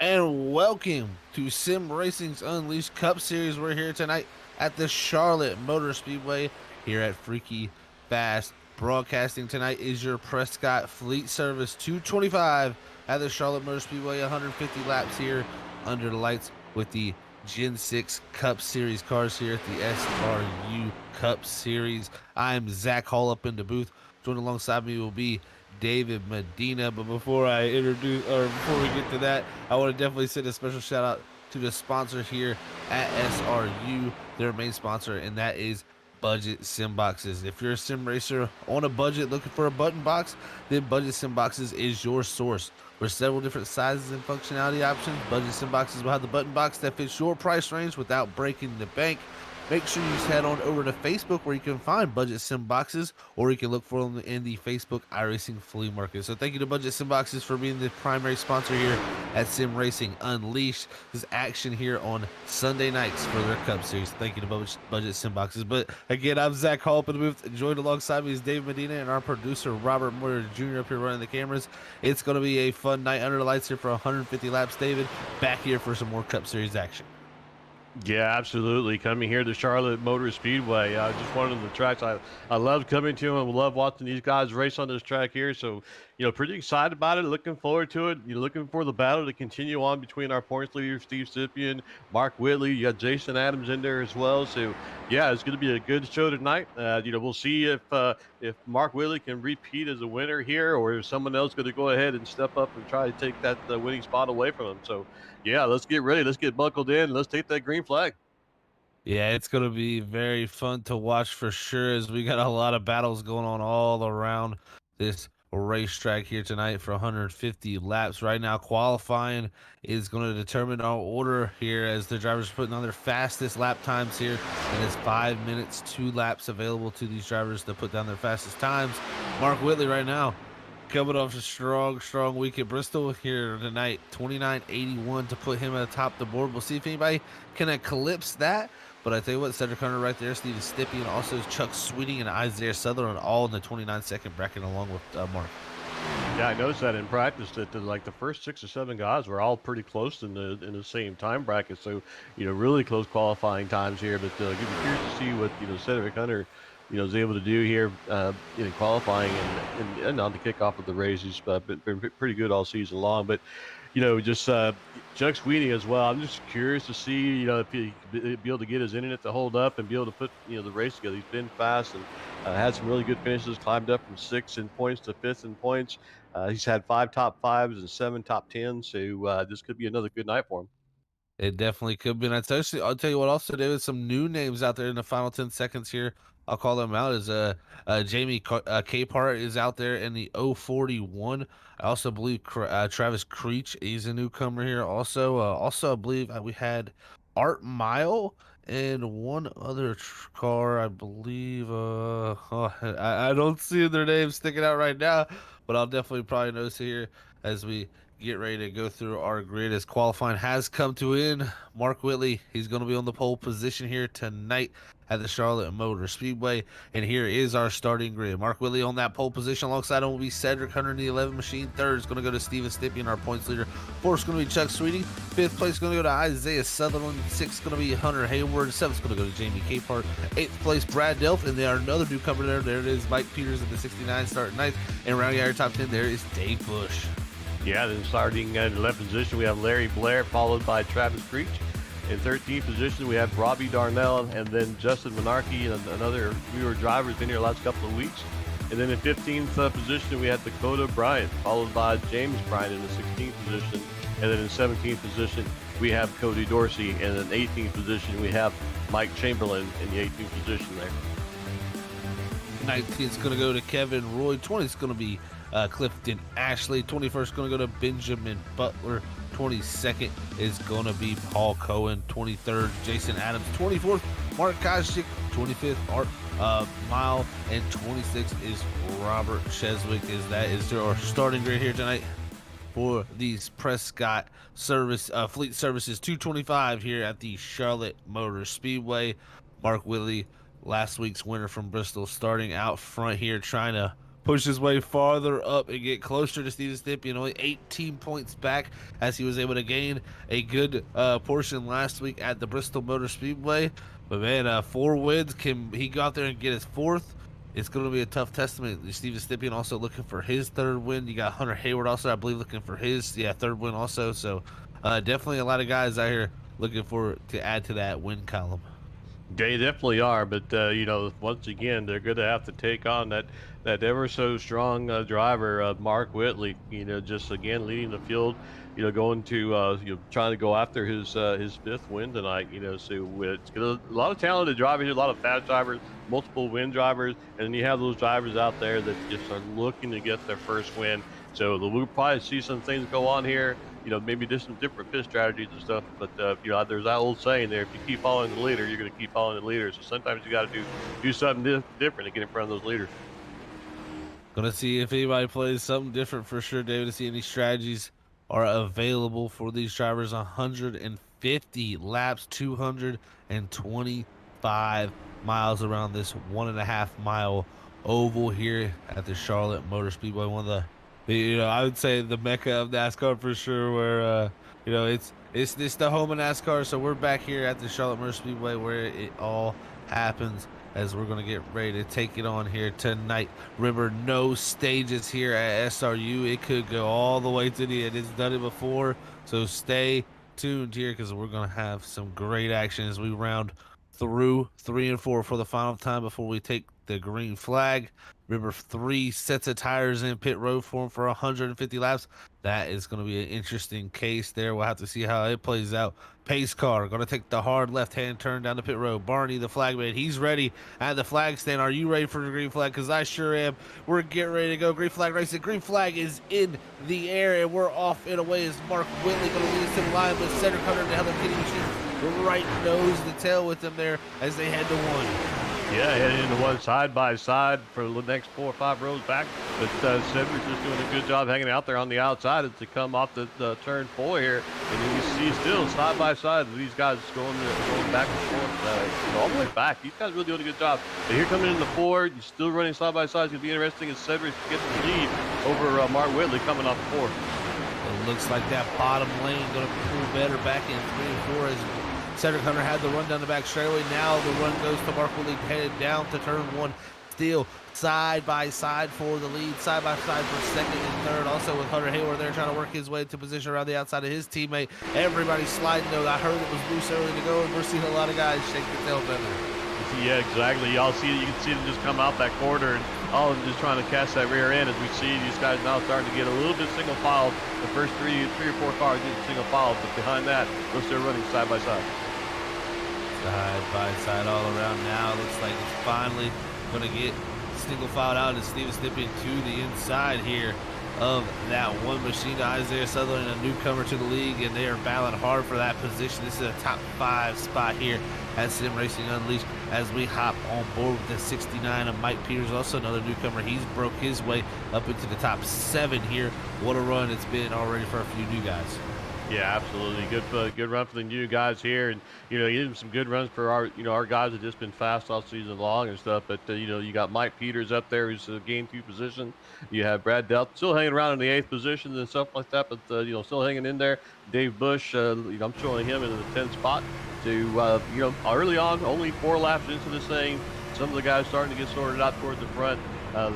And welcome to Sim Racing's Unleashed Cup Series. We're here tonight at the Charlotte Motor Speedway here at Freaky Fast. Broadcasting tonight is your Prescott Fleet Service 225 at the Charlotte Motor Speedway. 150 laps here under the lights with the Gen 6 Cup Series cars here at the SRU Cup Series. I'm Zach Hall up in the booth. Joined alongside me will be David Medina. But before we get to that, I want to definitely send a special shout out to the sponsor here at SRU, their main sponsor, and that is Budget Sim Boxes. If you're a sim racer on a budget looking for a button box, then Budget Sim Boxes is your source. With several different sizes and functionality options, Budget Sim Boxes will have the button box that fits your price range without breaking the bank. Make sure you just head on over to Facebook where you can find Budget Sim Boxes, or you can look for them in the Facebook iRacing flea market. So thank you to Budget Sim Boxes for being the primary sponsor here at Sim Racing Unleashed. This action here on Sunday nights for their Cup Series. Thank you to Budget Sim Boxes. But again, I'm Zach Hall up in the booth. Joined alongside me is Dave Medina and our producer Robert Moyer Jr. up here running the cameras. It's going to be a fun night under the lights here for 150 laps. David, back here for some more Cup Series action. Yeah, absolutely. Coming here to Charlotte Motor Speedway, just one of the tracks I love coming to and love watching these guys race on this track here. So, pretty excited about it. Looking forward to it. You're looking for the battle to continue on between our points leader, Steve Sippian, Mark Whitley. You got Jason Adams in there as well. So, yeah, it's going to be a good show tonight. We'll see if Mark Whitley can repeat as a winner here, or if someone else going to go ahead and step up and try to take that winning spot away from him. So, yeah, let's get ready. Let's get buckled in. Let's take that green flag. Yeah, it's going to be very fun to watch for sure, as we got a lot of battles going on all around this racetrack here tonight for 150 laps. Right now, qualifying is going to determine our order here as the drivers are putting on their fastest lap times here. And it's 5 minutes, 2 laps available to these drivers to put down their fastest times. Mark Whitley right now coming off a strong week at Bristol here tonight. 29.81 to put him atop the board. We'll see if anybody can eclipse that. But I tell you what, Cedric Hunter right there, Steve Stippy, and also Chuck Sweeting and Isaiah Sutherland all in the 29-second bracket along with Mark. Yeah, I noticed that in practice that the first 6 or 7 guys were all pretty close in the same time bracket. So, really close qualifying times here. But I'm curious to see what Cedric Hunter is able to do here in qualifying and on the kickoff of the race. He's been pretty good all season long. But just Chuck Sweeney as well. I'm just curious to see, if he be able to get his internet to hold up and be able to put, the race together. He's been fast and had some really good finishes, climbed up from 6th in points to 5th in points. He's had 5 top 5s and 7 top 10s. So this could be another good night for him. It definitely could be. And I'll tell you what, also, there was some new names out there in the final 10 seconds here. I'll call them out as Jamie Capehart is out there in the 041. I also believe Travis Creech is a newcomer here. Also, I believe we had Art Mile and one other car, I believe. I don't see their names sticking out right now, but I'll definitely probably notice here as we get ready to go through our grid as qualifying has come to end. Mark Whitley, he's going to be on the pole position here tonight at the Charlotte Motor Speedway. And here is our starting grid. Mark Whitley on that pole position. Alongside him will be Cedric Hunter in the 11 machine. Third is going to go to Steven Stippian, our points leader. Fourth is going to be Chuck Sweeting. Fifth place is going to go to Isaiah Sutherland. Sixth is going to be Hunter Hayward. Seventh is going to go to Jamie Capehart. Eighth place, Brad Delph. And there are another newcomer there. There it is, Mike Peters in the 69 starting ninth. And rounding out your top 10, there is Dave Bush. Yeah, then starting in 11th position, we have Larry Blair, followed by Travis Creech. In 13th position, we have Robbie Darnell, and then Justin Menarche, and another newer driver, been here the last couple of weeks. And then in 15th position, we have Dakota Bryant, followed by James Bryant in the 16th position. And then in 17th position, we have Cody Dorsey. And in 18th position, we have Mike Chamberlain in the 18th position there. 19th is going to go to Kevin Roy. 20th is going to be Clifton Ashley. 21st going to go to Benjamin Butler. 22nd is going to be Paul Cohen. 23rd, Jason Adams. 24th, Mark Koschik. 25th, Art Mile. And 26th is Robert Cheswick. That is our starting grid here tonight for these Prescott Fleet Services 225 here at the Charlotte Motor Speedway. Mark Whitley, last week's winner from Bristol, starting out front here, trying to push his way farther up and get closer to Steven Stippian, only 18 points back as he was able to gain a good portion last week at the Bristol Motor Speedway. But man, 4 wins. Can he go out there and get his 4th? It's going to be a tough testament. Steven Stippian also looking for his 3rd win. You got Hunter Hayward also, I believe, looking for his 3rd win also. So definitely a lot of guys out here looking for to add to that win column. They definitely are, but once again, they're going to have to take on that ever so strong driver, Mark Whitley. Just again leading the field. Going to trying to go after his fifth win tonight. So it's got a lot of talented drivers here, a lot of fast drivers, multiple win drivers, and then you have those drivers out there that just are looking to get their first win. So we'll probably see some things go on here. Maybe just some different pit strategies and stuff. But there's that old saying there: if you keep following the leader, you're going to keep following the leader. So sometimes you got to do something different to get in front of those leaders. Gonna see if anybody plays something different for sure, David, to see any strategies are available for these drivers. 150 laps, 225 miles around this 1.5 mile oval here at the Charlotte Motor Speedway. One of I would say the mecca of NASCAR for sure, where it's the home of NASCAR. So we're back here at the Charlotte Motor Speedway where it all happens as we're going to get ready to take it on here tonight. Remember, no stages here at SRU. It could go all the way to the end. It's done it before, so stay tuned here because we're going to have some great action as we round through 3 and 4 for the final time before we take the green flag. Remember, 3 sets of tires in pit road for him for 150 laps. That is going to be an interesting case there. We'll have to see how it plays out. Pace car going to take the hard left-hand turn down the pit road. Barney, the flagman, he's ready at the flag stand. Are you ready for the green flag? Because I sure am. We're getting ready to go. Green flag racing. Green flag is in the air, and we're off and away as Mark Whitley going to lead us to the line with center cutter and the Helen Kitty machine right nose to tail with them there as they head to 1. Yeah, heading into one side by side for the next 4 or 5 rows back. But Cedric's just doing a good job hanging out there on the outside as they come off the turn 4 here. And then you see still side by side these guys going back and forth all the way back. These guys really doing a good job. But here coming in the 4, you're still running side by side. It's going to be interesting as Cedric gets the lead over Mark Whitley coming off the 4. It looks like that bottom lane going to pull better back in 3 and 4 as Cedric Hunter had the run down the back straightaway. Now the run goes to Mark Whitley, headed down to turn 1. Still side by side for the lead, side by side for second and third. Also with Hunter Hayward there trying to work his way to position around the outside of his teammate. Everybody sliding though. I heard it was loose early to go, and we're seeing a lot of guys shake their tail feather. Yeah, exactly. Y'all see, you can see them just come out that corner, and all of them just trying to catch that rear end. As we see these guys now starting to get a little bit single file. The first three or four cars get single file, but behind that, looks they're running side by side. Side by side all around now. Looks like it's finally going to get single filed out as Steven Stippian to the inside here of that one machine. Isaiah Sutherland, a newcomer to the league, and they are battling hard for that position. This is a top 5 spot here at Sim Racing Unleashed as we hop on board with the 69 of Mike Peters, also another newcomer. He's broke his way up into the top 7 here. What a run it's been already for a few new guys. Yeah, absolutely. Good run for the new guys here, and even some good runs for our guys that just been fast all season long and stuff. But you got Mike Peters up there who's gained 2 position. You have Brad Delp still hanging around in the 8th position and stuff like that, but still hanging in there. Dave Bush, I'm showing him in the 10th spot. To early on, only 4 laps into this thing. Some of the guys starting to get sorted out towards the front.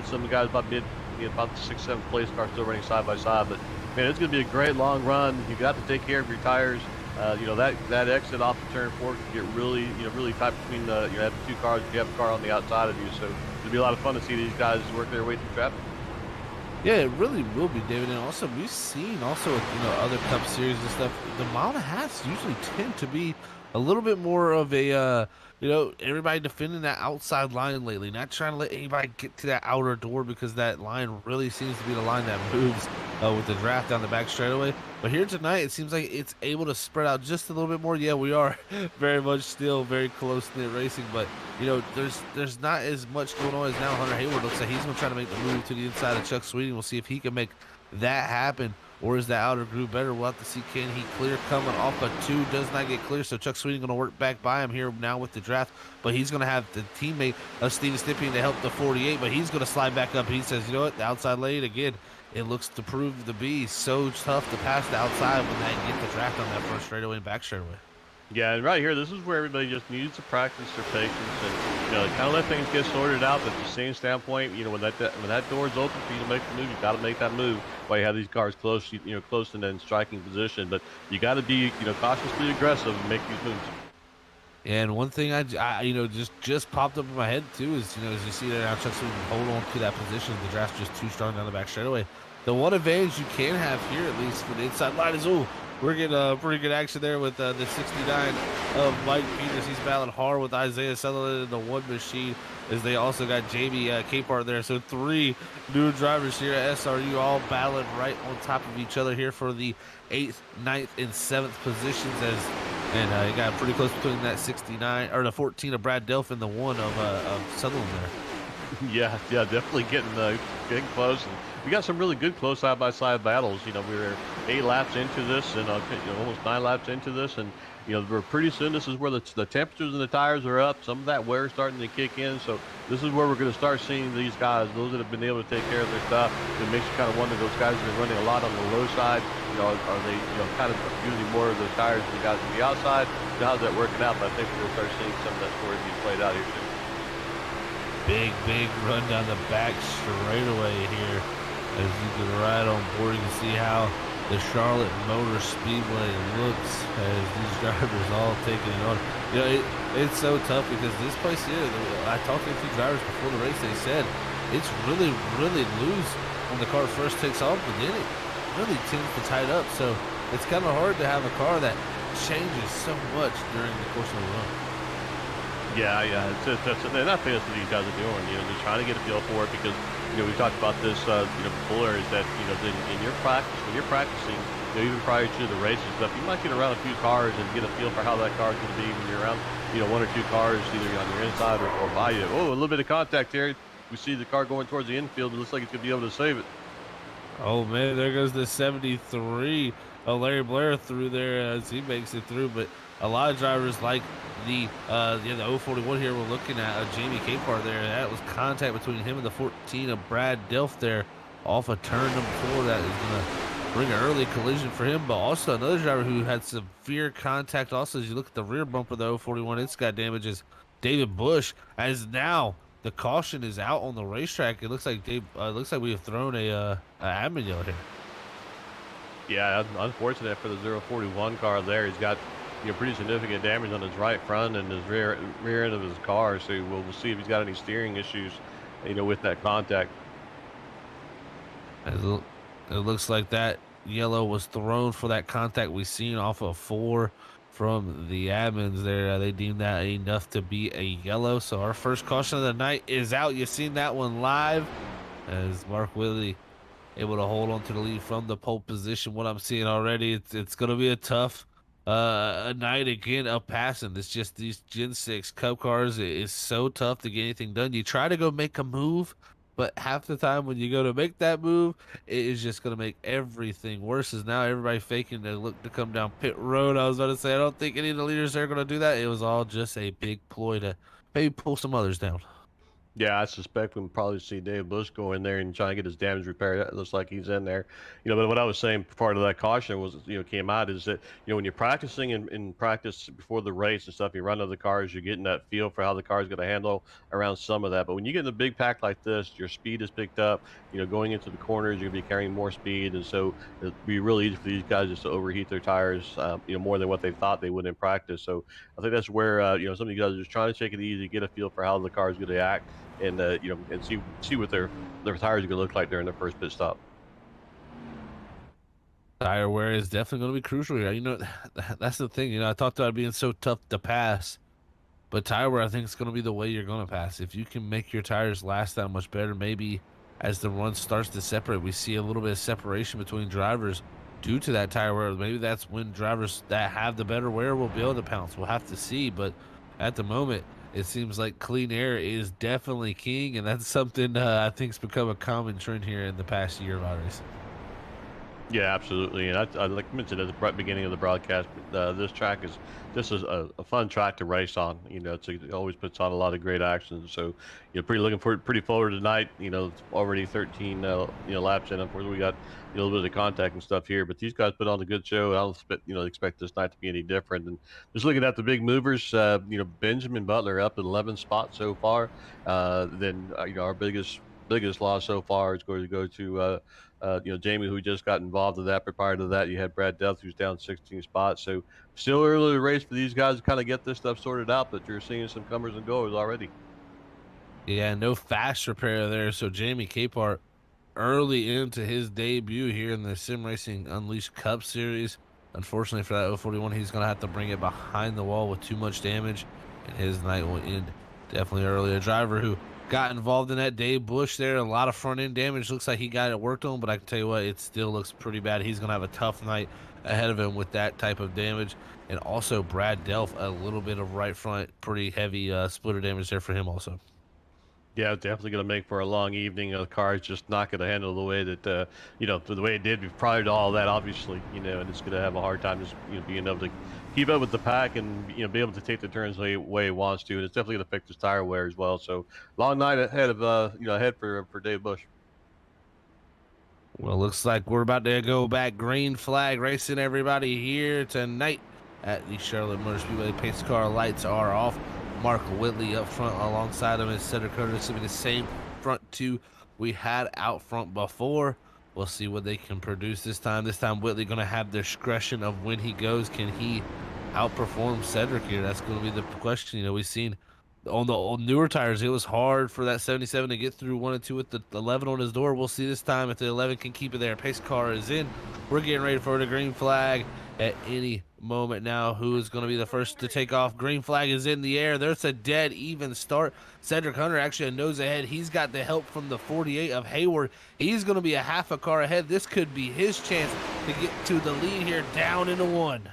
Some of the guys about the 6th, 7th place car still running side by side, but. Man, it's going to be a great long run. You got to take care of your tires. That exit off the turn 4 can get really tight between the 2 cars. If you have a car on the outside of you, so it'll be a lot of fun to see these guys work their way through traffic. Yeah, it really will be, David. And also, we've seen also with other Cup Series and stuff. The mile and a halves usually tend to be a little bit more of a everybody defending that outside line lately, not trying to let anybody get to that outer door because that line really seems to be the line that moves with the draft down the back straightaway. But here tonight, it seems like it's able to spread out just a little bit more. Yeah, we are very much still very close-knit racing, but there's not as much going on as now. Hunter Hayward looks like he's going to try to make the move to the inside of Chuck Sweeting. We'll see if he can make that happen. Or is the outer groove better? We'll have to see. Can he clear coming off a 2? Does not get clear. So Chuck Sweeting going to work back by him here now with the draft. But he's going to have the teammate of Steven Stippian to help the 48. But he's going to slide back up. He says, you know what? The outside lane, again, it looks to prove to be so tough to pass the outside when they get the draft on that front straightaway and back straightaway. Yeah, and right here, this is where everybody just needs to practice their patience and kind of let things get sorted out. But at the same standpoint, when that door's open for you to make the move, you got to make that move while you have these cars close, close and in striking position. But you got to be cautiously aggressive and make these moves. And one thing just popped up in my head too is as you see there now, Chuck Sweeten hold on to that position. The draft's just too strong down the back straightaway. The one advantage you can have here, at least for the inside line, is we're getting pretty good action there with the 69 of Mike Peters. He's battling hard with Isaiah Sutherland in the one machine, as they also got Jamie Capehart there. So three new drivers here at SRU, all battling right on top of each other here for the 8th, 9th, and 7th positions. And he got pretty close between that 69 or the 14 of Brad Delph and the one of Sutherland there. Yeah, definitely getting close. And we got some really good close side-by-side battles. We were 8 laps into this, and almost 9 laps into this, and we're pretty soon. This is where the temperatures and the tires are up. Some of that wear is starting to kick in. So this is where we're going to start seeing these guys, those that have been able to take care of their stuff. It makes you kind of wonder, those guys that are running a lot on the low side. Are they kind of using more of those tires than the guys on the outside? How's that working out? But I think we're going to start seeing some of that story being played out here soon. Big run down the back straightaway here. As you can ride on board, you can see how the Charlotte Motor Speedway looks as these drivers all taking it on. It's so tough because this place here, I talked to a few drivers before the race, they said it's really, really loose when the car first takes off, but then it really tends to tight up. So it's kind of hard to have a car that changes so much during the course of the run. Yeah. And I think that's what these guys are doing. They're trying to get a feel for it because, we talked about this, before, is that, in your practice, when you're practicing, even prior to the race and stuff, you might get around a few cars and get a feel for how that car is going to be when you're around, one or two cars, either on your inside or by you. Oh, a little bit of contact here. We see the car going towards the infield. It looks like it's going to be able to save it. Oh man, there goes the 73 of Larry Blair through there as he makes it through. But a lot of drivers like the 041 here we're looking at Jamie Capehart there. That was contact between him and the 14 of Brad Delph there off of turn number 4. That is going to bring an early collision for him. But also another driver who had severe contact. Also, as you look at the rear bumper of the 041, it's got damages. David Bush, as now the caution is out on the racetrack. It looks like we have thrown a admin yellow here. Yeah, unfortunate for the 041 car there. He's got pretty significant damage on his right front and his rear end of his car. So we'll see if he's got any steering issues, with that contact. It looks like that yellow was thrown for that contact we seen off of 4 from the admins there. They deemed that enough to be a yellow. So our first caution of the night is out. You've seen that one live as Mark Whitley able to hold on to the lead from the pole position. What I'm seeing already, it's going to be a tough a night again of passing. It's just these Gen 6 Cup cars. It's so tough to get anything done. You try to go make a move, but half the time when you go to make that move, it is just going to make everything worse. As now everybody faking to look to come down pit road. I was about to say, I don't think any of the leaders are going to do that. It was all just a big ploy to maybe pull some others down. Yeah, I suspect we'll probably see Dave Bush go in there and try and get his damage repaired. It looks like he's in there. But what I was saying, part of that caution was, came out is that, when you're practicing in practice before the race and stuff, you run other cars, you're getting that feel for how the car is going to handle around some of that. But when you get in a big pack like this, your speed is picked up. Going into the corners, you're going to be carrying more speed. And so it'd be really easy for these guys just to overheat their tires, more than what they thought they would in practice. So I think that's where, some of you guys are just trying to take it easy, get a feel for how the car is going to act. And and see what their tires are going to look like during their first pit stop. Tire wear is definitely going to be crucial here. That's the thing. I talked about it being so tough to pass, but tire wear I think is going to be the way you're going to pass. If you can make your tires last that much better, maybe as the run starts to separate, we see a little bit of separation between drivers due to that tire wear. Maybe that's when drivers that have the better wear will be able to pounce. We'll have to see, but at the moment, it seems like clean air is definitely king, and that's something I think's become a common trend here in the past year of iRacing. Yeah, absolutely. And I like mentioned at the beginning of the broadcast, this is a fun track to race on. It always puts on a lot of great action. So, pretty forward tonight. It's already 13 laps in. Unfortunately, we got a little bit of contact and stuff here, but these guys put on a good show. I don't expect this night to be any different. And just looking at the big movers, Benjamin Butler up in 11 spots so far. Then our biggest biggest loss so far is going to go to Jamie, who just got involved in that. But prior to that, you had Brad Delth, who's down 16 spots. So still early in the race for these guys to kind of get this stuff sorted out. But you're seeing some comers and goers already. Yeah, no fast repair there. So Jamie Capehart early into his debut here in the Sim Racing Unleashed Cup Series. Unfortunately for that 041, he's going to have to bring it behind the wall with too much damage, and his night will end definitely early. A driver who got involved in that, Dave Bush there, a lot of front end damage. Looks like he got it worked on, but I can tell you what, it still looks pretty bad. He's going to have a tough night ahead of him with that type of damage. And also Brad Delph, a little bit of right front, pretty heavy splitter damage there for him also. Yeah, it's definitely going to make for a long evening. The car is just not going to handle the way that, the way it did prior to all that, obviously, and it's going to have a hard time just, being able to keep up with the pack and, be able to take the turns the way it wants to. And it's definitely going to affect his tire wear as well. So long night ahead of, ahead for Dave Bush. Well, looks like we're about to go back green flag racing, everybody, here tonight at the Charlotte Motor Speedway. Pace car lights are off. Mark Whitley up front alongside him is Cedric Curtis. It's going to be the same front two we had out front before. We'll see what they can produce this time. This time, Whitley going to have discretion of when he goes. Can he outperform Cedric here? That's going to be the question. We've seen on the old newer tires, it was hard for that 77 to get through 1 and 2 with the 11 on his door. We'll see this time if the 11 can keep it there. Pace car is in. We're getting ready for the green flag at any moment now. Who is going to be the first to take off? Green flag is in the air. There's a dead even start. Cedric Hunter actually a nose ahead. He's got the help from the 48 of Hayward. He's going to be a half a car ahead. This could be his chance to get to the lead here, down into 1.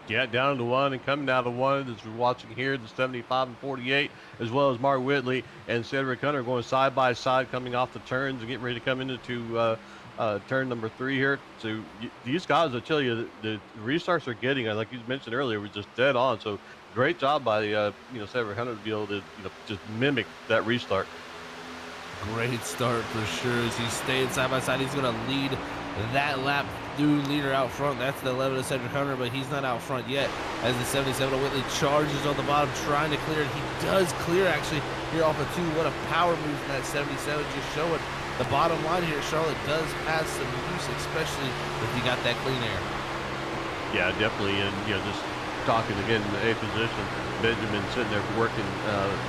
Yeah, down to 1 and coming down to 1 as we're watching here, the 75 and 48, as well as Mark Whitley and Cedric Hunter going side by side, coming off the turns and getting ready to come into turn number 3 here. So these guys, I tell you, the restarts they're getting, like you mentioned earlier, were just dead on. So great job by Cedric Hunter to be able to just mimic that restart. Great start for sure as he's staying side by side. He's going to lead that lap. New leader out front. That's the 11 of Cedric Hunter, but he's not out front yet as the 77 of Whitley charges on the bottom, trying to clear it. He does clear actually here off of 2. What a power move from that 77, just showing the bottom line here. Charlotte does have some use, especially if you got that clean air. Yeah, definitely. And, just talking again in the 8th position, Benjamin sitting there working,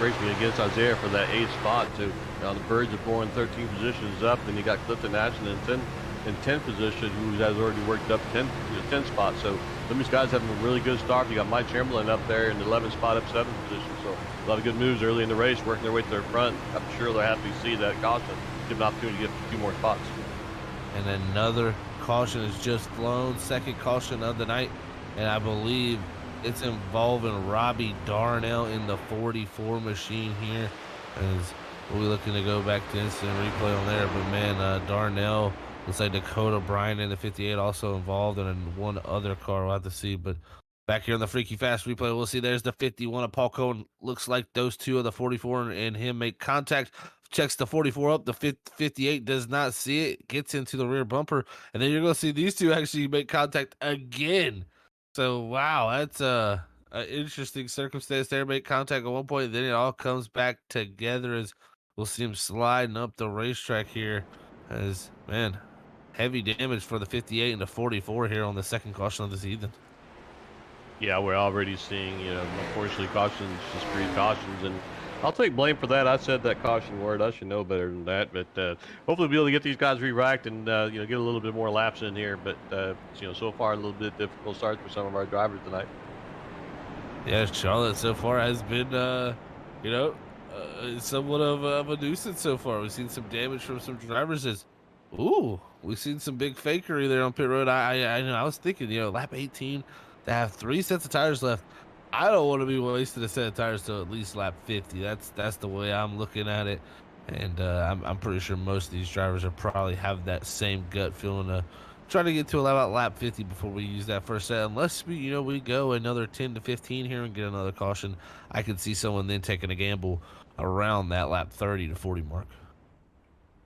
racing against Isaiah for that 8th spot. So on the verge of going 13 positions up. Then you got Clifton Ashton in 10th position, who has already worked up 10 spots. So some of these guys having a really good start. You got Mike Chamberlain up there in the 11th spot, up 7th position. So a lot of good moves early in the race, working their way to their front. I'm sure they're happy to see that caution, give an opportunity to get a few more spots. And another caution is just flown, second caution of the night, and I believe it's involving Robbie Darnell in the 44 machine here, as we'll be looking to go back to instant replay on there. But man, Darnell, looks like Dakota Bryan in the 58 also involved, and in one other car we'll have to see. But back here on the Freaky Fast replay, we'll see there's the 51 of Paul Cohen. Looks like those two of the 44 and him make contact. Checks the 44 up, the 58 does not see it, gets into the rear bumper, and then you're going to see these two actually make contact again. So, wow, that's an interesting circumstance there. Make contact at one point, then it all comes back together as we'll see him sliding up the racetrack here. As, man, heavy damage for the 58 and the 44 here on the second caution of the season. Yeah, we're already seeing, unfortunately, cautions, just 3 cautions, and I'll take blame for that. I said that caution word. I should know better than that, but hopefully we'll be able to get these guys re-racked and, get a little bit more laps in here, but, so far a little bit difficult start for some of our drivers tonight. Yeah, Charlotte so far has been, somewhat of a nuisance so far. We've seen some damage from some drivers. We've seen some big fakery there on pit road. I was thinking, lap 18, to have 3 sets of tires left. I don't want to be wasting a set of tires till at least lap 50. That's the way I'm looking at it, and I'm pretty sure most of these drivers will probably have that same gut feeling to try to get to about lap 50 before we use that first set. Unless we go another 10 to 15 here and get another caution, I could see someone then taking a gamble around that lap 30 to 40 mark.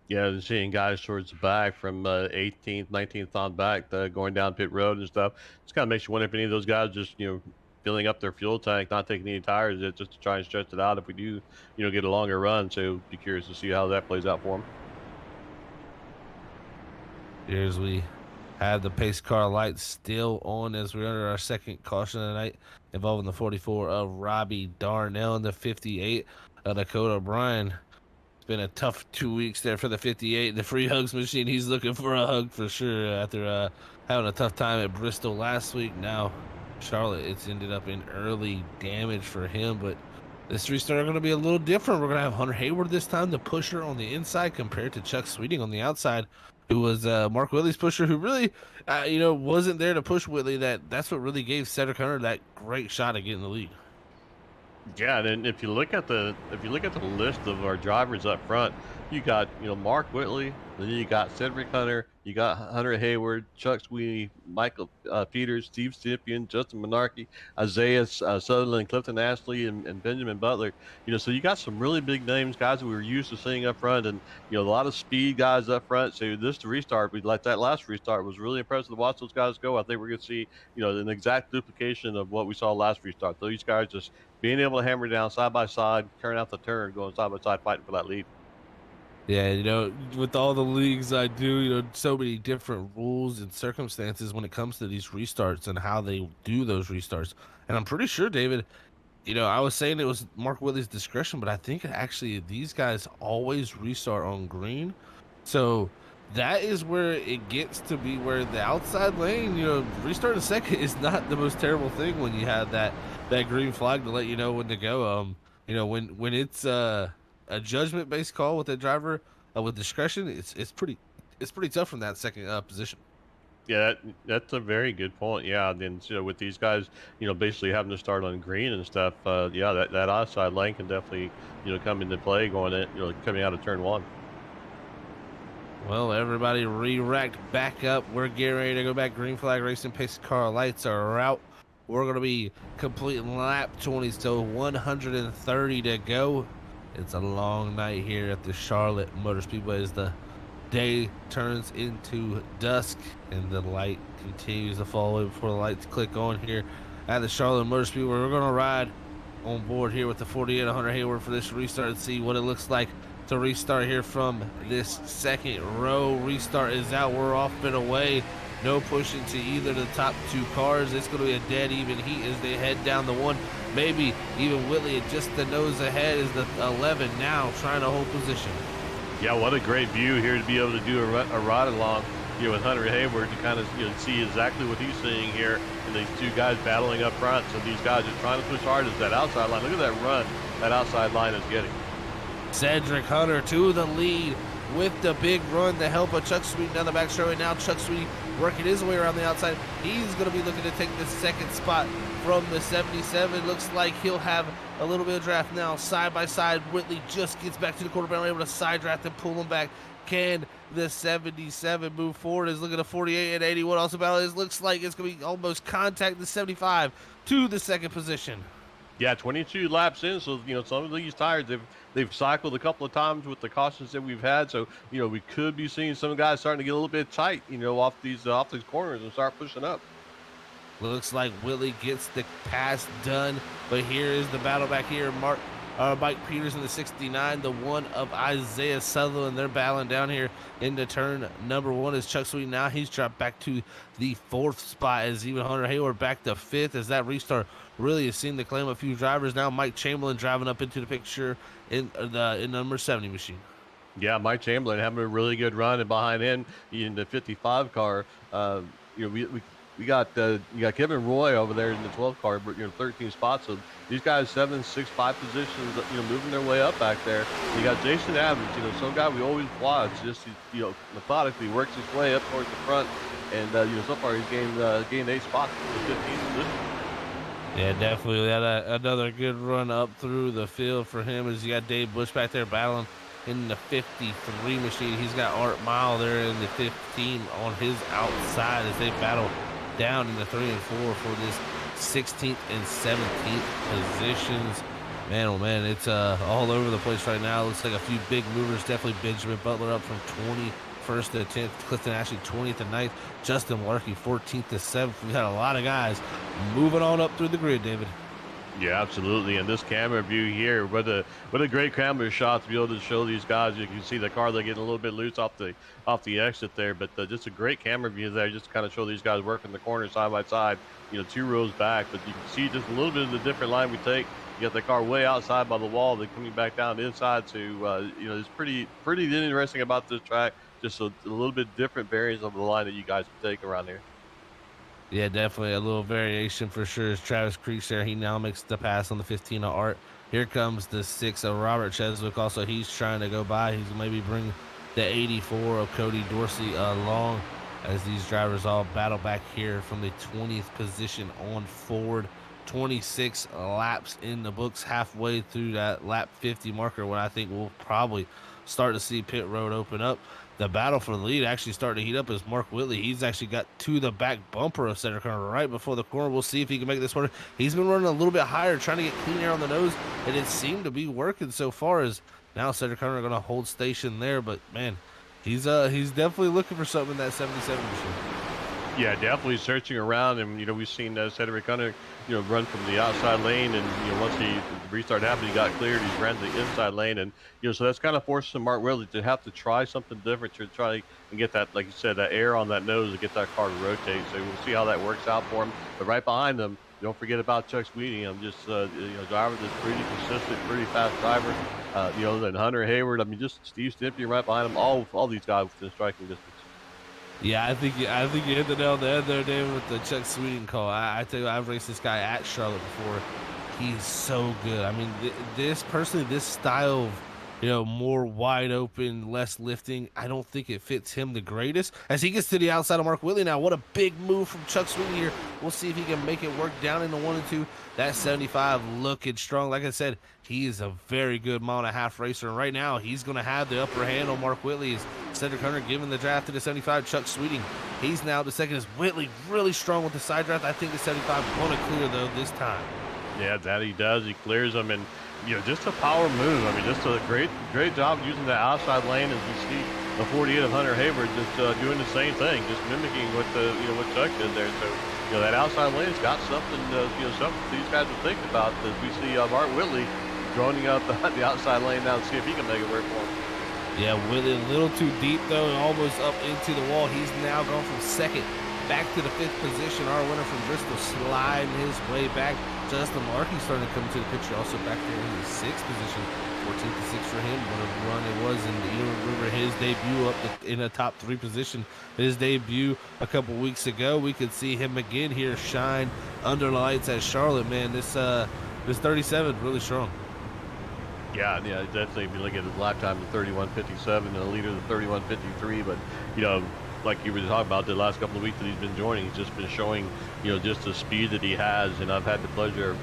Yeah, and seeing guys towards the back from 18th, 19th on back, going down pit road and stuff. Just kind of makes you wonder if any of those guys just, filling up their fuel tank, not taking any tires, just to try and stretch it out if we do, get a longer run. So be curious to see how that plays out for them. Here's we have the pace car lights still on as we're under our second caution of the night, involving the 44 of Robbie Darnell and the 58 of Dakota O'Brien. It's been a tough 2 weeks there for the 58. The free hugs machine, he's looking for a hug for sure after having a tough time at Bristol last week. Now, Charlotte, it's ended up in early damage for him, but this restart are going to be a little different. We're going to have Hunter Hayward this time, the pusher on the inside, compared to Chuck Sweeting on the outside, who was Mark Whitley's pusher, who really, wasn't there to push Whitley. That's what really gave Cedric Hunter that great shot at getting the lead. Yeah, and then if you look at the list of our drivers up front, you got Mark Whitley, then you got Cedric Hunter, you got Hunter Hayward, Chuck Sweeney, Michael Peters, Steve Stippian, Justin Menarche, Isaiah Sutherland, Clifton Ashley, and Benjamin Butler. So you got some really big names, guys that we were used to seeing up front, and a lot of speed guys up front. So this restart, we like that last restart was really impressive to watch those guys go. I think we're gonna see an exact duplication of what we saw last restart. These guys just being able to hammer down side by side, turn out the turn, going side by side, fighting for that lead. Yeah, with all the leagues I do, so many different rules and circumstances when it comes to these restarts and how they do those restarts. And I'm pretty sure, David, I was saying it was Mark Whitley's discretion, but I think actually these guys always restart on green. So that is where it gets to be where the outside lane, restart a second is not the most terrible thing when you have that green flag to let you know when to go. When it's a judgment based call with the driver with discretion, it's pretty tough from that second position. Yeah, that's a very good point. Yeah, and then with these guys, basically having to start on green and stuff, yeah, that outside lane can definitely, come into play going in, coming out of turn one. Well, everybody re-racked back up. We're getting ready to go back. Green flag racing, pace car lights are out. We're going to be completing lap 20, so 130 to go. It's a long night here at the Charlotte Motor Speedway as the day turns into dusk and the light continues to fall away before the lights click on here at the Charlotte Motor Speedway. We're going to ride on board here with the 48 Hunter Hayward for this restart and see what it looks like to restart here from this second row. Restart is out. We're off and away. No pushing to either of the top two cars. It's going to be a dead even heat as they head down the one. Maybe even Whitley at just the nose ahead is the 11 now trying to hold position. Yeah, what a great view here to be able to do a ride along, with Hunter Hayward to kind of see exactly what he's seeing here, and these two guys battling up front. So these guys are trying to push hard as that outside line. Look at that run that outside line is getting. Cedric Hunter to the lead with the big run, the help of Chuck Sweet down the back straightaway. Now Chuck Sweet working his way around the outside. He's going to be looking to take the second spot from the 77. Looks like he'll have a little bit of draft now. Side by side, Whitley just gets back to the quarter barrel, able to side draft and pull him back. Can the 77 move forward? Is looking at 48 and 81. Also battle is looks like it's going to be almost contact the 75 to the second position. Yeah, 22 laps in, so some of these tires they've cycled a couple of times with the cautions that we've had. So we could be seeing some guys starting to get a little bit tight, off these corners and start pushing up. Looks like Willie gets the pass done, but here is the battle back here. Mike Peters in the 69, the one of Isaiah Sutherland. They're battling down here into turn number one as Chuck Sweet. Now he's dropped back to the fourth spot as even Hunter Hayward back to fifth as that restart really has seen the claim of a few drivers. Now Mike Chamberlain driving up into the picture in number 70 machine. Yeah, Mike Chamberlain having a really good run, and behind him in the 55 car, we got you got Kevin Roy over there in the 12 car, 13 spots. So these guys 7, 6, 5 positions, moving their way up back there. You got Jason Adams, some guy we always watch, just methodically works his way up towards the front, and so far he's gained 8 spots in the 15th position. Yeah, definitely had another good run up through the field for him as you got Dave Bush back there battling in the 53 machine. He's got Art Mile there in the 15 on his outside as they battle down in the 3 and 4 for this 16th and 17th positions. Man, oh man, it's all over the place right now. Looks like a few big movers. Definitely Benjamin Butler up from 1st to 10th, Clifton Ashley 20th to 9th, Justin Larkey 14th to 7th. We had a lot of guys moving on up through the grid, David. Yeah, absolutely. And this camera view here, what a great camera shot to be able to show these guys. You can see the car, they're getting a little bit loose off the exit there, but just a great camera view there, just to kind of show these guys working the corner side by side, 2 rows back. But you can see just a little bit of the different line we take. You got the car way outside by the wall, then coming back down inside to, it's pretty interesting about this track. Just a little bit different variants of the line that you guys can take around here. Yeah, definitely a little variation for sure. As Travis Creeks there, he now makes the pass on the 15 of Art. Here comes the 6 of Robert Cheswick. Also, he's trying to go by. He's maybe bring the 84 of Cody Dorsey along as these drivers all battle back here from the 20th position on forward. 26 laps in the books, halfway through that lap 50 marker, when I think we'll probably start to see pit road open up. The battle for the lead actually starting to heat up as Mark Whitley. He's actually got to the back bumper of center corner right before the corner. We'll see if he can make this one. He's been running a little bit higher, trying to get clean air on the nose, and it seemed to be working so far. As now center corner going to hold station there, but man, he's definitely looking for something in that 77 machine. Yeah, definitely searching around, and we've seen Cedric Hunter, run from the outside lane, and once the restart happened, he got cleared. He ran the inside lane, and so that's kind of forced Mark Whitley to have to try something different to try and get that, like you said, that air on that nose to get that car to rotate. So we'll see how that works out for him. But right behind them, don't forget about Chuck Sweeting. I'm just driver that's pretty consistent, pretty fast driver. Then Hunter Hayward. I mean, just Steve Stimpy right behind him. All these guys within striking distance. Yeah, I think you hit the nail on the head there, David, with the Chuck Sweeting call. I tell you, I've raced this guy at Charlotte before. He's so good. I mean, this style of, more wide open, less lifting, I don't think it fits him the greatest. As he gets to the outside of Mark Whitley now, what a big move from Chuck Sweeting here. We'll see if he can make it work down in the 1 and 2. That 75 looking strong. Like I said, he is a very good mile-and-a-half racer, and right now he's going to have the upper hand on Mark Whitley. As Cedric Hunter giving the draft to the 75, Chuck Sweeting. He's now the second. Is Whitley really strong with the side draft? I think the 75 going to clear, though, this time. Yeah, that he does. He clears them, and just a power move. I mean, just a great job using the outside lane, as we see the 48 of Hunter Hayward just doing the same thing, just mimicking what what Chuck did there. So that outside lane's got something something these guys would think about. As we see Mark Whitley droning out the outside lane now to see if he can make it work for him. Yeah, Whitley a little too deep though, and almost up into the wall. He's now gone from second back to the 5th position. Our winner from Bristol sliding his way back. Justin Larkey starting to come to the picture, also back there in the 6th position. 14th to 6 for him. What a run it was. And you remember his debut in a top 3 position. His debut a couple weeks ago. We could see him again here shine under the lights at Charlotte. Man, this 37 really strong. Yeah, definitely. If you look at his lap time, the 31:57, and a leader, the 31:53. But like you were talking about the last couple of weeks that he's been joining, he's just been showing, just the speed that he has. And I've had the pleasure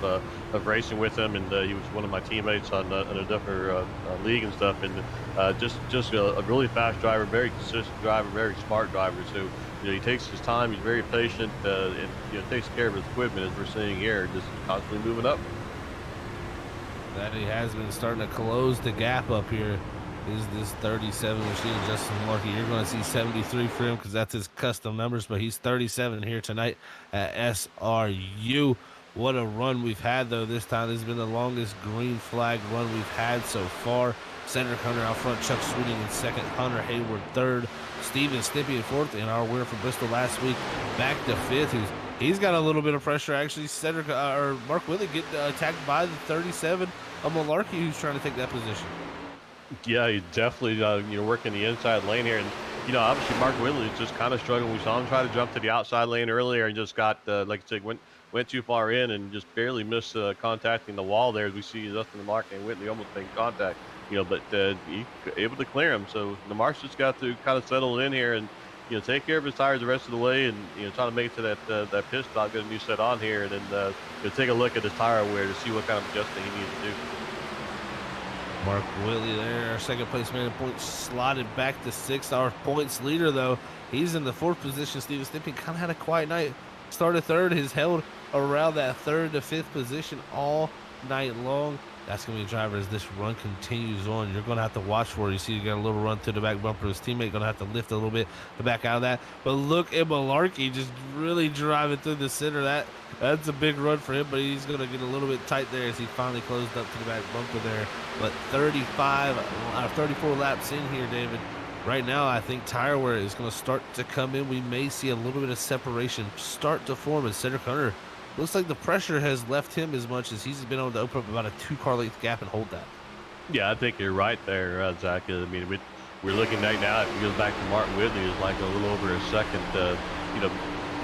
of racing with him, and he was one of my teammates on a different league and stuff. And just a really fast driver, very consistent driver, very smart driver. So he takes his time, he's very patient, and takes care of his equipment, as we're seeing here, just constantly moving up. That he has been starting to close the gap up here. Is this 37 machine, Justin Larkey. You're going to see 73 for him because that's his custom numbers, but he's 37 here tonight at SRU. What a run we've had, though, this time. This has been the longest green flag run we've had so far. Cedric Hunter out front, Chuck Sweeting in second, Hunter Hayward third, Steven Stippy in fourth, and our winner from Bristol last week back to fifth. He's got a little bit of pressure, actually. Mark Whitley getting attacked by the 37 of Malarkey, who's trying to take that position. Yeah, he's definitely working the inside lane here, and obviously Mark Whitley is just kind of struggling. We saw him try to jump to the outside lane earlier and just got like I said, went too far in and just barely missed contacting the wall there. As we see Justin Lamarck and Whitley almost making contact, but he able to clear him. So Lamarck's just got to kind of settle in here and take care of his tires the rest of the way, and try to make it to that pit stop, get a new set on here, and then take a look at his tire wear to see what kind of adjustment he needs to do. Mark Whitley there, our second place man in points, slotted back to 6th. Our points leader, though, he's in the 4th position. Steven Stippy kind of had a quiet night. Started 3rd, has held around that 3rd to 5th position all night long. That's going to be a driver as this run continues on. You're going to have to watch for it. You see, you got a little run to the back bumper. His teammate going to have to lift a little bit to back out of that. But look at Malarkey just really driving through the center. That's a big run for him, but he's going to get a little bit tight there as he finally closed up to the back bumper there. But 34 laps in here, David. Right now, I think tire wear is going to start to come in. We may see a little bit of separation start to form, and Cedric Hunter looks like the pressure has left him as much as he's been able to open up about a 2-car length gap and hold that. Yeah, I think you're right there, Zach. I mean, we're looking right now. If it goes back to Martin Whitley, is like a little over a second,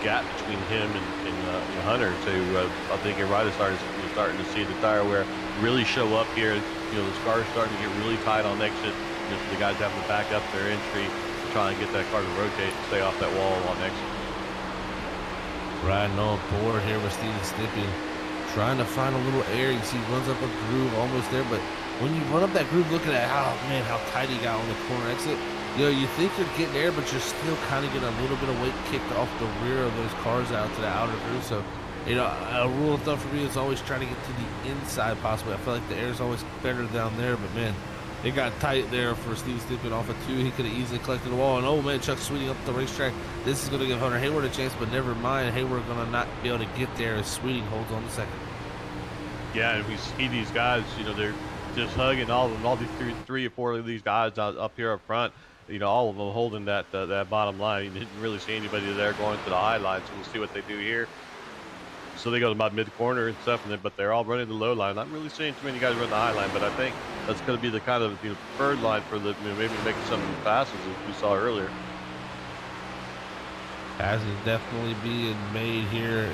gap between him and Hunter. So I think you're right. It's starting to see the tire wear really show up here. The scar's starting to get really tight on exit. The guys having to back up their entry to try and get that car to rotate and stay off that wall on exit. Riding on board here with Steven Stippy, trying to find a little air. You see he runs up a groove almost there, but when you run up that groove, looking at how tight he got on the corner exit, you think you're getting air, but you're still kind of getting a little bit of weight kicked off the rear of those cars out to the outer groove. So, a rule of thumb for me is always trying to get to the inside possibly. I feel like the air is always better down there, but man, it got tight there for Steve Stippin off of 2. He could have easily collected the wall. And, oh, man, Chuck Sweeting up the racetrack. This is going to give Hunter Hayward a chance, but never mind. Hayward going to not be able to get there as Sweeting holds on the second. Yeah, and we see these guys, they're just hugging all these three or four of these guys up here up front. All of them holding that bottom line. You didn't really see anybody there going to the high line, so we'll see what they do here. So they go to about mid-corner and stuff, but they're all running the low line. Not really seeing too many guys run the high line, but I think that's going to be the kind of preferred line for the maybe making some passes as we saw earlier. Passes definitely being made here.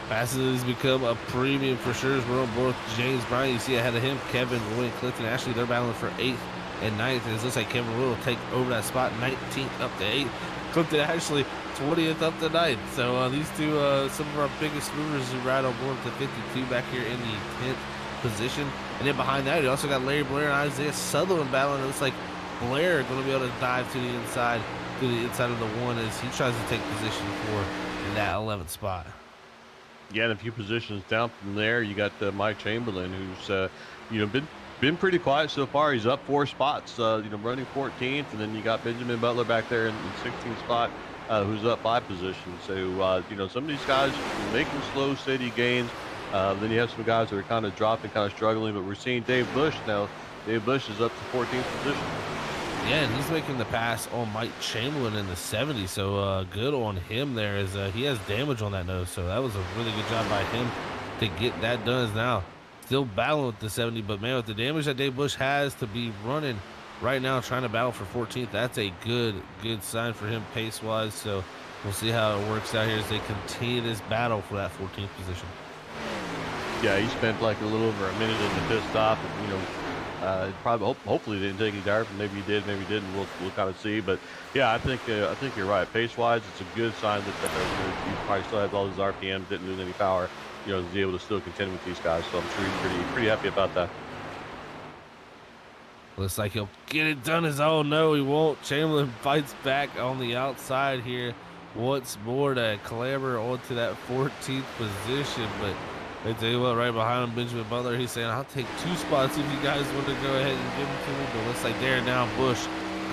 Passes become a premium for sure as we're on board with James Bryan. You see ahead of him, Kevin, Roy, and Clifton Ashley. They're battling for 8th and 9th. And it looks like Kevin Roy will take over that spot, 19th up to 8th. Clifton Ashley 20th up to 9th. So these two, some of our biggest movers who ride on board to 52 back here in the 10th position. And then behind that, you also got Larry Blair and Isaiah Sutherland battling. It looks like Blair going to be able to dive to the inside of the 1 as he tries to take position for that 11th spot. Yeah, and a few positions down from there, you got Mike Chamberlain, who's been pretty quiet so far. He's up 4 spots, running 14th, and then you got Benjamin Butler back there in 16th spot, who's up 5 positions. So some of these guys making slow, steady gains. Then you have some guys that are kind of dropping, kind of struggling, but we're seeing Dave Bush now. Dave Bush is up to 14th position. Yeah, and he's making the pass on Mike Chamberlain in the 70, so good on him there as he has damage on that nose, so that was a really good job by him to get that done. As now still battling with the 70, but man, with the damage that Dave Bush has to be running right now, trying to battle for 14th, that's a good sign for him pace-wise, so we'll see how it works out here as they continue this battle for that 14th position. Yeah, he spent like a little over a minute in the pit stop, and, probably hopefully didn't take any tire, but maybe he did, maybe he didn't. We'll kind of see. But yeah, I think you're right. Pace wise, it's a good sign that he probably still has all his RPM, didn't lose any power, to be able to still contend with these guys. So I'm sure he's pretty happy about that. Looks like he'll get it done. No, he won't. Chamberlain fights back on the outside here once more to clamber onto that 14th position, but I tell you what, right behind him, Benjamin Butler, he's saying, I'll take 2 spots if you guys want to go ahead and give them to me. But looks like there now, Bush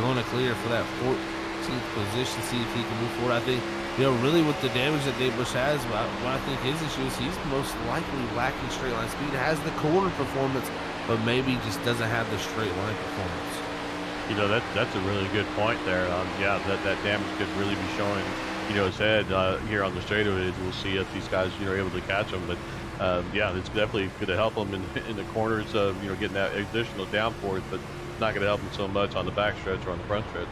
going to clear for that 14th position, see if he can move forward. I think, really with the damage that Dave Bush has, what I think his issue is he's most likely lacking straight line speed. Has the corner performance, but maybe just doesn't have the straight line performance. That's a really good point there. Yeah, that damage could really be showing, his head here on the straightaways. We'll see if these guys, are able to catch him. But yeah, it's definitely going to help him in the corners, getting that additional downforce, but not going to help him so much on the back stretch or on the front stretch.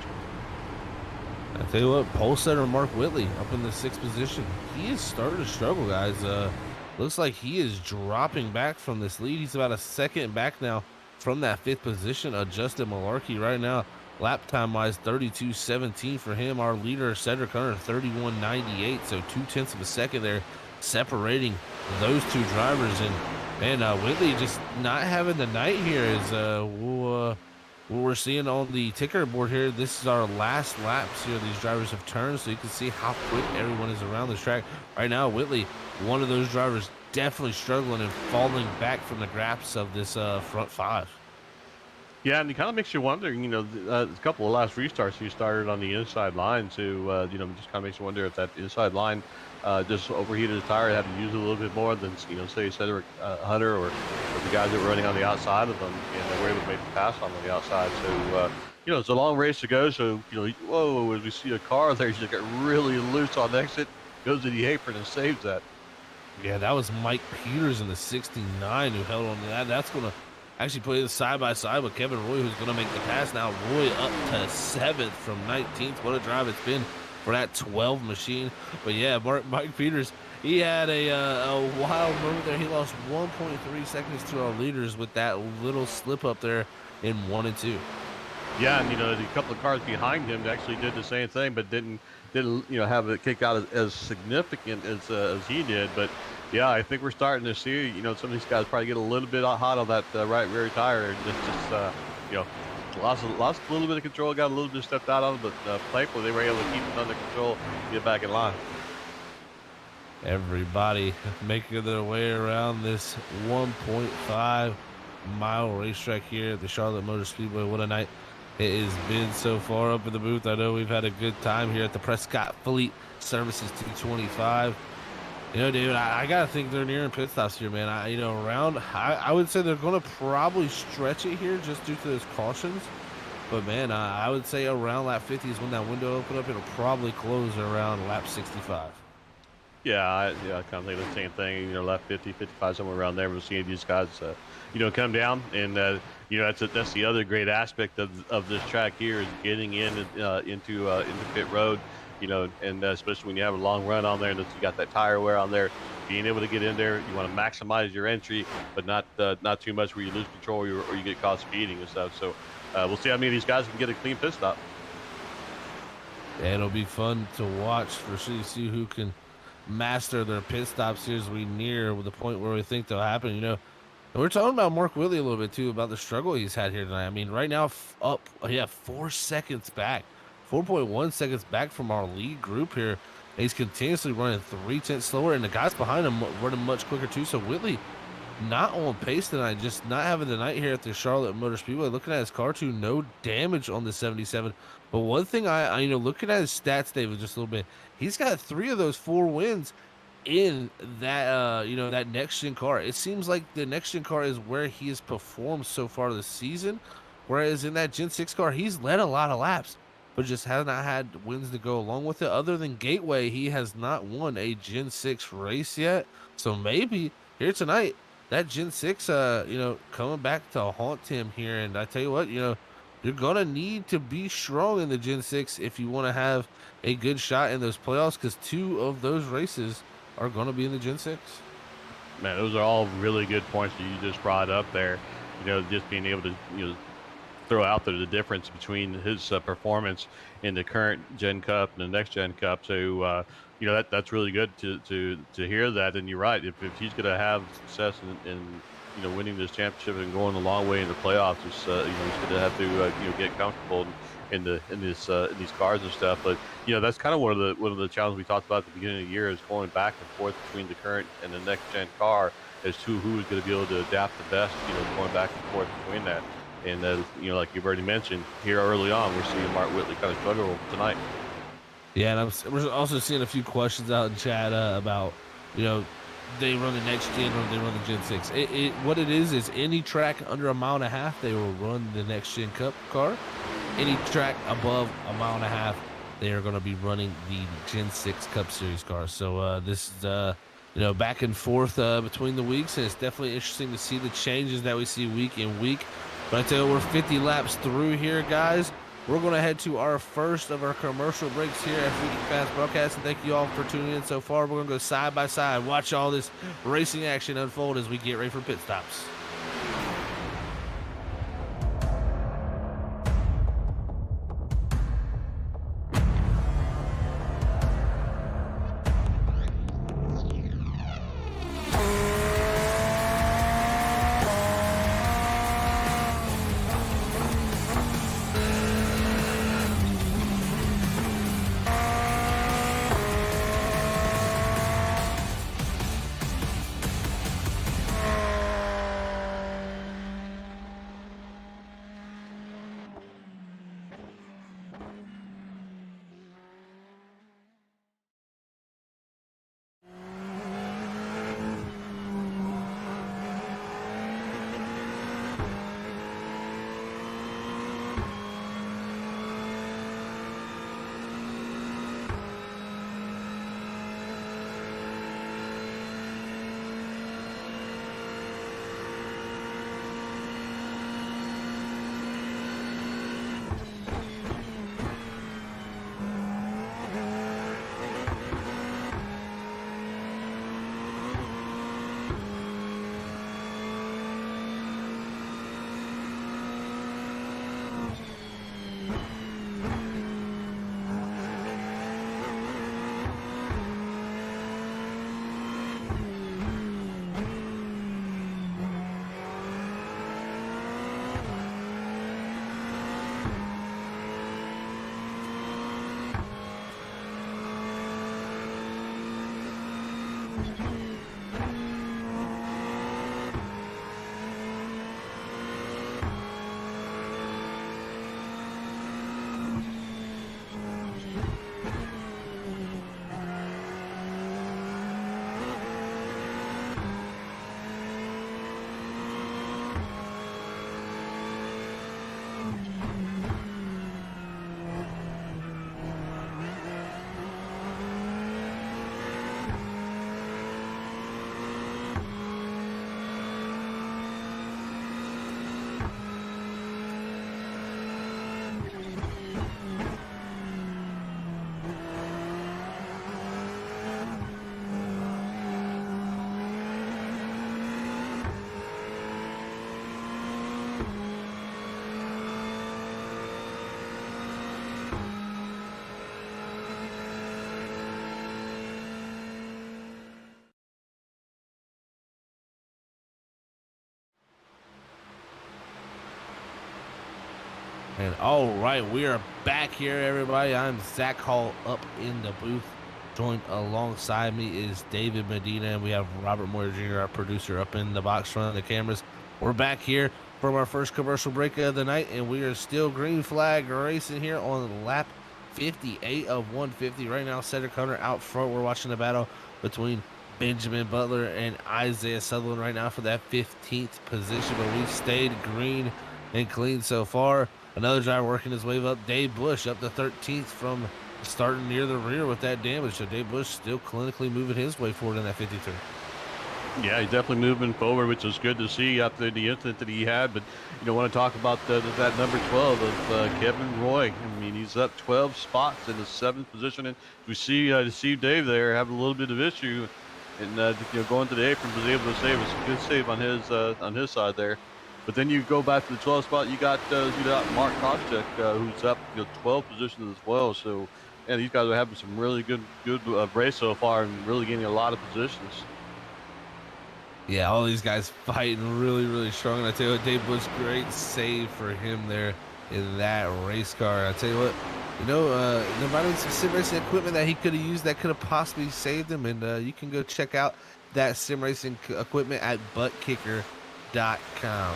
I tell you what, pole setter Mark Whitley up in the 6th position. He is starting to struggle, guys. Looks like he is dropping back from this lead. He's about a second back now from that 5th position. Justin Malarkey right now, lap time wise, 32.17 for him. Our leader, Cedric Hunter, 31.98, so 0.2 of a second there separating those 2 drivers. And Whitley just not having the night here is what we're seeing on the ticker board here. This is our last laps here. These drivers have turned, so you can see how quick everyone is around this track right now. Whitley, one of those drivers, definitely struggling and falling back from the grasp of this front five. Yeah, and it kind of makes you wonder. A couple of last restarts he started on the inside line, so just kind of makes you wonder if that inside line just overheated his tire, had to use it a little bit more than say Cedric Hunter or the guys that were running on the outside of them, and they were able to make the pass on the outside. So it's a long race to go. So whoa, as we see a car there, he just got really loose on exit, goes to the apron and saves that. Yeah, that was Mike Peters in the 69 who held on to that. That's going to actually put it side by side with Kevin Roy, who's going to make the pass now. Roy up to 7th from 19th. What a drive it's been for that 12 machine. But yeah, Mike Peters, he had a wild moment there. He lost 1.3 seconds to our leaders with that little slip up there in 1 and 2. Yeah, and a couple of cars behind him actually did the same thing, but didn't have it kick out as significant as he did. But yeah, I think we're starting to see some of these guys probably get a little bit hot on that right rear tire, and lost a little bit of control, got a little bit stepped out on it, but thankfully they were able to keep it under control, get back in line. Everybody making their way around this 1.5 mile racetrack here at the Charlotte Motor Speedway. What a night it has been so far up in the booth. I know we've had a good time here at the Prescott Fleet Services 225. David, I gotta think they're nearing pit stops here, man. I would say they're gonna probably stretch it here just due to those cautions. But man, I would say around lap 50 is when that window open up. It'll probably close around lap 65. Yeah, I kind of think the same thing. Lap 50, 55, somewhere around there. We're seeing these guys, come down, and that's the other great aspect of this track here is getting into pit road. And especially when you have a long run on there, and you got that tire wear on there, being able to get in there, you want to maximize your entry, but not too much where you lose control or you get caught speeding and stuff. So we'll see how many of these guys can get a clean pit stop. Yeah, it'll be fun to watch for sure to see who can master their pit stops here as we near the point where we think they'll happen. And we're talking about Mark Whitley a little bit too, about the struggle he's had here tonight. I mean, right now 4 seconds back. 4.1 seconds back from our lead group here. He's continuously running 0.3 slower, and the guys behind him running much quicker too. So Whitley not on pace tonight, just not having the night here at the Charlotte Motor Speedway. Looking at his car too, no damage on the 77. But one thing I looking at his stats, David, just a little bit, he's got 3 of those 4 wins in that that next gen car. It seems like the next gen car is where he has performed so far this season, whereas in that Gen 6 car, he's led a lot of laps, but just has not had wins to go along with it. Other than Gateway, he has not won a Gen 6 race yet. So maybe here tonight, that Gen 6, coming back to haunt him here. And I tell you what, you're going to need to be strong in the Gen 6 if you want to have a good shot in those playoffs, because 2 of those races are going to be in the Gen 6. Man, those are all really good points that you just brought up there. Just being able to, throw out there the difference between his performance in the current Gen Cup and the next Gen Cup. So, that's really good to hear that. And you're right. If he's going to have success in winning this championship and going a long way in the playoffs, he's going to have to get comfortable in these cars and stuff. But that's kind of one of the challenges we talked about at the beginning of the year, is going back and forth between the current and the next gen car as to who is going to be able to adapt the best. Going back and forth between that. And like you've already mentioned here early on, we're seeing Mark Whitley kind of struggle tonight. Yeah, and we're also seeing a few questions out in chat about, they run the next gen or they run the Gen 6. What it is any track under 1.5 miles, they will run the next gen Cup car. Any track above 1.5 miles, they are going to be running the Gen 6 Cup Series car. So this is, back and forth between the weeks, and it's definitely interesting to see the changes that we see week in week. But I tell you, we're 50 laps through here, guys. We're going to head to our first of our commercial breaks here at Freaky Fast Broadcast. And thank you all for tuning in so far. We're going to go side by side, watch all this racing action unfold as we get ready for pit stops. And all right, we are back here, everybody. I'm Zach Hall up in the booth. Joined alongside me is David Medina, and we have Robert Moyer Jr., our producer, up in the box running the cameras. We're back here from our first commercial break of the night, and we are still green flag racing here on lap 58 of 150. Right now, Cedric Hunter out front. We're watching the battle between Benjamin Butler and Isaiah Sutherland right now for that 15th position, but we've stayed green and clean so far. Another driver working his way up, Dave Bush, up to 13th from starting near the rear with that damage. So Dave Bush still clinically moving his way forward in that 53. Yeah, he's definitely moving forward, which is good to see after the incident that he had. But you want to talk about that number 12 of Kevin Roy. I mean, he's up 12 spots in the 7th position, and we see Dave there having a little bit of issue, and going to the apron was able to save us. A good save on his side there. But then you go back to the 12th spot, you got Mark Koscheck, who's up 12 positions as well. So, yeah, these guys are having some really good race so far and really getting a lot of positions. Yeah, all these guys fighting really, really strong. And I tell you what, Dave Bush, great save for him there in that race car. I tell you what, there might have been some sim racing equipment that he could have used that could have possibly saved him. And you can go check out that sim racing equipment at ButtKicker.com.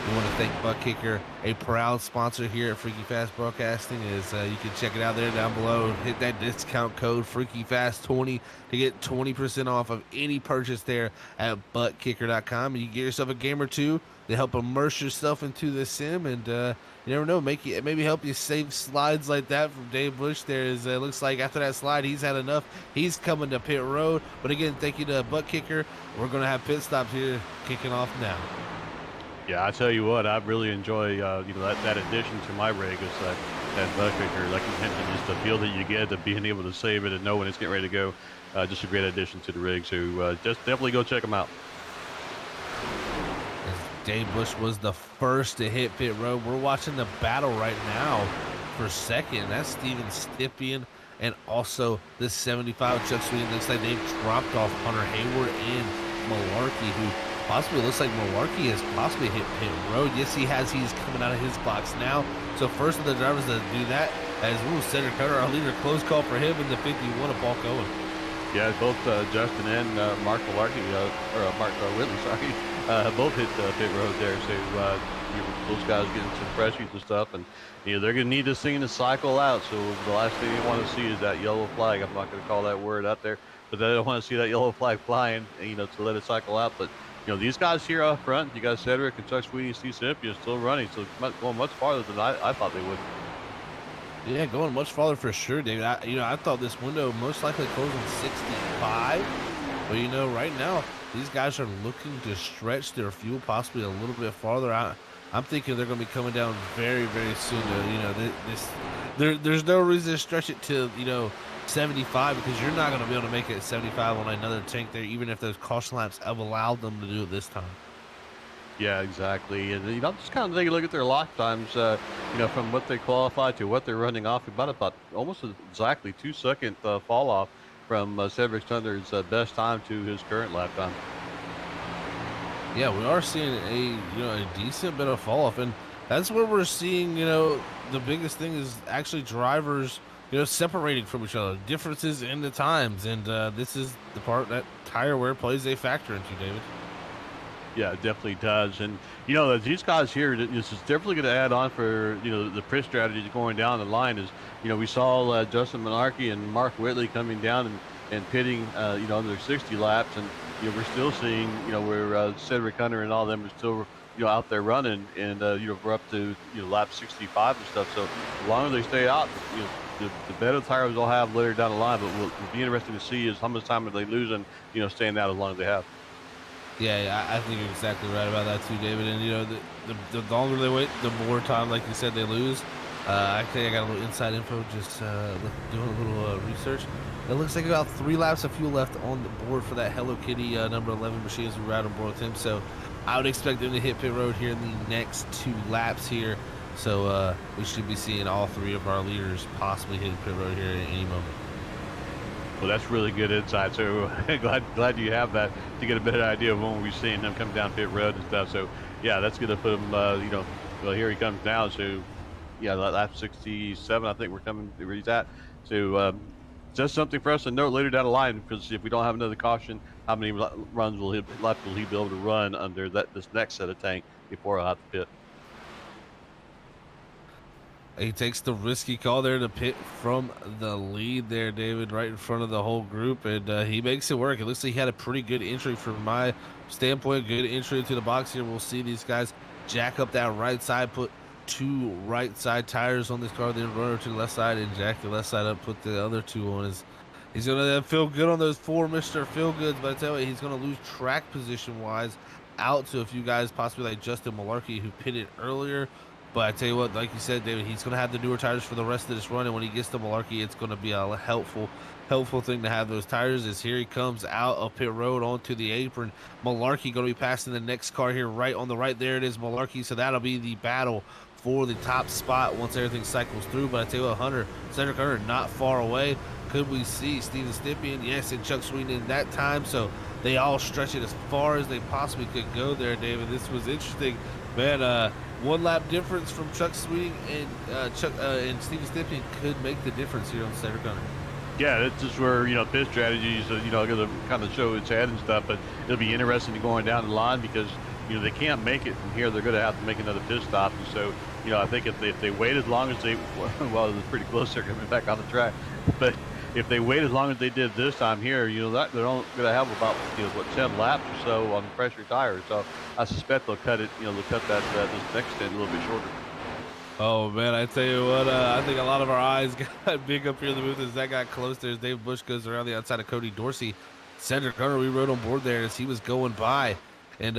We want to thank ButtKicker, a proud sponsor here at Freaky Fast Broadcasting. You can check it out there down below. Hit that discount code FreakyFast20 to get 20% off of any purchase there at ButtKicker.com. And you get yourself a game or two to help immerse yourself into the sim, and you never know, maybe help you save slides like that from Dave Bush. Looks like after that slide, he's had enough. He's coming to pit road. But again, thank you to ButtKicker. We're going to have pit stops here kicking off now. Yeah, I tell you what, I really enjoy that addition to my rig is that ButtKicker, like you mentioned, just the feel that you get of being able to save it and know when it's getting ready to go. Just a great addition to the rig. So just definitely go check them out. Dave Bush was the first to hit pit road. We're watching the battle right now for second. That's Steven Stippian and also the 75 Chuck Sweeney. Looks like they've dropped off Hunter Hayward and Malarkey, who possibly looks like Malarkey has possibly hit pit road. Yes, he has. He's coming out of his box now. So first of the drivers to do that as Cedric Hunter, our leader. Close call for him in the 51 of Paul Cohen. Yeah, both Justin and Mark Malarkey, Mark Whitley, sorry, both hit pit road there. So those guys getting some freshies and stuff, and they're going to need this thing to cycle out. So the last thing you want to see is that yellow flag. I'm not going to call that word out there, but they don't want to see that yellow flag flying, to let it cycle out. But these guys here up front, you got Cedric and Chuck Sweeney, Steve Cympian still running, so going much farther than I thought they would. Yeah, going much farther for sure, David. I thought this window most likely closing 65, but right now these guys are looking to stretch their fuel possibly a little bit farther out. I'm thinking they're going to be coming down very, very soon. There's no reason to stretch it to 75, because you're not going to be able to make it 75 on another tank there, even if those caution laps have allowed them to do it this time. Yeah, exactly. And just kind of take a look at their lock times. From what they qualify to what they're running off, about almost exactly 2-second fall off from Cedric Hunter's best time to his current lap time. Yeah, we are seeing a decent bit of fall off, and that's where we're seeing the biggest thing is actually drivers separating from each other, differences in the times, and this is the part that tire wear plays a factor into, David. Yeah, it definitely does. And, these guys here, this is definitely going to add on for, the Priss strategy going down the line is, we saw Justin Monarchy and Mark Whitley coming down and pitting, under 60 laps. And, we're still seeing, where Cedric Hunter and all of them are still, out there running. And, we're up to, lap 65 and stuff. So as long as they stay out, the better tires they'll have later down the line. But will be interesting to see is how much time are they losing, staying out as long as they have. Yeah, I think you're exactly right about that too, David. And the longer they wait, the more time, like you said, they lose. Actually, I got a little inside info, just doing a little research. It looks like about 3 laps of fuel left on the board for that Hello Kitty number 11 machine as we ride on board with him. So I would expect them to hit pit road here in the next 2 laps here. So we should be seeing all 3 of our leaders possibly hitting pit road here at any moment. Well, that's really good insight. So glad you have that to get a better idea of when we'll be seeing him come down pit road and stuff. So yeah, that's going to put him, well, here he comes now. So yeah, lap 67, I think we're coming where he's at. So just something for us to note later down the line, because if we don't have another caution, how many laps will he be able to run under this next set of tank before I have to pit? He takes the risky call there to pit from the lead there, David, right in front of the whole group, and he makes it work. It looks like he had a pretty good entry from my standpoint, good entry into the box here. We'll see these guys jack up that right side, put 2 right side tires on this car, then run over to the left side and jack the left side up, put the other 2 on. He's going to feel good on those 4 Mr. Feel Goods, but I tell you, he's going to lose track position-wise out to a few guys, possibly like Justin Malarkey, who pitted earlier. But I tell you what, like you said, David, he's going to have the newer tires for the rest of this run, and when he gets to Malarkey, it's going to be a helpful thing to have those tires. As here he comes out of pit road onto the apron. Malarkey going to be passing the next car here right on the right. There it is, Malarkey. So that'll be the battle for the top spot once everything cycles through. But I tell you what, Cedric Hunter, not far away. Could we see Steven Stippian? Yes, and Chuck Sweden in that time. So they all stretch it as far as they possibly could go there, David. This was interesting, man. 1 lap difference from Chuck Sweeting and Steven Stippian could make the difference here on Cedric Hunter. Yeah, that's just where, pit strategies, going to kind of show its head and stuff, but it'll be interesting to going down the line because, they can't make it from here. They're going to have to make another pit stop. And so, I think if they wait as long as they, well, it was pretty close. They're coming back on the track. But if they wait as long as they did this time here, that they're only going to have about, 10 laps or so on the pressure tires. So I suspect they'll cut it, they'll cut that this next stint a little bit shorter. Oh, man, I tell you what, I think a lot of our eyes got big up here in the booth as that got close there. As Dave Bush goes around the outside of Cody Dorsey. Cedric Hunter, we rode on board there as he was going by. And,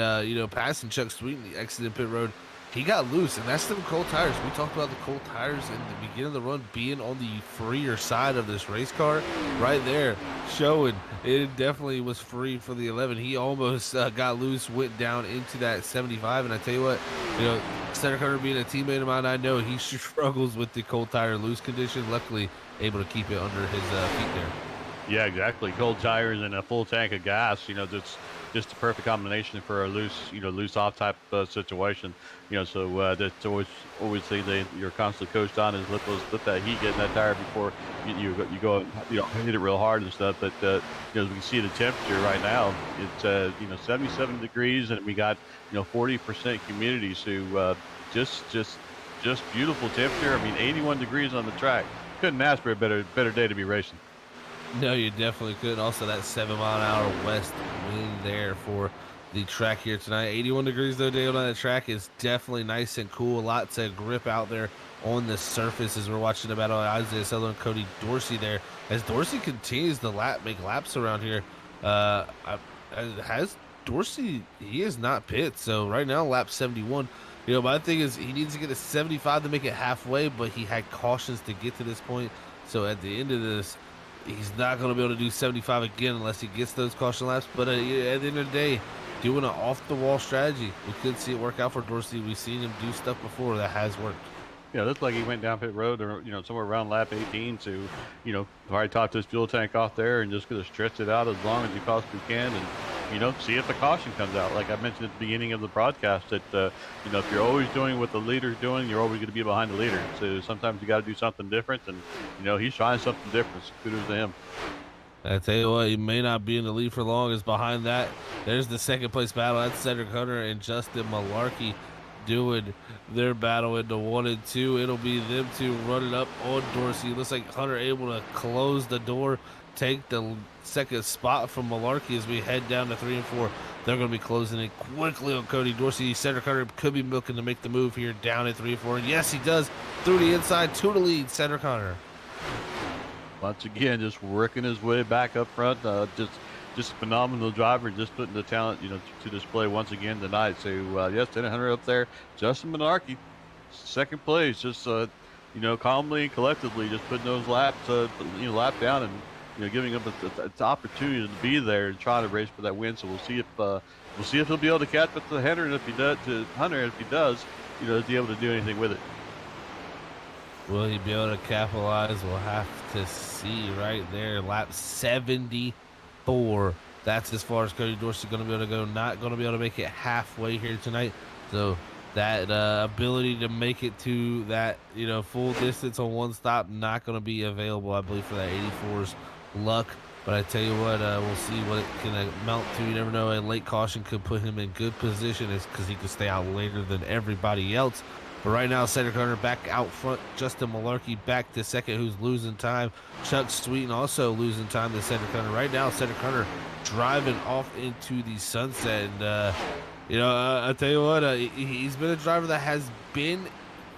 passing Chuck Sweeten, the exited pit road, he got loose. And that's them cold tires. We talked about the cold tires in the beginning of the run being on the freer side of this race car. Right there, showing it definitely was free for the 11. He almost got loose, went down into that 75. And I tell you what, Cedric Hunter being a teammate of mine, I know he struggles with the cold tire loose condition. Luckily, able to keep it under his feet there. Yeah, exactly. Cold tires and a full tank of gas, that's just a perfect combination for a loose off type situation. So that's always say you're constantly coached on is let that heat get in that tire before you go hit it real hard and stuff. But as we can see the temperature right now, it's 77 degrees and we got 40% humidity. So just beautiful temperature. I mean 81 degrees on the track. Couldn't ask for a better day to be racing. No, you definitely could. Also, that 7-mile-an-hour west wind there for the track here tonight. 81 degrees, though, Dale, on that track is definitely nice and cool. Lots of grip out there on the surface as we're watching the battle of Isaiah Sutherland and Cody Dorsey there. As Dorsey continues to make laps around here, has Dorsey, he is not pit. So right now, lap 71. My thing is he needs to get to 75 to make it halfway, but he had cautions to get to this point. So at the end of this, he's not going to be able to do 75 again unless he gets those caution laps. But at the end of the day, doing an off-the-wall strategy, we could see it work out for Dorsey. We've seen him do stuff before that has worked. Yeah, looks like he went down pit road or, somewhere around lap 18 to, probably topped his fuel tank off there and just going to stretch it out as long as he possibly can. And, see if the caution comes out. Like I mentioned at the beginning of the broadcast, that if you're always doing what the leader's doing, you're always going to be behind the leader. So sometimes you got to do something different, and he's trying something different. So kudos to him. I tell you what, he may not be in the lead for long. Is behind that. There's the second place battle. That's Cedric Hunter and Justin Malarkey doing their battle into 1 and 2. It'll be them two running up on Dorsey. Looks like Hunter able to close the door, take the second spot from Malarkey as we head down to 3 and 4. They're going to be closing in quickly on Cody Dorsey. Cedric Hunter could be milking to make the move here down at 3 and 4. And yes, he does through the inside to the lead. Cedric Hunter. Once again, just working his way back up front. Just a phenomenal driver, just putting the talent, to display once again tonight. So, yes, 100 up there. Justin Menarche, second place, just, calmly and collectively just putting those laps, lap down and, giving him an opportunity to be there and try to race for that win. So we'll see if he'll be able to catch up to Hunter, and if he does, is he able to do anything with it. Will he be able to capitalize? We'll have to see right there. Lap 74. That's as far as Cody Dorsey going to be able to go. Not going to be able to make it halfway here tonight. So that ability to make it to that, full distance on one stop, not going to be available, I believe, for that 84's luck. But I tell you what, we'll see what it can amount to. You never know. A late caution could put him in good position because he could stay out later than everybody else. But right now, Cedric Hunter back out front. Justin Malarkey back to second, who's losing time. Chuck Sweeten also losing time to Cedric Hunter. Right now, Cedric Hunter driving off into the sunset. And, I tell you what, he's been a driver that has been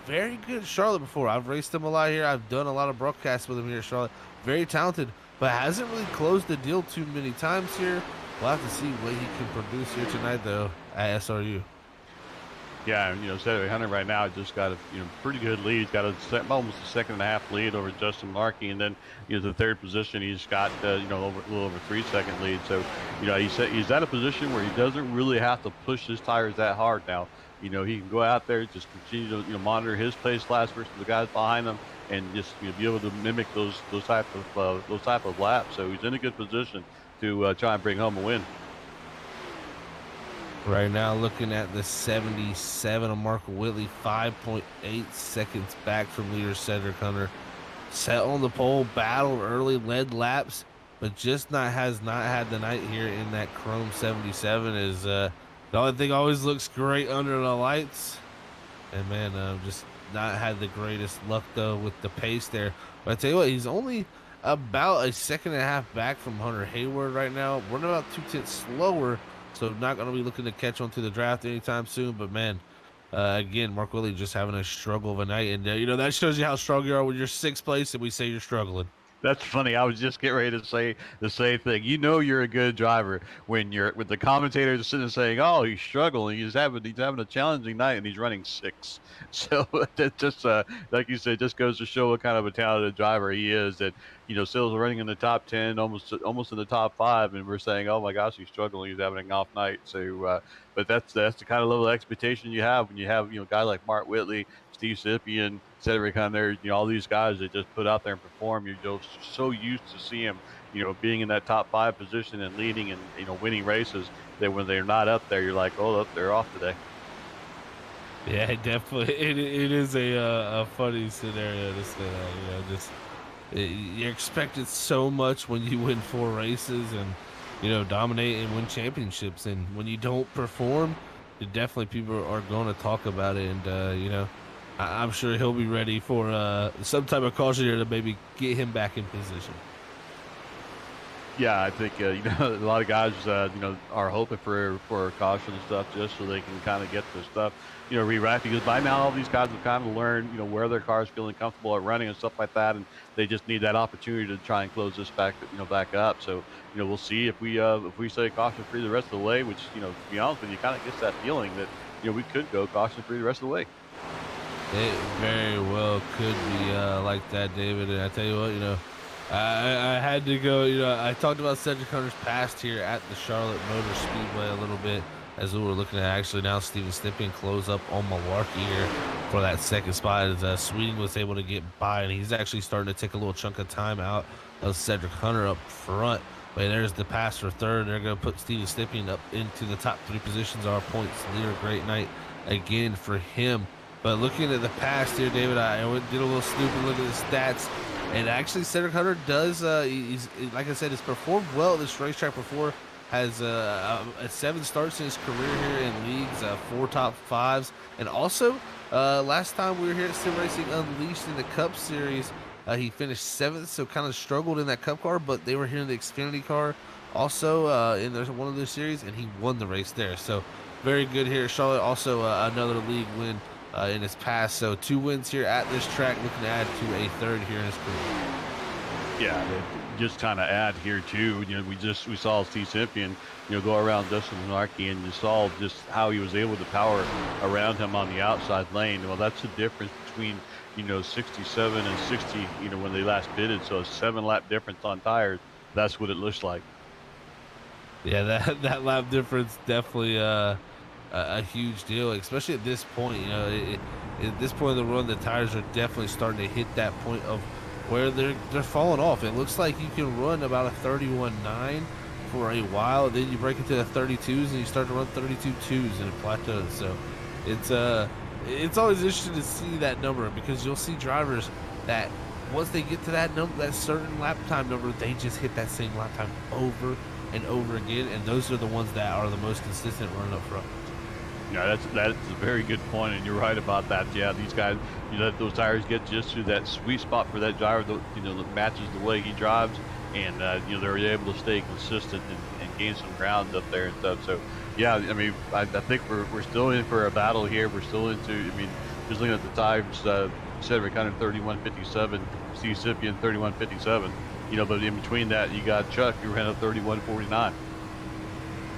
very good at Charlotte before. I've raced him a lot here. I've done a lot of broadcasts with him here at Charlotte. Very talented, but hasn't really closed the deal too many times here. We'll have to see what he can produce here tonight, though, at SRU. Yeah, Cedric Hunter right now just got a pretty good lead. He's got almost a second and a half lead over Justin Malarkey, and then the third position he's got a little over 3 second lead. So he's at a position where he doesn't really have to push his tires that hard now. He can go out there, just continue to monitor his pace last versus the guys behind him, and just be able to mimic those type of laps. So he's in a good position to try and bring home a win. Right now, looking at the 77 of Mark Whitley, 5.8 seconds back from leader Cedric Hunter. Set on the pole, battled early, led laps, but has not had the night here in that Chrome 77. Is the only thing always looks great under the lights. And man, just not had the greatest luck though with the pace there. But I tell you what, he's only about a second and a half back from Hunter Hayward right now. Running about 2/10 slower. So not going to be looking to catch on to the draft anytime soon. But, man, again, Mark Willie just having a struggle of a night. And, that shows you how strong you are when you're 6th place and we say you're struggling. That's funny. I was just getting ready to say the same thing. You're a good driver when you're with the commentators sitting there saying, "Oh, he's struggling. He's having a challenging night, and he's running 6." So that just, like you said, just goes to show what kind of a talented driver he is. That still running in the top 10, almost in the top 5, and we're saying, "Oh my gosh, he's struggling. He's having an off night." So, but that's the kind of level of expectation you have when you have a guy like Mark Whitley, Steve Sipian, Cedric Hunter, all these guys that just put out there and perform. You're just so used to see them, being in that top 5 position and leading and, winning races, that when they're not up there, you're like, oh, they're off today. Yeah, definitely. It is a funny scenario to say that, you're expected so much when you win 4 races and, dominate and win championships. And when you don't perform, definitely people are going to talk about it. And, I'm sure he'll be ready for some type of caution here to maybe get him back in position. Yeah, I think a lot of guys are hoping for a caution and stuff just so they can kind of get their stuff rewrapped, because by now all these guys have kind of learned where their car is feeling comfortable at running and stuff like that, and they just need that opportunity to try and close this back up. So we'll see if we say caution free the rest of the way, which to be honest with you, kind of gets that feeling that we could go caution free the rest of the way. It very well could be like that, David. And I tell you what, I had to go. I talked about Cedric Hunter's past here at the Charlotte Motor Speedway a little bit, as we were looking at actually now Steven Stippian close up on Malarkey here for that second spot, as Sweeting was able to get by, and he's actually starting to take a little chunk of time out of Cedric Hunter up front. But there's the pass for third. They're going to put Steven Stippian up into the top 3 positions. Our points leader. Great night again for him. But looking at the past here, David, I did a little snooping look at the stats. And actually, Cedric Hunter does, like I said, he's performed well at this racetrack before. Has 7 starts in his career here in leagues, 4 top 5s. And also, last time we were here at Sim Racing Unleashed in the Cup Series, he finished 7th, so kind of struggled in that Cup car, but they were here in the Xfinity car also in one of their series, and he won the race there. So very good here at Charlotte. Also another league win in his past. So 2 wins here at this track, looking to add to a 3rd here in his career. Yeah, just kind of add here too. We saw Steve Simpian, go around Dustin Minardi, and you saw just how he was able to power around him on the outside lane. Well, that's the difference between 67 and 60. When they last pitted, so a 7-lap difference on tires. That's what it looks like. Yeah, that lap difference definitely a huge deal, especially at this point. At this point of the run, the tires are definitely starting to hit that point of where they're falling off. It looks like you can run about a 31.9 for a while, then you break into the 32s and you start to run 32.2s and it plateaus. So it's always interesting to see that number, because you'll see drivers that once they get to that number, that certain lap time number, they just hit that same lap time over and over again, and those are the ones that are the most consistent running up front. Yeah, that's a very good point, and you're right about that. Yeah, these guys, let those tires get just to that sweet spot for that driver, that matches the way he drives, and they're able to stay consistent and gain some ground up there and stuff. So, yeah, I mean, I think we're still in for a battle here. We're still into. I mean, just looking at the times, Cedric Hunter 31.57, Steve Simpian 31.57. But in between that, you got Chuck, who ran a 31.49.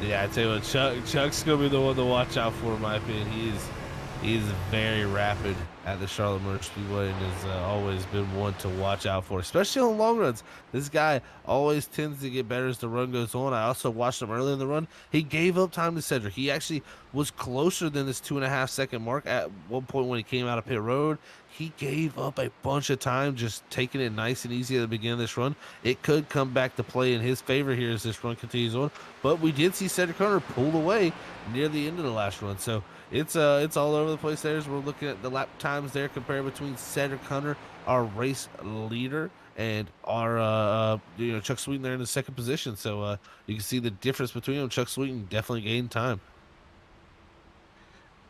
Yeah, I tell you what, Chuck's gonna be the one to watch out for, in my opinion. He is very rapid at the Charlotte Motor Speedway, and has always been one to watch out for, especially on long runs. This guy always tends to get better as the run goes on. I also watched him early in the run. He gave up time to Cedric. He actually was closer than this 2.5-second mark at one point when he came out of pit road. He gave up a bunch of time, just taking it nice and easy at the beginning of this run. It could come back to play in his favor here as this run continues on. But we did see Cedric Hunter pull away near the end of the last run. So it's all over the place there as we're looking at the lap times there compared between Cedric Hunter, our race leader, and our Chuck Sweeten there in the 2nd position. So you can see the difference between them. Chuck Sweeten definitely gained time.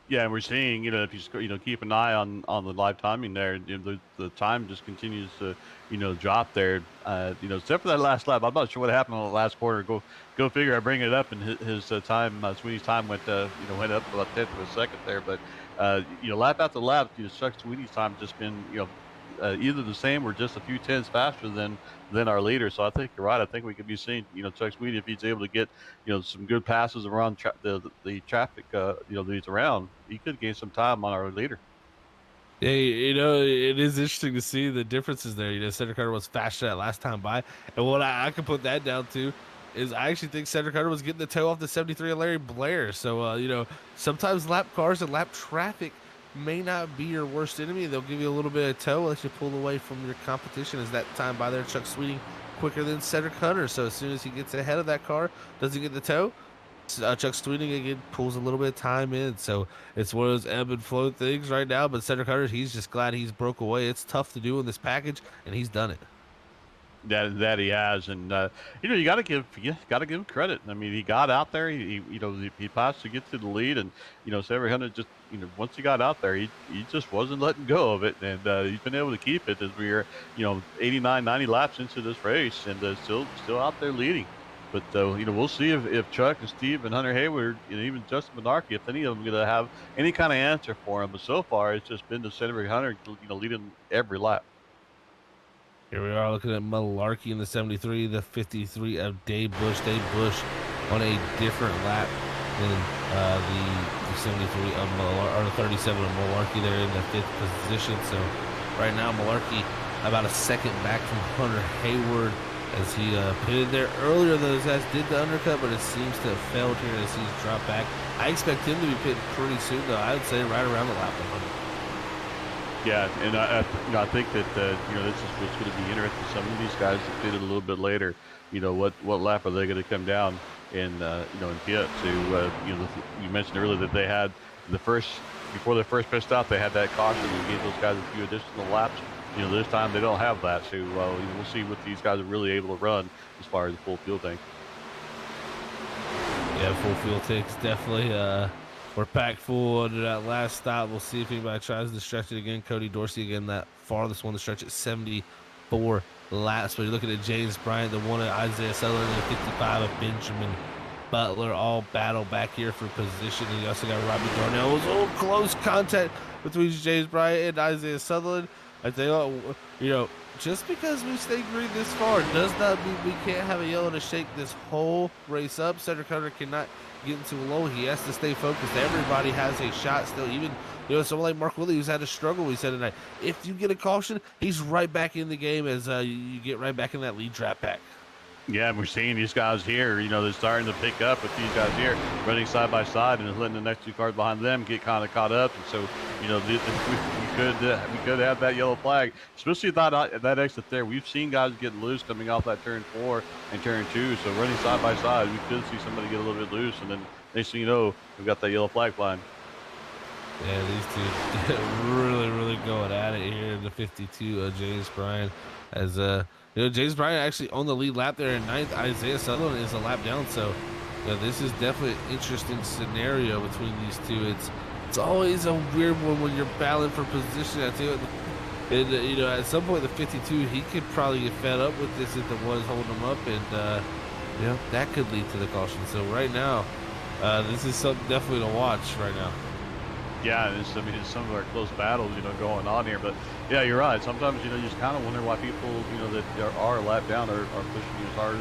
Yeah, and we're seeing, if you keep an eye on the live timing there, the time just continues to, drop there. Except for that last lap. I'm not sure what happened on the last quarter. Go figure. I bring it up, and his time, Sweeney's time went up about 10th of a second there. But lap after lap, Chuck Sweeney's time just been, either the same or just a few tenths faster than our leader. So I think you're right. I think we could be seeing, Chuck Sweeney, if he's able to get, some good passes around the traffic, that he's around, he could gain some time on our leader. Yeah, it is interesting to see the differences there. Cedric Hunter was faster that last time by, and what I can put that down to is I actually think Cedric Hunter was getting the toe off the 73 of Larry Blair. So, sometimes lap cars and lap traffic may not be your worst enemy. They'll give you a little bit of toe, let you pull away from your competition. As that time by there, Chuck Sweeting quicker than Cedric Hunter. So as soon as he gets ahead of that car, doesn't get the toe, Chuck Sweeting again pulls a little bit of time in. So it's one of those ebb and flow things right now. But Cedric Hunter, he's just glad he's broke away. It's tough to do in this package, and he's done it. That he has, and you got to give him credit. I mean, he got out there, he passed to get to the lead, and Cedric Hunter just once he got out there, he just wasn't letting go of it, and he's been able to keep it as we're 89, 90 laps into this race, and still out there leading. But we'll see if Chuck and Steve and Hunter Hayward, even Justin Minardi, if any of them are going to have any kind of answer for him. But so far, it's just been the Cedric Hunter, leading every lap. Here we are looking at Malarkey in the 73, the 53 of Dave Bush. Dave Bush on a different lap than the 73 of or the 37 of Malarkey there in the 5th position. So right now Malarkey about a second back from Hunter Hayward as he pitted there earlier. Those guys did the undercut, but it seems to have failed here as he's dropped back. I expect him to be pitting pretty soon, though. I would say right around the lap 100. Yeah, and I think that this is what's going to be interesting. Some of these guys that did it a little bit later, what lap are they going to come down in in pit to you mentioned earlier that they had the first before they first pissed out they had that caution and gave those guys a few additional laps. This time they don't have that, so we'll see what these guys are really able to run as far as the full fuel tank. Yeah, full fuel tanks definitely. We're packed full under that last stop. We'll see if anybody tries to stretch it again. Cody Dorsey again, that farthest one to stretch it, 74 laps. But you're looking at James Bryant, the one at Isaiah Sutherland, and 55 of Benjamin Butler, all battle back here for position. And you also got Robbie Darnell. It was a little close contact between James Bryant and Isaiah Sutherland. I think, just because we stay green this far does not mean we can't have a yellow to shake this whole race up. Cedric Hunter cannot get into a low. He has to stay focused. Everybody has a shot still. Even, someone like Mark Willie who's had a struggle, we said tonight. If you get a caution, he's right back in the game as you get right back in that lead trap pack. Yeah, and we're seeing these guys here, they're starting to pick up with these guys here running side by side and letting the next two cars behind them get kind of caught up. And so, we could have that yellow flag, especially that exit there. We've seen guys get loose coming off that turn 4 and turn 2. So running side by side, we could see somebody get a little bit loose. And then next thing you know, we've got that yellow flag flying. Yeah, these two really, really going at it here in the 52 of James Bryan. As James Bryan actually on the lead lap there in 9th. Isaiah Sutherland is a lap down. So, this is definitely an interesting scenario between these two. It's always a weird one when you're battling for position. I tell you, and at some point the 52, he could probably get fed up with this if the one is holding him up, and that could lead to the caution. So right now, this is something definitely to watch right now. Yeah, it's some of our close battles, going on here. But yeah, you're right. Sometimes, you just kind of wonder why people, that are lap down are pushing as hard,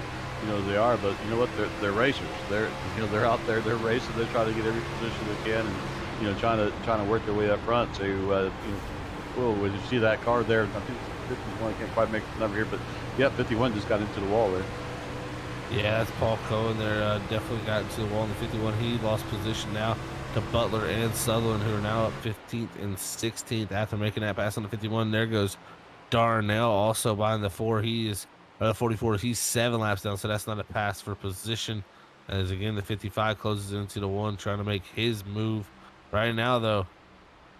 as they are. But you know what? They're racers. They're out there. They're racing. They're trying to get every position they can, and trying to work their way up front. So when you see that car there, I think it's 51. I can't quite make the number here, but yeah, 51 just got into the wall there. Yeah, that's Paul Cohen there. Definitely got into the wall in the 51. He lost position now to Butler and Sutherland, who are now up 15th and 16th after making that pass on the 51. There goes Darnell also behind the 4. He is the 44. He's 7 laps down, so that's not a pass for position. As again, the 55 closes into the 1, trying to make his move. Right now, though,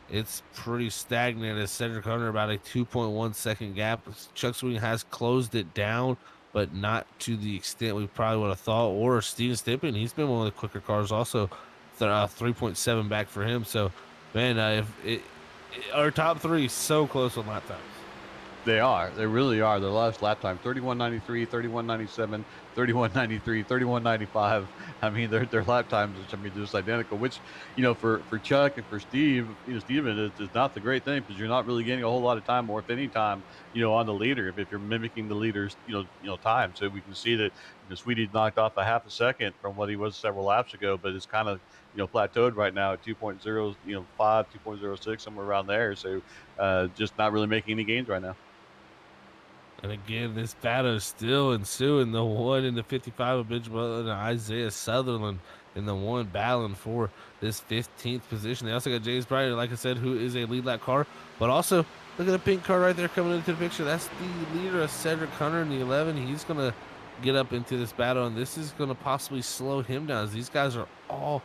it's pretty stagnant as Cedric Hunter about a 2.1 second gap. Chuck Swing has closed it down, but not to the extent we probably would have thought. Or Steven Stippen, he's been one of the quicker cars also. 3.7 back for him. So, man, our top 3 is so close on lap times. They are. They really are. Their last lap time, 31.93, 31.97, 31.93, 31.95. I mean, their lap times, just identical, which, for Chuck and for Steve, Steven, is not the great thing because you're not really getting a whole lot of time, or if any time, on the leader, if you're mimicking the leader's, time. So we can see that, Sweetie knocked off a half a second from what he was several laps ago, but it's kind of, plateaued right now at 2.0, 5, 2.06, somewhere around there. So just not really making any gains right now. And again, this battle is still ensuing. The 1 in the 55 of Benjamin Butler and Isaiah Sutherland in the 1 battling for this 15th position. They also got James Bryant, like I said, who is a lead lap car. But also, look at the pink car right there coming into the picture. That's the leader of Cedric Hunter in the 11. He's going to get up into this battle, and this is going to possibly slow him down, as these guys are all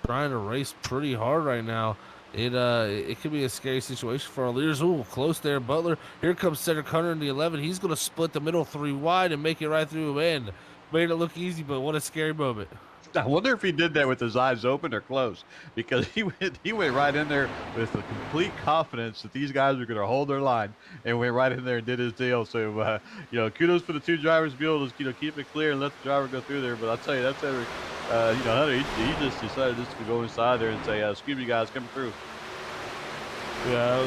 trying to race pretty hard right now. It could be a scary situation for our leaders. Ooh, close there, Butler. Here comes Cedric Hunter in the 11. He's going to split the middle 3 wide and make it right through the end. Made it look easy, but what a scary moment. I wonder if he did that with his eyes open or closed, because he went right in there with the complete confidence that these guys are going to hold their line, and went right in there and did his deal. So, kudos for the 2 drivers to be able to, keep it clear and let the driver go through there. But I'll tell you, that's Hunter, he just decided just to go inside there and say, excuse me, guys, coming through. Yeah,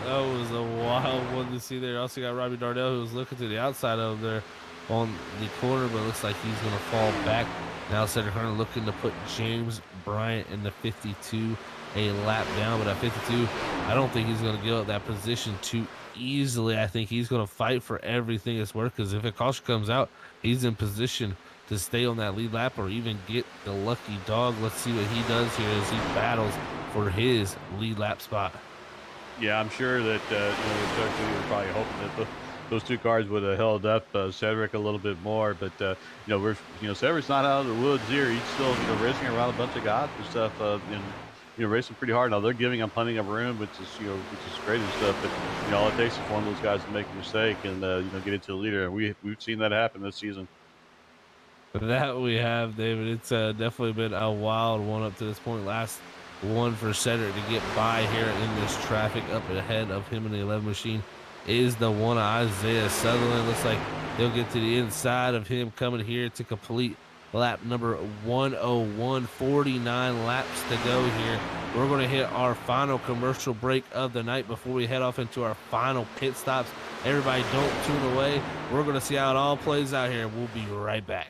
that was a wild one to see there. Also got Robbie Darnell, who was looking to the outside of there on the corner, but it looks like he's going to fall back. Now Cedric Hunter looking to put James Bryant in the 52 a lap down, but at 52, I don't think he's going to give up that position too easily. I think he's going to fight for everything it's worth, because if a caution comes out, he's in position to stay on that lead lap or even get the lucky dog. Let's see what he does here as he battles for his lead lap spot. Yeah, I'm sure that Chuck, we were probably hoping that those two cars would have held up Cedric a little bit more, but we're Cedric's not out of the woods here. He's still racing around a bunch of guys and stuff, and racing pretty hard. Now they're giving him plenty of room, which is great and stuff. But all it takes is one of those guys to make a mistake and get into the leader, and we've seen that happen this season. That we have, David. It's definitely been a wild one up to this point. Last one for Cedric to get by here in this traffic up ahead of him in the 11 machine is the one of Isaiah Sutherland. Looks like he'll get to the inside of him coming here to complete lap number 101. 49 laps to go here. We're going to hit our final commercial break of the night before we head off into our final pit stops. Everybody don't tune away. We're going to see how it all plays out here. We'll be right back.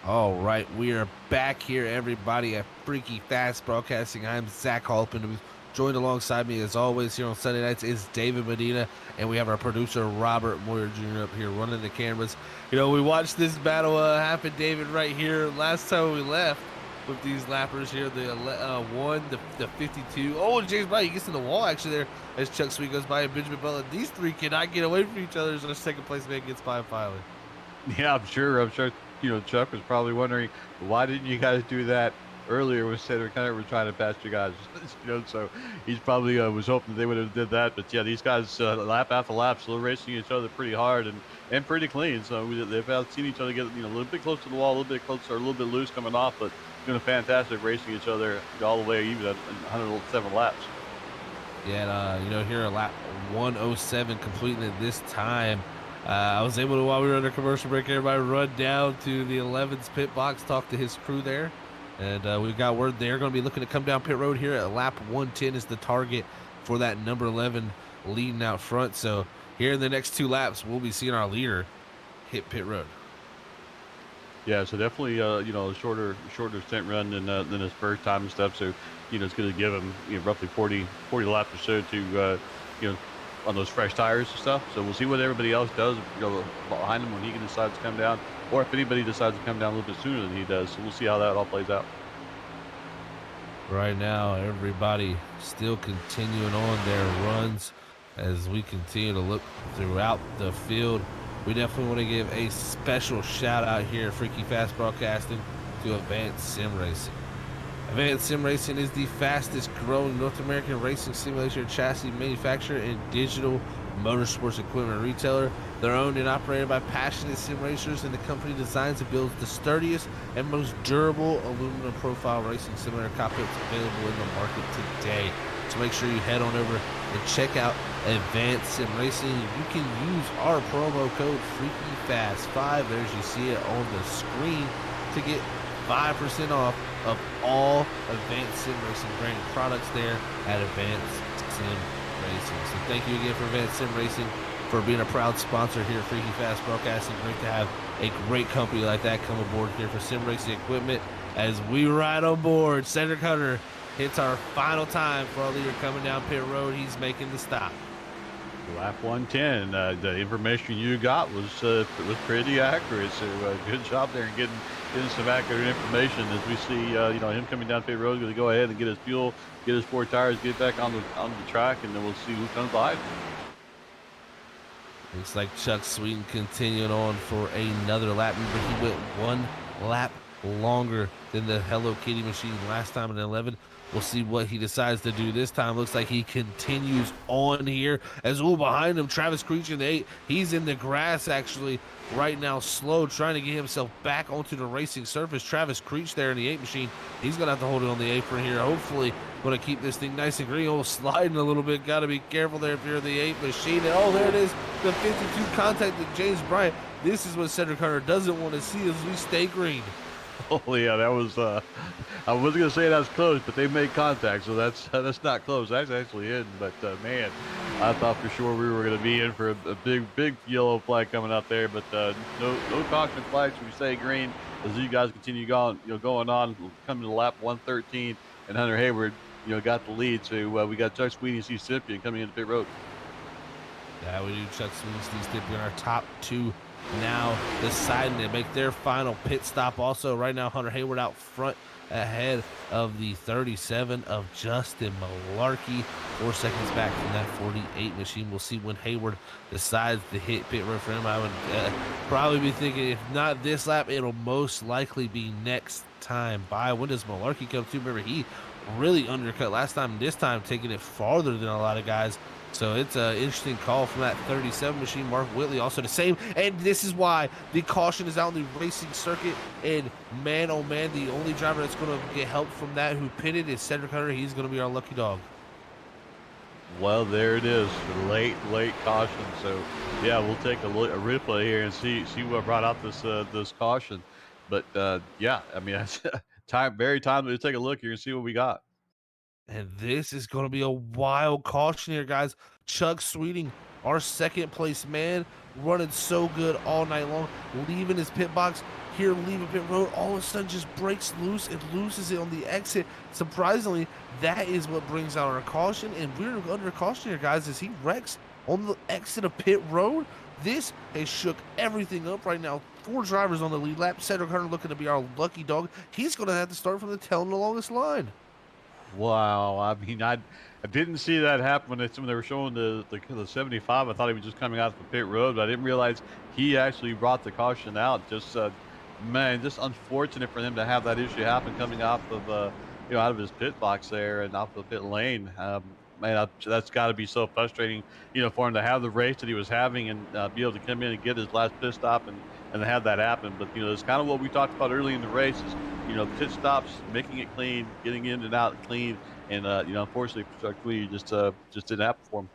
All right, we are back here, everybody, at Freaky Fast Broadcasting. I'm Zach Halpin. Joined alongside me, as always, here on Sunday nights is David Medina, and we have our producer, Robert Moyer Jr. up here running the cameras. We watched this battle happen, David, right here last time we left with these lappers here, the 1, the 52. Oh, James Brown, he gets in the wall, actually, there, as Chuck Sweet goes by, and Benjamin Butler. These three cannot get away from each other as our second place man gets by finally. Yeah, I'm sure. Chuck was probably wondering, why didn't you guys do that earlier when Cedric Hunter was trying to pass you guys? So he's probably was hoping they would have did that. But yeah, these guys lap after lap still racing each other pretty hard and pretty clean. So they've seen each other get a little bit close to the wall, a little bit closer, a little bit loose coming off, but doing a fantastic racing each other all the way even at 107 laps. Yeah, and, here at lap 107 completing it this time. I was able to, while we were under commercial break, everybody run down to the 11's pit box, talk to his crew there. And we've got word they're going to be looking to come down pit road here at lap 110 is the target for that number 11 leading out front. So here in the next 2 laps, we'll be seeing our leader hit pit road. Yeah, so definitely, a shorter stint run than his first time and stuff. So, it's going to give him roughly 40 laps or so to, on those fresh tires and stuff. So we'll see what everybody else does behind him when he decides to come down, or if anybody decides to come down a little bit sooner than he does. So we'll see how that all plays out. Right now, everybody still continuing on their runs as we continue to look throughout the field. We definitely want to give a special shout out here at Freaky Fast Broadcasting to Advanced Sim Racing. Advanced Sim Racing is the fastest growing North American racing simulation chassis manufacturer and digital motorsports equipment retailer. They're owned and operated by passionate sim racers, and the company designs and builds the sturdiest and most durable aluminum profile racing simulator cockpits available in the market today. So make sure you head on over and check out Advanced Sim Racing. You can use our promo code FreakyFast5, there as you see it on the screen, to get 5% off of all Advanced Sim Racing brand products there at Advanced Sim Racing. So thank you again for Advanced Sim Racing for being a proud sponsor here at Freaky Fast Broadcasting. Great to have a great company like that come aboard here for sim racing equipment as we ride on board. Cedric Hunter hits our final time for our leader coming down pit road. He's making the stop. Lap 110. The information you got was pretty accurate. So good job there in getting some accurate information. As we see, him coming down pit road, going to go ahead and get his fuel, get his 4 tires, get back on the track, and then we'll see who comes by. Looks like Chuck Sweeten continuing on for another lap, but he went one lap longer than the Hello Kitty machine last time at 11. We'll see what he decides to do this time. Looks like he continues on here as behind him, Travis Creech in the 8. He's in the grass actually right now, slow, trying to get himself back onto the racing surface. Travis Creech there in the 8 machine. He's going to have to hold it on the apron here. Hopefully going to keep this thing nice and green. Oh, sliding a little bit. Got to be careful there if you're the 8 machine. And oh, there it is. The 52 contacted James Bryant. This is what Cedric Hunter doesn't want to see as we stay green. Oh yeah, that was. I wasn't gonna say that's close, but they made contact, so that's not close. That's actually hidden. But man, I thought for sure we were gonna be in for a big yellow flag coming out there. But no caution flags. We stay green as you guys continue going on, coming to lap 113, and Hunter Hayward got the lead. So we got Chuck Sweeney, Steve Stipian coming into pit road. Yeah, we do Chuck Sweeney, Steve Stipian, our top two now deciding to make their final pit stop. Also, right now, Hunter Hayward out front ahead of the 37 of Justin Malarkey. 4 seconds back from that 48 machine. We'll see when Hayward decides to hit pit road for him. I would probably be thinking, if not this lap, it'll most likely be next time by. When does Malarkey come to? Remember, he really undercut last time. This time, taking it farther than a lot of guys. So it's an interesting call from that 37 machine. Mark Whitley also the same. And this is why the caution is out in the racing circuit. And man, oh man, the only driver that's going to get help from that who pitted is Cedric Hunter. He's going to be our lucky dog. Well, there it is. Late caution. So yeah, we'll take a replay here and see what brought out this caution. But yeah, I mean, very timely to take a look here and see what we got. And this is going to be a wild caution here, guys. Chuck Sweeting, our second place man, running so good all night long, leaving his pit box here, leaving pit road, all of a sudden just breaks loose and loses it on the exit. Surprisingly, that is what brings out our caution, and we're under caution here, guys, as he wrecks on the exit of pit road. This has shook everything up right now. 4 drivers on the lead lap. Cedric Hunter looking to be our lucky dog. He's going to have to start from the tail and the longest line. Wow, I mean, I didn't see that happen when they were showing the 75. I thought he was just coming out of the pit road, but I didn't realize he actually brought the caution out. Just man, just unfortunate for him to have that issue happen coming off of out of his pit box there and off the pit lane. Man, that's got to be so frustrating, for him to have the race that he was having and be able to come in and get his last pit stop and have that happen. But it's kind of what we talked about early in the race is pit stops, making it clean, getting in and out clean, and unfortunately Chuck Sweeting just didn't happen for him.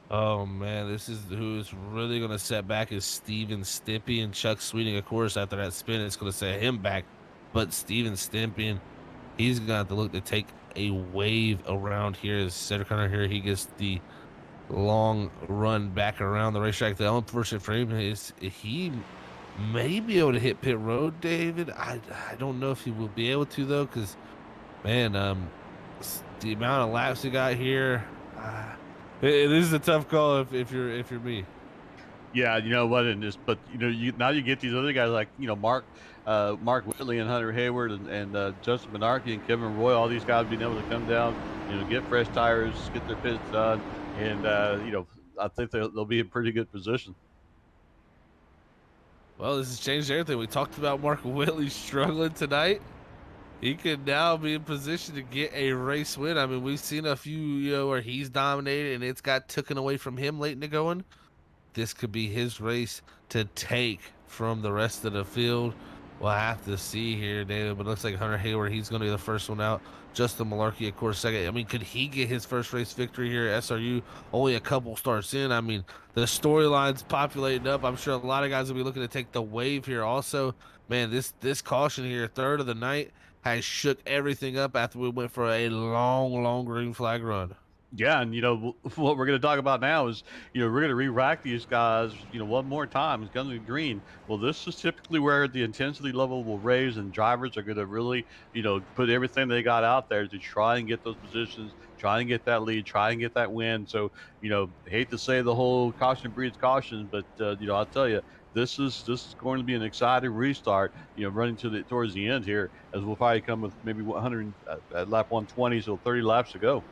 Oh man, this is who's really going to set back is Steven Stimpy and Chuck Sweeting. Of course, after that spin, it's going to set him back. But Steven Stimpy, he's going to have to look to take a wave around here. As Cedric Hunter here, he gets the long run back around the racetrack. The unfortunate for him is he may be able to hit pit road, David. I don't know if he will be able to though, because man, the amount of laps he got here. This is a tough call if you're me. Yeah, you know what, but now you get these other guys like Mark Whitley and Hunter Hayward and Justin Benarkey and Kevin Roy, all these guys being able to come down, get fresh tires, get their pits done, and I think they'll be in pretty good position. Well, this has changed everything. We talked about Mark Whitley struggling tonight. He could now be in position to get a race win. I mean, we've seen a few, where he's dominated and it's got taken away from him late in the going. This could be his race to take from the rest of the field. We'll have to see here, David. But it looks like Hunter Hayward, he's going to be the first one out. Justin Malarkey, of course, second. I mean, could he get his first race victory here at SRU? Only a couple starts in. I mean, the storyline's populating up. I'm sure a lot of guys will be looking to take the wave here. Also, man, this caution here, third of the night, has shook everything up after we went for a long green flag run. Yeah, and what we're going to talk about now is we're going to re-rack these guys one more time. It's going to be green. Well, this is typically where the intensity level will raise, and drivers are going to really put everything they got out there to try and get those positions, try and get that lead, try and get that win. So hate to say the whole caution breeds caution, but I'll tell you. This is going to be an exciting restart, running towards the end here, as we'll probably come with maybe 100 at lap 120, so 30 laps to go.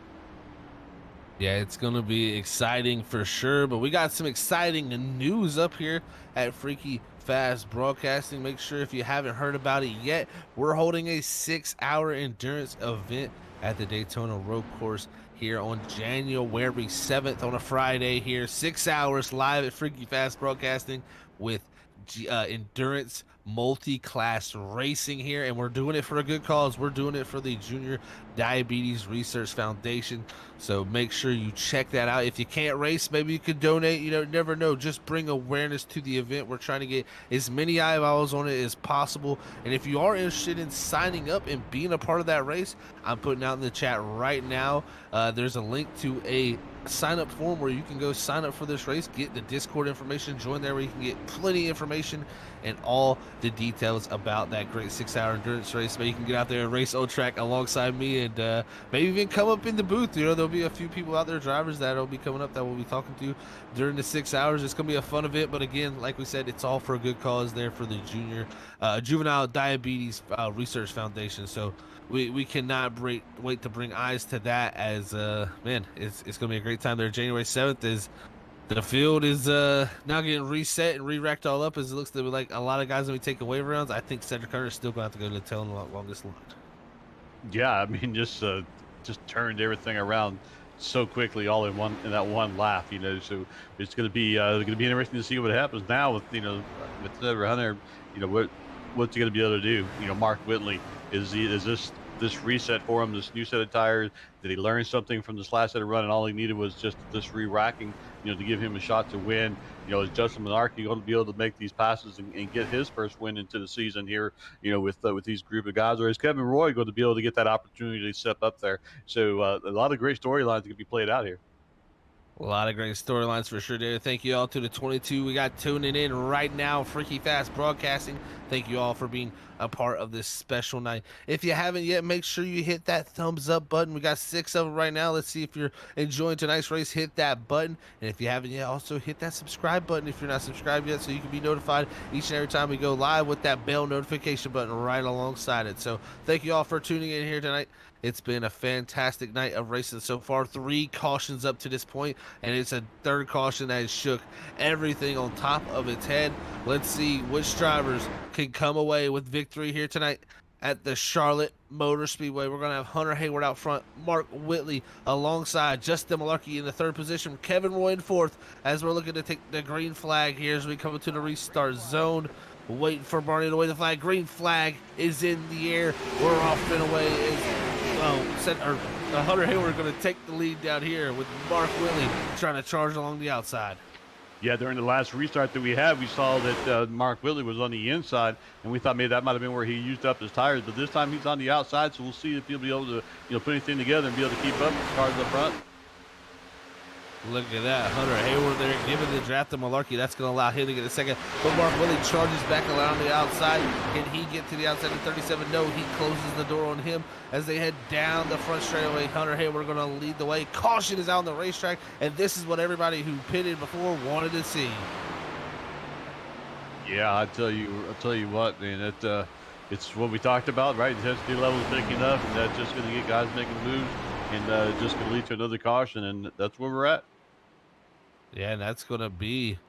Yeah, it's going to be exciting for sure, but we got some exciting news up here at Freaky Fast Broadcasting. Make sure if you haven't heard about it yet, we're holding a 6-hour endurance event at the Daytona Road Course here on January 7th on a Friday here. 6 hours live at Freaky Fast Broadcasting with endurance multi-class racing here, and we're doing it for a good cause. We're doing it for the Junior Diabetes Research Foundation, so make sure you check that out. If you can't race, maybe you could donate. Never know, just bring awareness to the event. We're trying to get as many eyeballs on it as possible, and if you are interested in signing up and being a part of that race, I'm putting out in the chat right now, there's a link to a sign up form where you can go sign up for this race, get the Discord information, join there where you can get plenty of information and all the details about that great 6-hour endurance race. Maybe you can get out there and race on track alongside me, and maybe even come up in the booth. There'll be a few people out there, drivers that'll be coming up that we'll be talking to during the 6 hours. It's gonna be a fun event, but again, like we said, it's all for a good cause there for the Juvenile Diabetes Research Foundation. So we cannot wait to bring eyes to that, as man, it's gonna be a great time there. January 7th is the field is now getting reset and re-racked all up, as it looks to be like a lot of guys gonna be taking wave rounds. I think Cedric Hunter is still gonna have to go to the tail longest line. Yeah, I mean, just turned everything around so quickly, all in that one lap. So it's gonna be interesting to see what happens now with with Cedric Hunter. What's he gonna be able to do? Mark Whitley, is this reset for him? This new set of tires? Did he learn something from this last set of run, and all he needed was just this re-racking, to give him a shot to win? Is Justin Minardi going to be able to make these passes and get his first win into the season here? With these group of guys, or is Kevin Roy going to be able to get that opportunity to step up there? So a lot of great storylines that could be played out here. A lot of great storylines for sure, David. Thank you all to the 22 we got tuning in right now. Freaky Fast Broadcasting. Thank you all for being a part of this special night. If you haven't yet, make sure you hit that thumbs up button. We got 6 of them right now. Let's see if you're enjoying tonight's race. Hit that button. And if you haven't yet, also hit that subscribe button if you're not subscribed yet, so you can be notified each and every time we go live with that bell notification button right alongside it. So thank you all for tuning in here tonight. It's been a fantastic night of racing so far. 3 cautions up to this point, and it's a third caution that has shook everything on top of its head. Let's see which drivers can come away with victory here tonight at the Charlotte Motor Speedway. We're going to have Hunter Hayward out front, Mark Whitley alongside Justin Malarkey in the 3rd position, Kevin Roy in 4th, as we're looking to take the green flag here as we come into the restart zone. Waiting for Barney to wave the flag. Green flag is in the air. We're off and away. Hunter Hayward going to take the lead down here with Mark Whitley trying to charge along the outside. Yeah, during the last restart that we had, we saw that Mark Whitley was on the inside, and we thought maybe that might have been where he used up his tires. But this time he's on the outside, so we'll see if he'll be able to put anything together and be able to keep up with the cars up front. Look at that. Hunter Hayward there giving the draft to Malarkey. That's going to allow him to get a second. But Mark Whitley charges back around the outside. Can he get to the outside of 37? No, he closes the door on him as they head down the front straightaway. Hunter Hayward going to lead the way. Caution is out on the racetrack, and this is what everybody who pitted before wanted to see. Yeah, I'll tell you what, man. It's what we talked about, right? Intensity level is picking up, and that's just going to get guys making moves, and just going to lead to another caution, and that's where we're at. Yeah, and that's going to be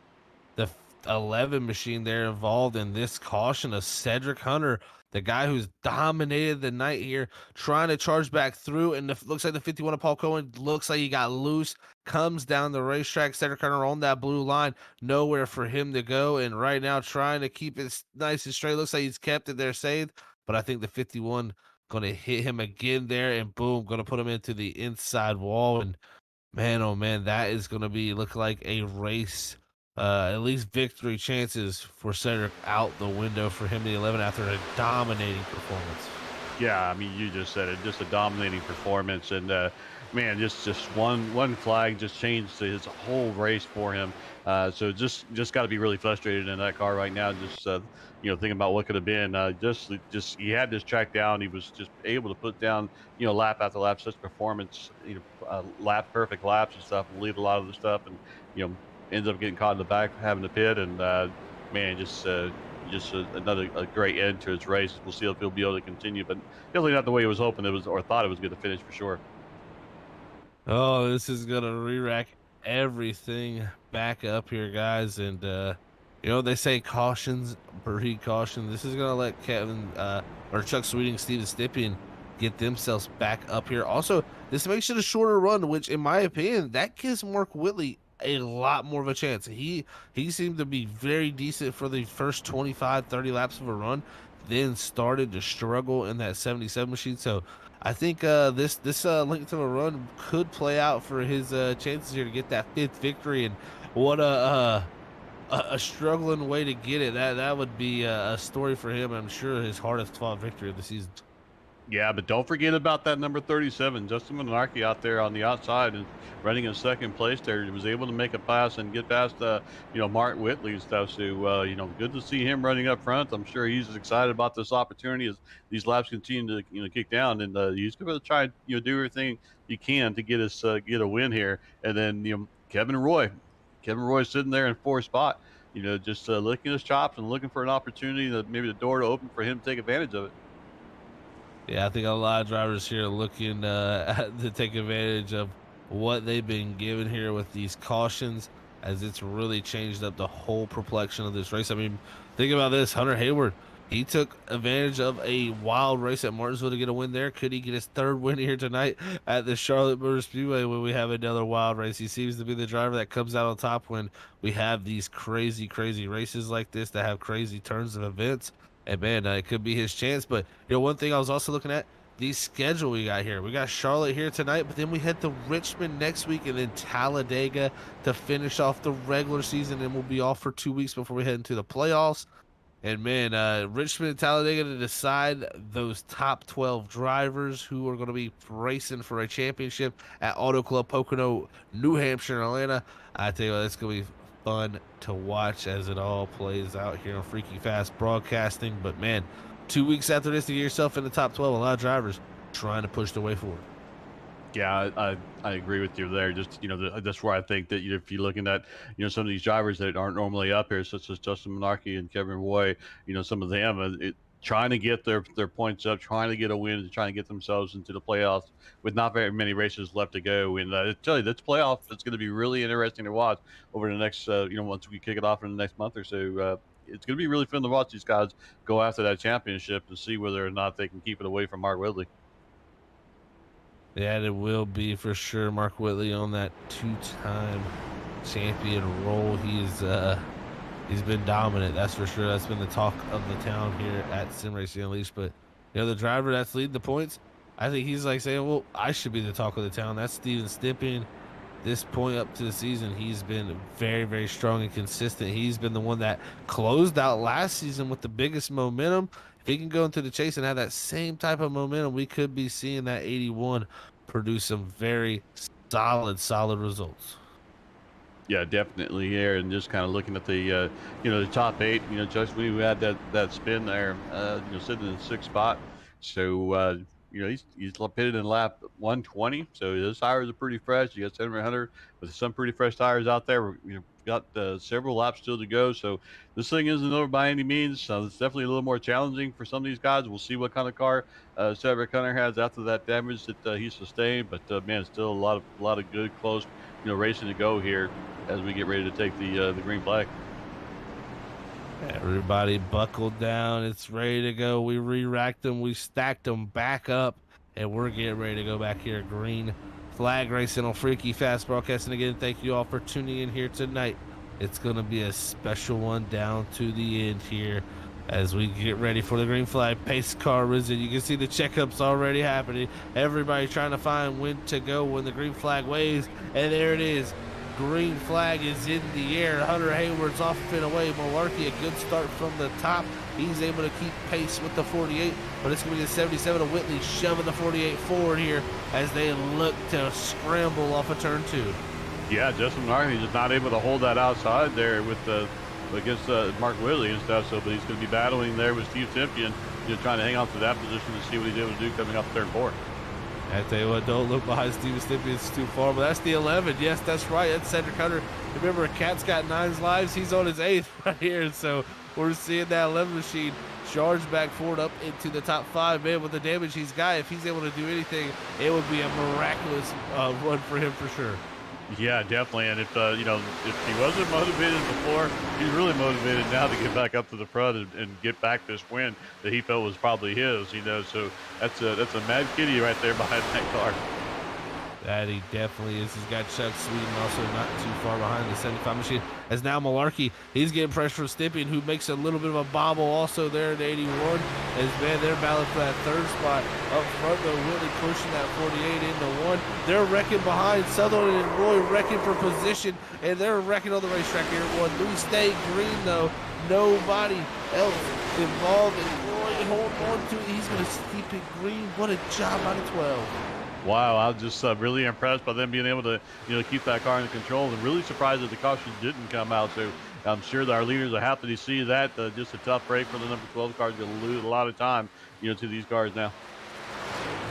the 11 machine there involved in this caution of Cedric Hunter. the guy who's dominated the night here, trying to charge back through, and looks like the 51 of Paul Cohen looks like he got loose, comes down the racetrack, center corner on that blue line, nowhere for him to go, and right now trying to keep it nice and straight. Looks like he's kept it there saved, but I think the 51 gonna hit him again there, and boom, gonna put him into the inside wall, and man, oh man, that is going to be look like a race. At least victory chances for Cedric out the window for him in the 11 after a dominating performance. Yeah, I mean, you just said it, just a dominating performance, and man, just one flag just changed his whole race for him. So just got to be really frustrated in that car right now. Just thinking about what could have been. Just he had this track down. He was just able to put down lap after lap, such performance. Lap perfect laps and stuff, and lead a lot of the stuff, and ends up getting caught in the back, having to pit, and man, just another great end to his race. We'll see if he'll be able to continue, but definitely not the way he was hoping it was or thought it was going to finish for sure. Oh, this is gonna re-rack everything back up here, guys. And they say cautions breed caution. This is gonna let Kevin or Chuck Sweeting, Steven Stippian get themselves back up here. Also, this makes it a shorter run, which in my opinion, that gives Mark Whitley a lot more of a chance. He seemed to be very decent for the first 25, 30 laps of a run, then started to struggle in that 77 machine. So I think this length of a run could play out for his chances here to get that fifth victory. And what a struggling way to get it. That would be a story for him. I'm sure his hardest fought victory of the season. Yeah, but don't forget about that number 37, Justin Monarchy out there on the outside and running in second place there. He was able to make a pass and get past, Mark Whitley and stuff. So, good to see him running up front. I'm sure he's excited about this opportunity as these laps continue to, kick down. And he's going to try, do everything he can to get us get a win here. And then, Kevin Roy's sitting there in fourth spot, just licking his chops and looking for an opportunity, that maybe the door to open for him to take advantage of it. Yeah, I think a lot of drivers here are looking to take advantage of what they've been given here with these cautions, as it's really changed up the whole complexion of this race. I mean, think about this. Hunter Hayward, he took advantage of a wild race at Martinsville to get a win there. Could he get his third win here tonight at the Charlotte Motor Speedway when we have another wild race? He seems to be the driver that comes out on top when we have these crazy, crazy races like this that have crazy turns of events. And man, it could be his chance. But one thing I was also looking at, the schedule we got here. We got Charlotte here tonight, but then we head to Richmond next week, and then Talladega to finish off the regular season, and we'll be off for 2 weeks before we head into the playoffs. And man, Richmond and Talladega to decide those top 12 drivers who are going to be racing for a championship at Auto Club Pocono, New Hampshire, and Atlanta. I tell you what, it's going to be fun to watch as it all plays out here on Freaky Fast Broadcasting. But man, 2 weeks after this to get yourself in the top 12, a lot of drivers trying to push their way forward. Yeah, I agree with you there. Just that's where I think that if you're looking at some of these drivers that aren't normally up here, such as Justin Monarchy and Kevin Roy, some of them trying to get their points up, trying to get a win, and trying to get themselves into the playoffs with not very many races left to go. And I tell you, this playoff is going to be really interesting to watch over the next once we kick it off in the next month or so. It's going to be really fun to watch these guys go after that championship and see whether or not they can keep it away from Mark Whitley. Yeah, it will be for sure. Mark Whitley on that two-time champion role. He's been dominant, that's for sure. That's been the talk of the town here at Sim Racing Unleashed. But the driver that's leading the points, I think he's like saying, "Well, I should be the talk of the town." That's Steven Stippian. This point up to the season, he's been very, very strong and consistent. He's been the one that closed out last season with the biggest momentum. If he can go into the chase and have that same type of momentum, we could be seeing that 81 produce some very solid results. Yeah, definitely here, and just kind of looking at the the top eight. Just we had that spin there, sitting in the sixth spot. So he's pitted in lap 120. So his tires are pretty fresh. You got 700 with some pretty fresh tires out there. We've got several laps still to go. So this thing isn't over by any means. So it's definitely a little more challenging for some of these guys. We'll see what kind of car Cedric Hunter has after that damage that he sustained. But man, it's still a lot of good close racing to go here as we get ready to take the green flag. Everybody buckled down. It's ready to go. We re-racked them. We stacked them back up, and we're getting ready to go back here. Green flag racing on Freaky Fast Broadcasting again. Thank you all for tuning in here tonight. It's going to be a special one down to the end here as we get ready for the green flag. Pace car risen. You can see the checkups already happening. Everybody trying to find when to go when the green flag waves, and there it is. Green flag is in the air. Hunter Hayward's off and away. Malarkey, a good start from the top. He's able to keep pace with the 48, but it's going to be the 77 of Whitley shoving the 48 forward here as they look to scramble off of turn 2. Yeah, Justin Malarkey just not able to hold that outside there with against Mark Whitley and stuff. So, but he's going to be battling there with Steve Timpian, trying to hang on to that position to see what he's able to do coming up turn 4. I tell you what, don't look behind Steven Stimpy. It's too far, but that's the 11. Yes, that's right. That's Cedric Hunter. Remember, Cat's got 9 lives. He's on his 8th right here. So we're seeing that 11 machine charge back forward up into the top 5. Man, with the damage he's got, if he's able to do anything, it would be a miraculous run for him for sure. Yeah, definitely. And if if he wasn't motivated before, he's really motivated now to get back up to the front and get back this win that he felt was probably his. So that's a mad kitty right there behind that car. That he definitely is. He's got Chuck Sweden also not too far behind the 75 machine. As now Malarkey, he's getting pressure from Stippian, who makes a little bit of a bobble also there in 81. As man, they're battling for that 3rd spot up front, though. Whitley pushing that 48 into 1. They're wrecking behind. Sutherland and Roy wrecking for position, and they're wrecking on the racetrack here at 1. Louis stay green though. Nobody else involved, and Roy hold on to it. He's going to keep it green. What a job out of 12. Wow, I was just really impressed by them being able to, keep that car in control, and really surprised that the caution didn't come out. So I'm sure that our leaders are happy to see that. Just a tough break for the number 12 car. Going to lose a lot of time, to these cars now.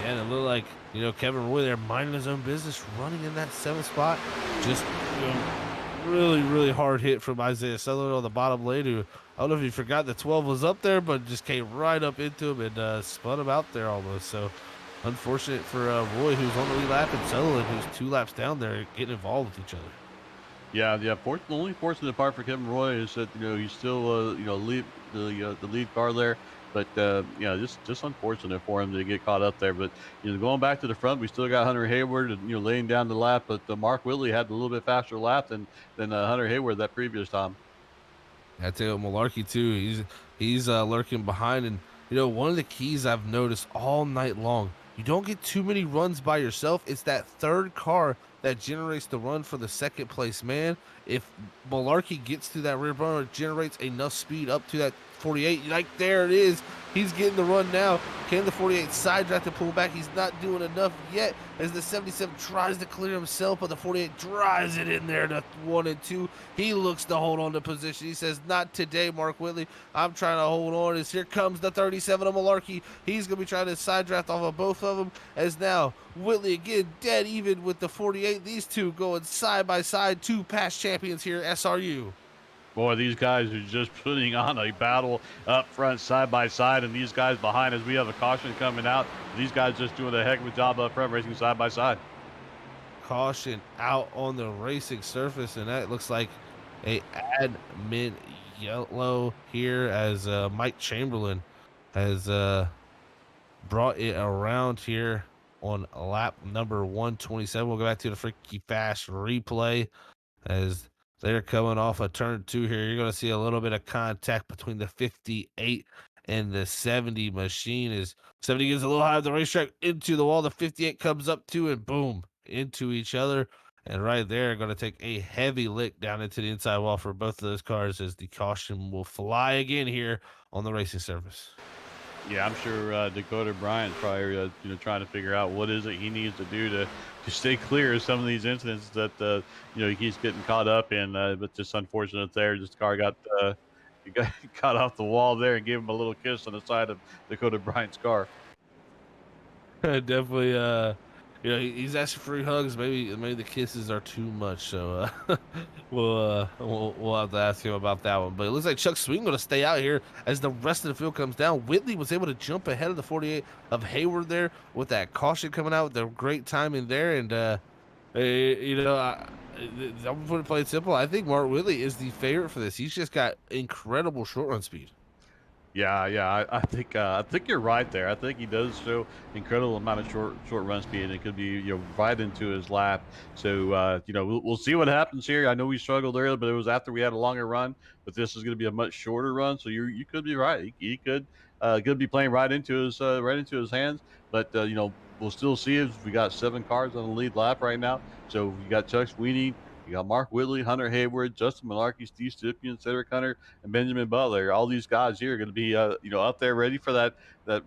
Yeah, and it looked like, Kevin Roy there minding his own business, running in that 7th spot. Just, really, really hard hit from Isaiah Sutherland on the bottom lane, who, I don't know if he forgot the 12 was up there, but just came right up into him and spun him out there almost. So unfortunate for Roy, who's on the lead lap, and Sutherland, who's 2 laps down there, getting involved with each other. Yeah. The only fortunate part for Kevin Roy is that he's still lead the lead car there, but just unfortunate for him to get caught up there. But going back to the front, we still got Hunter Hayward and laying down the lap, but Mark Whitley had a little bit faster lap than Hunter Hayward that previous time. I tell you, Malarkey too. He's lurking behind, and one of the keys I've noticed all night long. You don't get too many runs by yourself. It's that 3rd car that generates the run for the 2nd place man. If Malarkey gets to that rear runner, it generates enough speed up to that 48. Like, there it is. He's getting the run now. Can the 48 side drive to pull back? He's not doing enough yet as the 77 tries to clear himself, but the 48 drives it in there to 1 and 2. He looks to hold on to position. He says, not today, Mark Whitley. I'm trying to hold on. As here comes the 37 of Malarkey. He's going to be trying to side draft off of both of them, as now Whitley again dead even with the 48. These two going side by side, 2 past champions here at SRU. Boy, these guys are just putting on a battle up front, side by side, and these guys behind us. We have a caution coming out. These guys just doing a heck of a job up front, racing side by side. Caution out on the racing surface, and that looks like a admin yellow here as Mike Chamberlain has brought it around here on lap number 127. We'll go back to the Freaky Fast replay as they're coming off a turn 2 here. You're going to see a little bit of contact between the 58 and the 70 machine as 70 gets a little high of the racetrack into the wall. The 58 comes up to and boom, into each other. And right there, going to take a heavy lick down into the inside wall for both of those cars as the caution will fly again here on the racing surface. Yeah, I'm sure Dakota Bryant's probably trying to figure out what is it he needs to do to stay clear of some of these incidents that he keeps getting caught up in. But just unfortunate there, just the car got caught off the wall there and gave him a little kiss on the side of Dakota Bryant's car. Definitely, he's asking for hugs. Maybe the kisses are too much. So we'll have to ask him about that one. But it looks like Chuck Swing going to stay out here as the rest of the field comes down. Whitley was able to jump ahead of the 48 of Hayward there with that caution coming out. The great timing there, and You know, I'm going to play it simple. I think Mark Whitley is the favorite for this. He's just got incredible short run speed. Yeah, yeah, I think you're right there. I think he does show incredible amount of short run speed, and it could be right into his lap. So we'll see what happens here. I know we struggled earlier, but it was after we had a longer run. But this is going to be a much shorter run, so you could be right. He could be playing right into his hands. But we'll still see as we got 7 cars on the lead lap right now. So you got Chuck Sweeney. You got Mark Whitley, Hunter Hayward, Justin Malarkey, Steve Stippian, Cedric Hunter, and Benjamin Butler. All these guys here are going to be, up there ready for that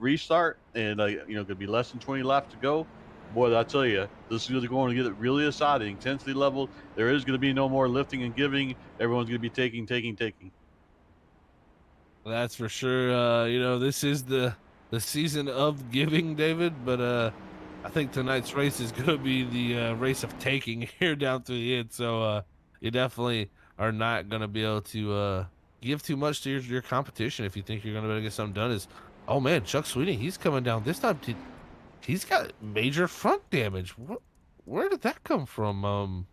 restart, and going to be less than 20 laps to go. Boy, I tell you, this is going to get really exciting. Intensity level. There is going to be no more lifting and giving. Everyone's going to be taking, taking, taking. That's for sure. This is the season of giving, David. But I think tonight's race is going to be the race of taking here down to the end. So you definitely are not going to be able to give too much to your competition if you think you're going to be able to get something done. Oh man, Chuck Sweeney, he's coming down this time. He's got major front damage. Where did that come from?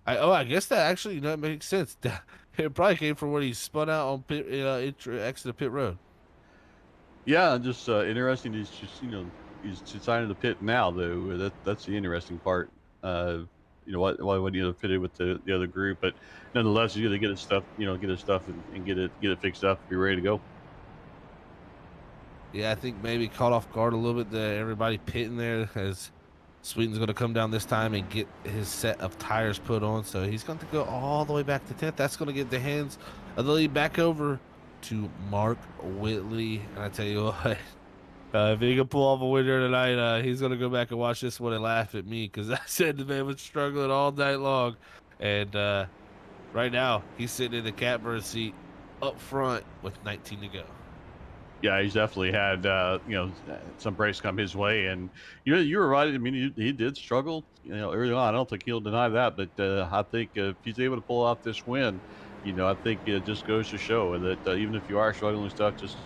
I guess that actually that makes sense. It probably came from when he spun out on exit of pit road. Yeah, just interesting. He's deciding to pit now, though. That's the interesting part. Why would he have pitted with the other group? But nonetheless, he's gonna get his stuff, and get it fixed up, be ready to go. Yeah, I think maybe caught off guard a little bit. Everybody pitting there as Sweeten's going to come down this time and get his set of tires put on. So he's going to go all the way back to 10th. That's going to get the hands of the lead back over to Mark Whitley. And I tell you what, if he can pull off a winner tonight, he's going to go back and watch this one and laugh at me because I said the man was struggling all night long. And right now, he's sitting in the catbird seat up front with 19 to go. Yeah, he's definitely had some breaks come his way, and you were right. I mean, he did struggle, early on. I don't think he'll deny that, but I think if he's able to pull off this win, I think it just goes to show that even if you are struggling with stuff, just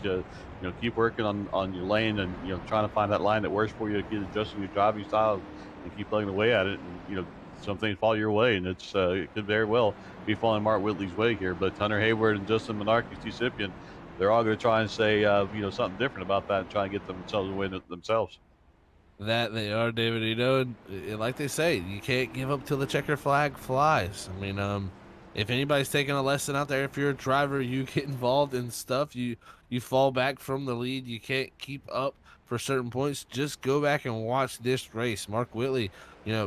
keep working on your lane, and trying to find that line that works for you, keep adjusting your driving style, and keep plugging away at it, and some things fall your way, and it could very well be falling Mark Whitley's way here. But Hunter Hayward and Justin Menarche, Steve they're all going to try and say, something different about that and try and get themselves a win themselves. That they are, David. And like they say, you can't give up till the checker flag flies. I mean, if anybody's taking a lesson out there, if you're a driver, you get involved in stuff, you fall back from the lead, you can't keep up for certain points. Just go back and watch this race. Mark Whitley,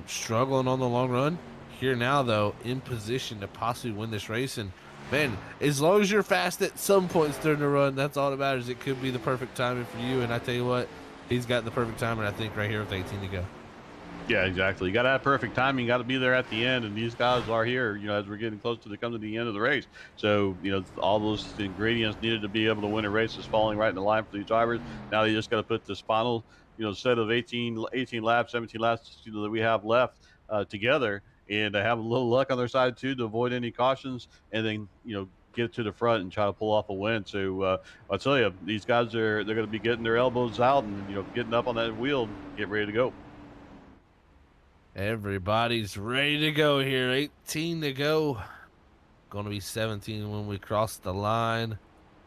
struggling on the long run. Here now, though, in position to possibly win this race. And man, as long as you're fast at some points during the run, that's all that matters. It could be the perfect timing for you. And I tell you what, he's got the perfect timing, I think, right here with 18 to go. Yeah, exactly. You got to have perfect timing. You got to be there at the end, and these guys are here. As we're getting close to come to the end of the race. So all those ingredients needed to be able to win a race is falling right in the line for these drivers. Now they just got to put this final, set of 18 laps, 17 laps, that we have left together, and to have a little luck on their side too to avoid any cautions, and then get to the front and try to pull off a win. So I'll tell you, these guys they're going to be getting their elbows out and getting up on that wheel and get ready to go. Everybody's ready to go here. 18 to go. Going to be 17 when we cross the line.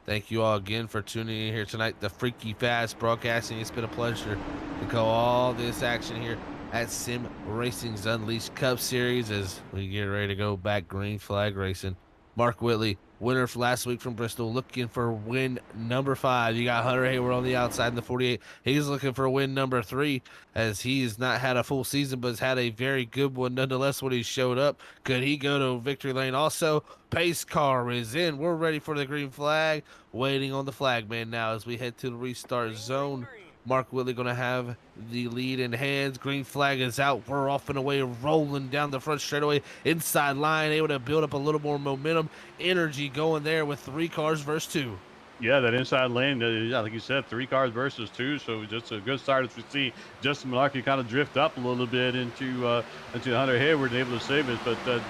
Thank you all again for tuning in here tonight. The Freaky Fast Broadcasting. It's been a pleasure to go all this action here at Sim Racing's Unleashed Cup Series as we get ready to go back green flag racing. Mark Whitley, winner for last week from Bristol, looking for win number 5. You got Hunter Hayward on the outside in the 48. He's looking for win number 3 as he has not had a full season but has had a very good one nonetheless when he showed up. Could he go to victory lane? Also, pace car is in. We're ready for the green flag. Waiting on the flag man now as we head to the restart zone. Mark Whitley going to have the lead in hands. Green flag is out. We're off and away, rolling down the front straightaway. Inside line, able to build up a little more momentum. Energy going there with 3 cars versus 2. Yeah, that inside lane, like you said, 3 cars versus 2. So just a good start as we see Justin Malarkey kind of drift up a little bit into Hunter Hayward and able to save it. But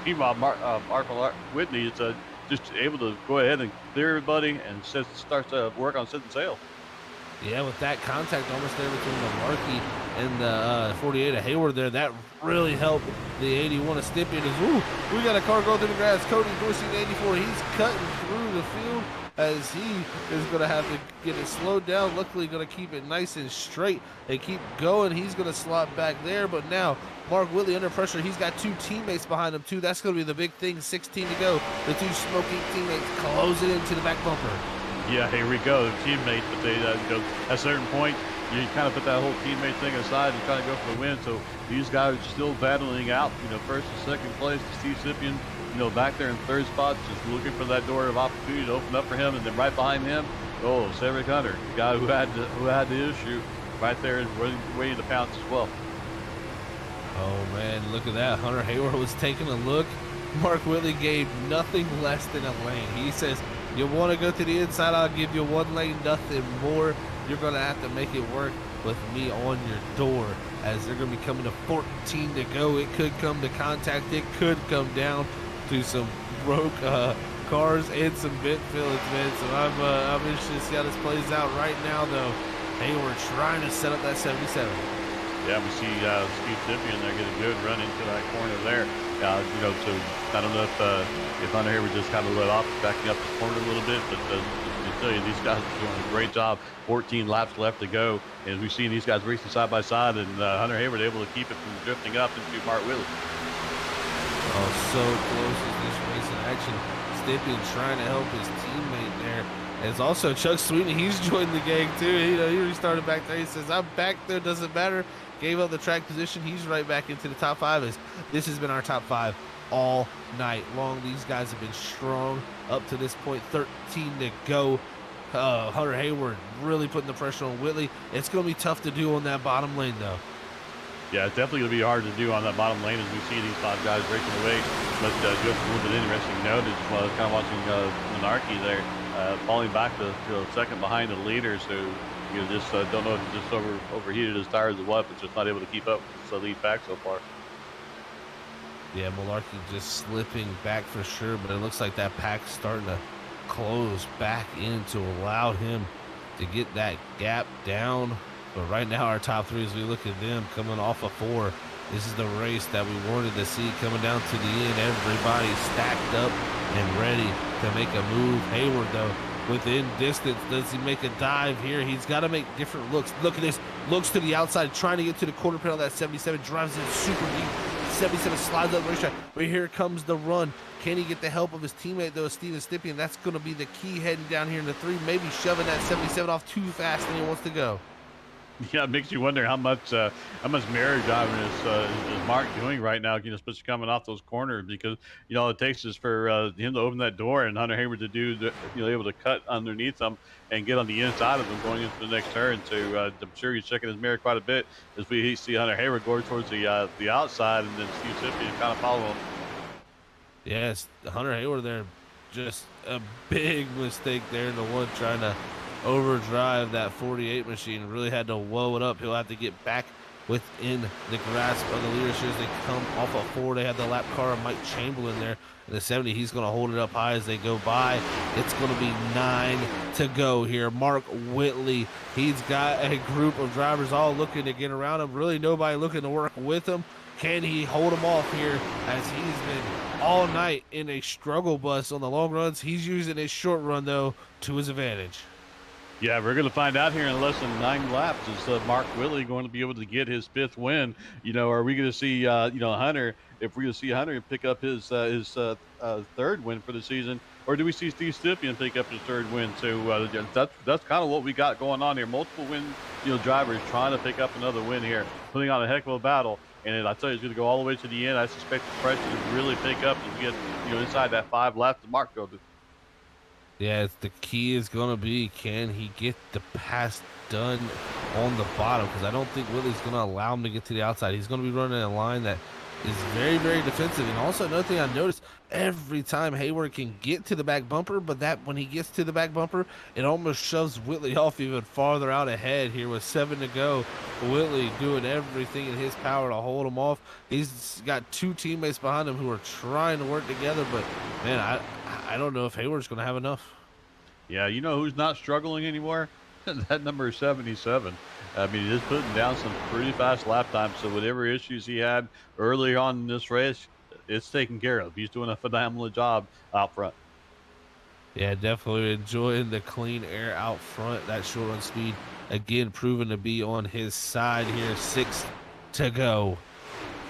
meanwhile, Mark Whitney is just able to go ahead and clear everybody and start to work on setting sail. Yeah, with that contact almost there between the Markey and the 48 of Hayward there, that really helped the 81 of Stippian. Ooh, we got a car going through the grass. Cody Dorsey in 84. He's cutting through the field as he is going to have to get it slowed down. Luckily, going to keep it nice and straight and keep going. He's going to slot back there, but now Mark Whitley under pressure. He's got two teammates behind him, too. That's going to be the big thing. 16 to go. The two smoking teammates close it into the back bumper. Yeah, here we go. The teammates, but they, at a certain point, you kind of put that whole teammate thing aside and try to go for the win. So these guys are still battling out, first and second place. Steve Sippian, back there in third spot, just looking for that door of opportunity to open up for him. And then right behind him, Cedric Hunter, the guy who had the issue, right there and waiting to pounce as well. Oh man, look at that. Hunter Hayward was taking a look. Mark Whitley gave nothing less than a lane. He says, you want to go to the inside, I'll give you one lane, nothing more. You're going to have to make it work with me on your door, as they're going to be coming to 14 to go. It could come to contact. It could come down to some broke cars and some bent fillets, man. So I'm interested to see how this plays out right now, though. Hayward trying to set up that 77. Yeah, we see Steve Sippian there get a good run into that corner there. So I don't know if Hunter Hayward just kind of let off, backing up the corner a little bit, but to tell you, these guys are doing a great job. 14 laps left to go, and we've seen these guys racing side by side, and Hunter Hayward able to keep it from drifting up into Mark Whitley. Oh, so close as this race in action. Stippian trying to help his teammate there. As also Chuck Sweeney, he's joined the gang too. He restarted back there. He says, I'm back there, doesn't matter. Gave up the track position. He's right back into the top five. As this has been our top five all night long. These guys have been strong up to this point. 13 to go. Hunter Hayward really putting the pressure on Whitley. It's going to be tough to do on that bottom lane, though. Yeah, it's definitely going to be hard to do on that bottom lane as we see these five guys breaking away. But just a little bit interesting note is kind of watching Monarchy there falling back to second behind the leader. So just don't know if he just overheated his tires or what, but just not able to keep up with the lead back so far. Yeah, Malarkey just slipping back for sure, but it looks like that pack's starting to close back in to allow him to get that gap down. But right now our top three, as we look at them coming off of 4, this is the race that we wanted to see coming down to the end. Everybody stacked up and ready to make a move. Hayward, though, within distance. Does he make a dive here? He's got to make different looks. Look at this. Looks to the outside, trying to get to the quarter panel. That 77 drives in super deep. 77 slides up the racetrack. But here comes the run. Can he get the help of his teammate, though, Steven Stippian? That's going to be the key heading down here in the 3. Maybe shoving that 77 off too fast than he wants to go. Yeah, it makes you wonder how much mirror driving is Mark doing right now, especially coming off those corners, because, all it takes is for him to open that door and Hunter Hayward to able to cut underneath them and get on the inside of them going into the next turn. So I'm sure he's checking his mirror quite a bit as we see Hunter Hayward going towards the outside, and then Steve Sippian kind of follow him. Yes, Hunter Hayward there, just a big mistake there in the one trying to overdrive that 48 machine. Really had to whoa it up. He'll have to get back within the grasp of the leaders as they come off of 4. They have the lap car of Mike Chamberlain there in the 70. He's going to hold it up high as they go by. It's going to be 9 to go here. Mark Whitley, he's got a group of drivers all looking to get around him. Really nobody looking to work with him. Can he hold him off here, as he's been all night in a struggle bus on the long runs? He's using his short run, though, to his advantage. Yeah, we're going to find out here in less than 9 laps. Is Mark Whitley going to be able to get his 5th win? Are we going to see, Hunter, if we're going to see Hunter pick up his 3rd win for the season, or do we see Steve Stippian pick up his 3rd win? So that's kind of what we got going on here. Multiple win, drivers trying to pick up another win here, putting on a heck of a battle. And I tell you, it's going to go all the way to the end. I suspect the pressure to really pick up and get, inside that 5 laps that Mark go to. Yeah, the key is going to be, can he get the pass done on the bottom? Because I don't think Whitley's going to allow him to get to the outside. He's going to be running a line that is very, very defensive. And also another thing I noticed, every time Hayward can get to the back bumper, but that when he gets to the back bumper, it almost shoves Whitley off even farther out ahead here with 7 to go. Whitley doing everything in his power to hold him off. He's got 2 teammates behind him who are trying to work together, but man, I don't know if Hayward's going to have enough. Yeah, who's not struggling anymore? That number is 77. I mean, he's putting down some pretty fast lap times. So whatever issues he had early on in this race, it's taken care of. He's doing a phenomenal job out front. Yeah, definitely enjoying the clean air out front. That short run speed again proven to be on his side here. 6 to go.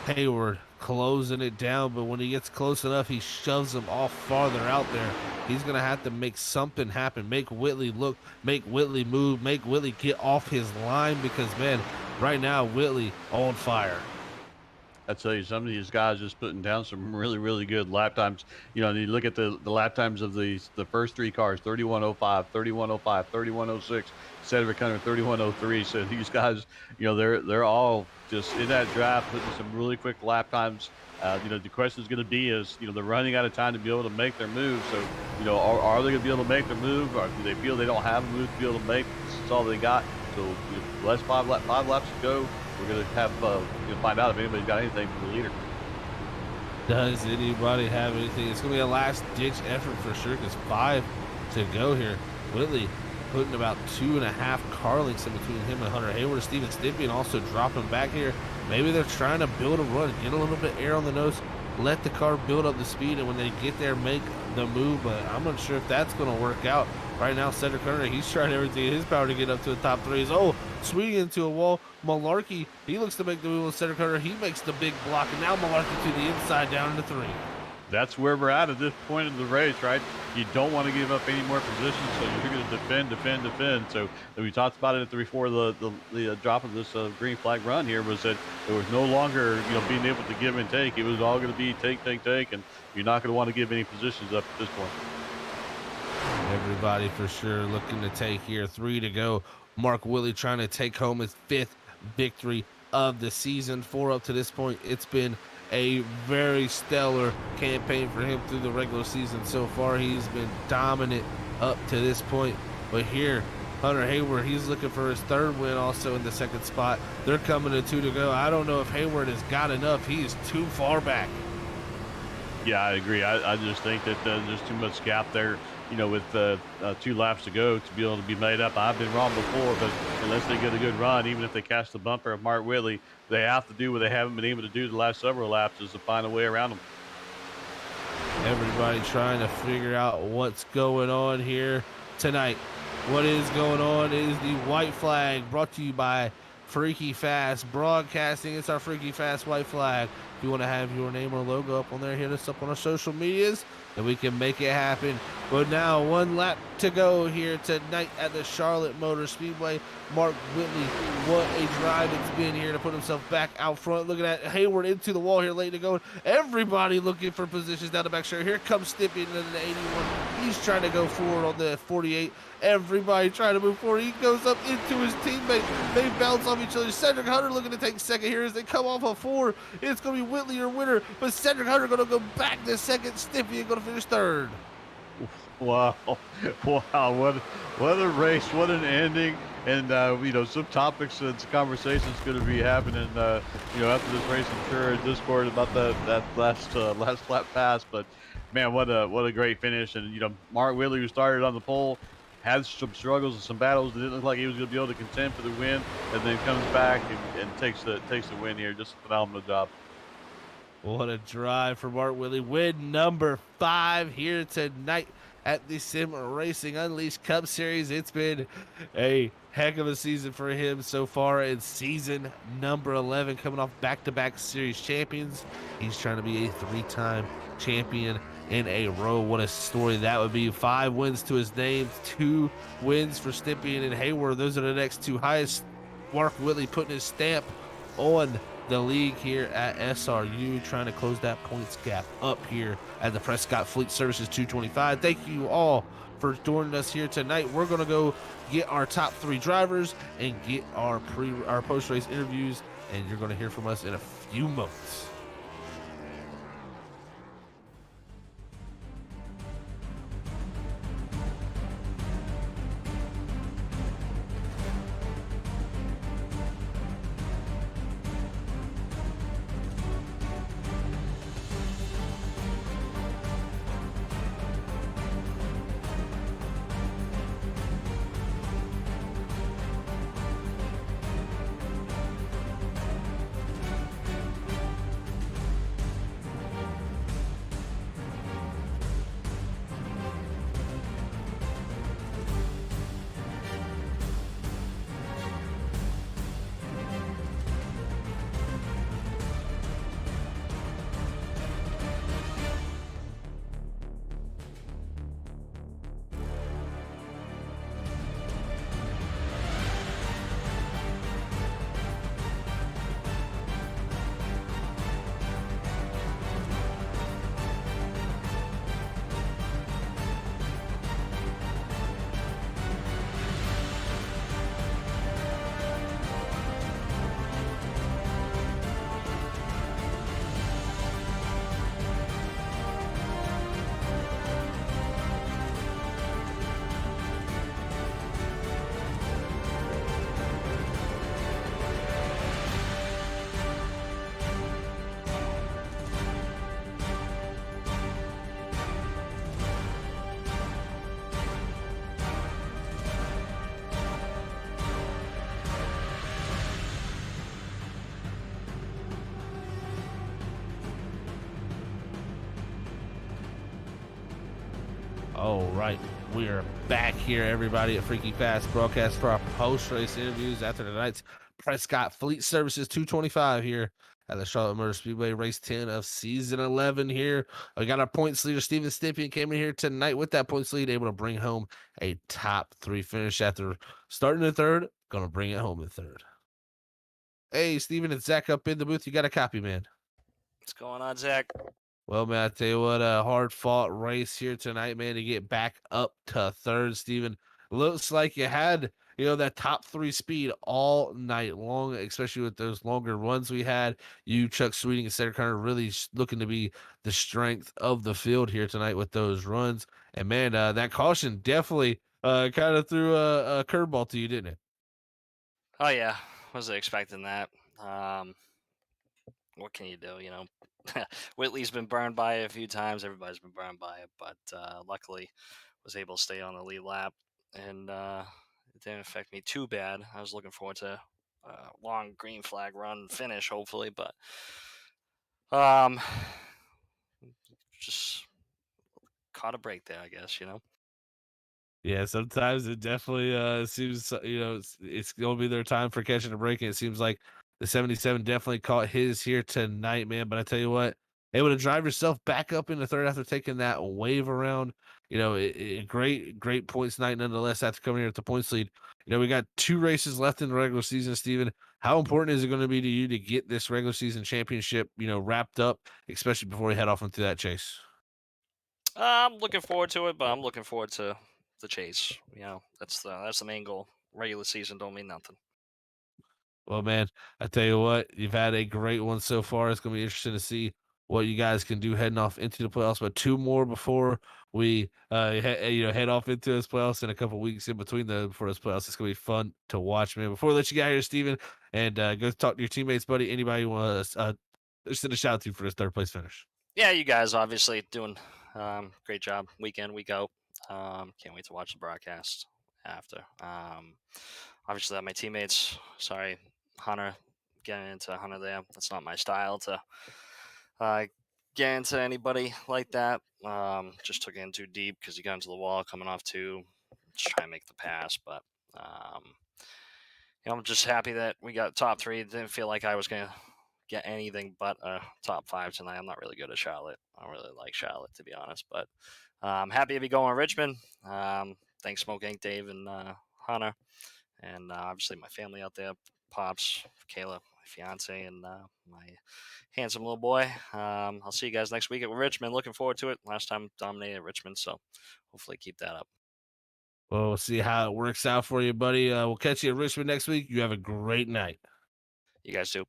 Hayward closing it down, but when he gets close enough, he shoves him off farther out there. He's going to have to make something happen, make Whitley look, make Whitley move, make Whitley get off his line because, man, right now, Whitley on fire. I tell you, some of these guys just putting down some really, really good lap times. You know, and you look at the lap times of the first three cars: 31:05, 31:05, 31:06, Cedric Hunter 31:03. So these guys, you know, they're all just in that draft putting some really quick lap times. You know, the question is going to be is, you know, they're running out of time to be able to make their move. So, you know, are they going to be able to make their move, or do they feel they don't have a move to be able to make? This is all they got. So, you know, less five laps to go. We're going to have find out if anybody's got anything for the leader. Does anybody have anything? It's going to be a last-ditch effort for sure because 5 to go here. Whitley putting about 2.5 car lengths in between him and Hunter Hayward. Steven Stippian also dropping back here. Maybe they're trying to build a run, get a little bit of air on the nose, let the car build up the speed, and when they get there, make the move. But I'm not sure if that's going to work out. Right now, Cedric Hunter, he's trying everything in his power to get up to the top threes. Oh, swinging into a wall. Malarkey, he looks to make the move with Cedric Hunter. He makes the big block, and now Malarkey to the inside down into 3. That's where we're at this point in the race, right? You don't want to give up any more positions, so you're going to defend. So we talked about it before the drop of this green flag run here was that there was no longer, you know, being able to give and take. It was all going to be take, and you're not going to want to give any positions up at this point. Everybody for sure looking to take here. 3 to go. Mark Whitley trying to take home his 5th victory of the season. 4 up to this point. It's been a very stellar campaign for him through the regular season so far. He's been dominant up to this point. But here, Hunter Hayward, he's looking for his 3rd win also in the 2nd spot. They're coming to 2 to go. I don't know if Hayward has got enough. He is too far back. Yeah, I agree. I just think that there's too much gap there, you know, with 2 laps to go to be able to be made up. I've been wrong before, but unless they get a good run, even if they catch the bumper of Mark Whitley, they have to do what they haven't been able to do the last several laps is to find a way around them. Everybody trying to figure out what's going on here tonight. What is going on is the white flag brought to you by Freaky Fast Broadcasting. It's our Freaky Fast white flag. If you want to have your name or logo up on there, hit us up on our social medias and we can make it happen. But now 1 lap to go here tonight at the Charlotte Motor Speedway. Mark Whitley, what a drive it's been here to put himself back out front. Looking at Hayward into the wall here late to go. Everybody looking for positions down the back straight. Here comes Stippian into the 81. He's trying to go forward on the 48. Everybody trying to move forward. He goes up into his teammate. They bounce off each other. Cedric Hunter looking to take 2nd here as they come off of 4. It's going to be Whitley or winner, but Cedric Hunter going to go back to 2nd. Stippian going to finish 3rd. Wow, what a race, what an ending. And, you know, some topics and some conversations going to be happening, you know, after this race, I'm sure, in Discord about that last lap pass. But, man, what a great finish. And, you know, Mark Whitley, who started on the pole, had some struggles and some battles. It didn't look like he was going to be able to contend for the win, and then comes back and takes the win here. Just a phenomenal job. What a drive for Mark Whitley. Win number 5 here tonight at the Sim Racing Unleashed Cup Series. It's been a heck of a season for him so far in season number 11, coming off back-to-back series champions. He's trying to be a 3-time champion in a row. What a story that would be. 5 wins to his name, 2 wins for Stippian and Hayward. Those are the next 2 highest. Mark Whitley putting his stamp on the league here at SRU, trying to close that points gap up here at the Prescott Fleet Services 225. Thank you all for joining us here tonight. We're going to go get our top 3 drivers and get our post-race interviews, and you're going to hear from us in a few moments. All right, we are back here, everybody, at Freaky Fast Broadcast for our post-race interviews after tonight's Prescott Fleet Services 225 here at the Charlotte Motor Speedway, race 10 of season 11 here. We got our points leader, Steven Stippian, came in here tonight with that points lead, able to bring home a top 3 finish after starting the third. Going to bring it home in third. Hey, Steven, it's Zach up in the booth. You got a copy, man. What's going on, Zach? Well, man, I tell you what, a hard-fought race here tonight, man, to get back up to third, Steven. Looks like you had, that top 3 speed all night long, especially with those longer runs we had. You, Chuck Sweeting, and Cedric Hunter really looking to be the strength of the field here tonight with those runs. And, man, that caution definitely kind of threw a curveball to you, didn't it? Oh yeah, wasn't expecting that. What can you do? Whitley's been burned by it a few times. Everybody's been burned by it, but luckily was able to stay on the lead lap, and it didn't affect me too bad. I was looking forward to a long green flag run finish, hopefully, but um, just caught a break there, I guess. Yeah, sometimes it definitely seems it's going to be their time for catching a break, and it seems like the 77 definitely caught his here tonight, man. But I tell you what, able to drive yourself back up in the third after taking that wave around, great points night nonetheless after coming here at the points lead. We got 2 races left in the regular season, Steven. How important is it going to be to you to get this regular season championship, wrapped up, especially before we head off into that chase? I'm looking forward to it, but I'm looking forward to the chase. That's the main goal. Regular season don't mean nothing. Well, man, I tell you what, you've had a great one so far. It's going to be interesting to see what you guys can do heading off into the playoffs. But 2 more before we, head off into this playoffs in a couple weeks in between before those playoffs. It's going to be fun to watch, man. Before we let you get out here, Steven, and go talk to your teammates, buddy. Anybody you want to send a shout out to for this third place finish? Yeah, you guys obviously doing great job week in, week out. Can't wait to watch the broadcast after. Obviously, my teammates. Sorry, Hunter. Getting into Hunter there. That's not my style to get into anybody like that. Just took it in too deep because he got into the wall coming off 2. Just trying to make the pass, but I'm just happy that we got top 3. It didn't feel like I was gonna get anything but a top 5 tonight. I'm not really good at Charlotte. I don't really like Charlotte, to be honest, but I'm happy to be going to Richmond. Thanks, Smoke Inc., Dave, and Hunter, and obviously my family out there, Pops, Kayla, my fiance, and my handsome little boy. I'll see you guys next week at Richmond. Looking forward to it. Last time dominated Richmond, so hopefully keep that up. Well, we'll see how it works out for you, buddy. We'll catch you at Richmond next week. You have a great night. You guys too.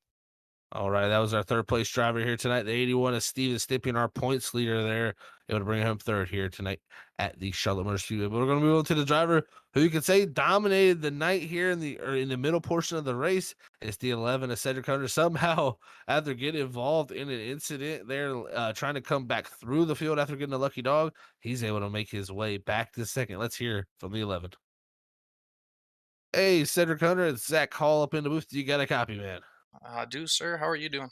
All right, that was our third place driver here tonight. The 81 is Steven Stippian, our points leader there. Able to bring home third here tonight at the Charlotte Motor Speedway. But we're going to move on to the driver who you could say dominated the night here in the middle portion of the race. It's the 11 of Cedric Hunter. Somehow, after getting involved in an incident there, trying to come back through the field after getting a lucky dog, he's able to make his way back to second. Let's hear from the 11. Hey, Cedric Hunter, it's Zach Hall up in the booth. You got a copy, man? I do, sir. How are you doing?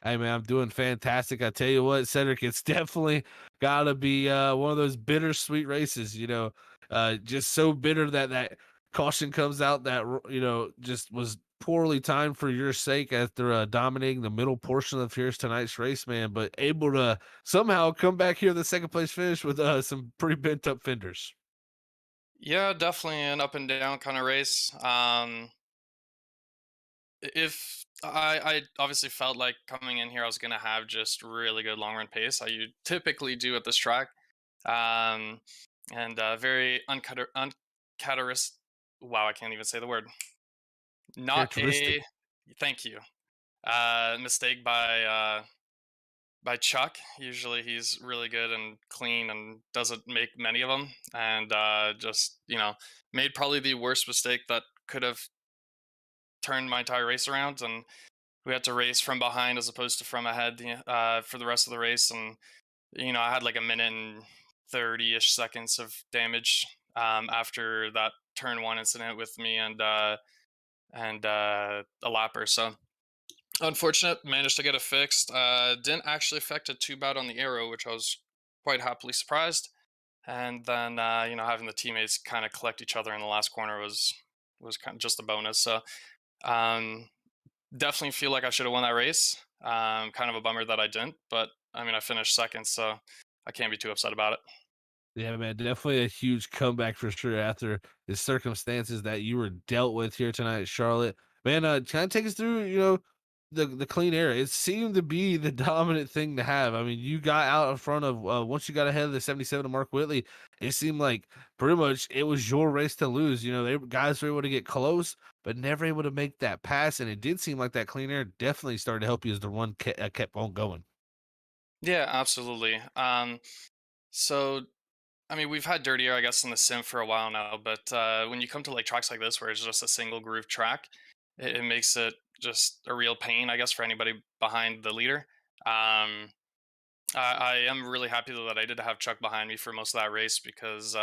Hey, man, I'm doing fantastic. I tell you what, Cedric, it's definitely got to be one of those bittersweet races, just so bitter that caution comes out that, just was poorly timed for your sake after dominating the middle portion of here's tonight's race, man, but able to somehow come back here the second place finish with some pretty bent up fenders. Yeah, definitely an up and down kind of race. If I obviously felt like coming in here, I was going to have just really good long run pace. I typically do at this track. And very uncharacteristic. Wow, I can't even say the word. Not a thank you. Mistake by Chuck. Usually he's really good and clean and doesn't make many of them. And just made probably the worst mistake that could have turned my entire race around, and we had to race from behind as opposed to from ahead for the rest of the race. And I had like a minute and 30-ish seconds of damage after that turn 1 incident with me and a lapper. So unfortunate, managed to get it fixed. Didn't actually affect it too bad on the aero, which I was quite happily surprised. and then having the teammates kind of collect each other in the last corner was kind of just a bonus. So um, definitely feel like I should have won that race. Kind of a bummer that I didn't, but I mean I finished second, so I can't be too upset about it. Yeah, man, definitely a huge comeback for sure after the circumstances that you were dealt with here tonight at Charlotte. Man, kind of take us through, the clean air. It seemed to be the dominant thing to have. I mean, you got out in front of once you got ahead of the 77 of Mark Whitley, it seemed like pretty much it was your race to lose. Guys were able to get close, but never able to make that pass. And it did seem like that clean air definitely started to help you as the run kept on going. Yeah, absolutely. So I mean, we've had dirtier, I guess, in the sim for a while now, but when you come to like tracks like this, where it's just a single groove track, it makes it just a real pain, I guess, for anybody behind the leader. Um, I am really happy though that I did have Chuck behind me for most of that race because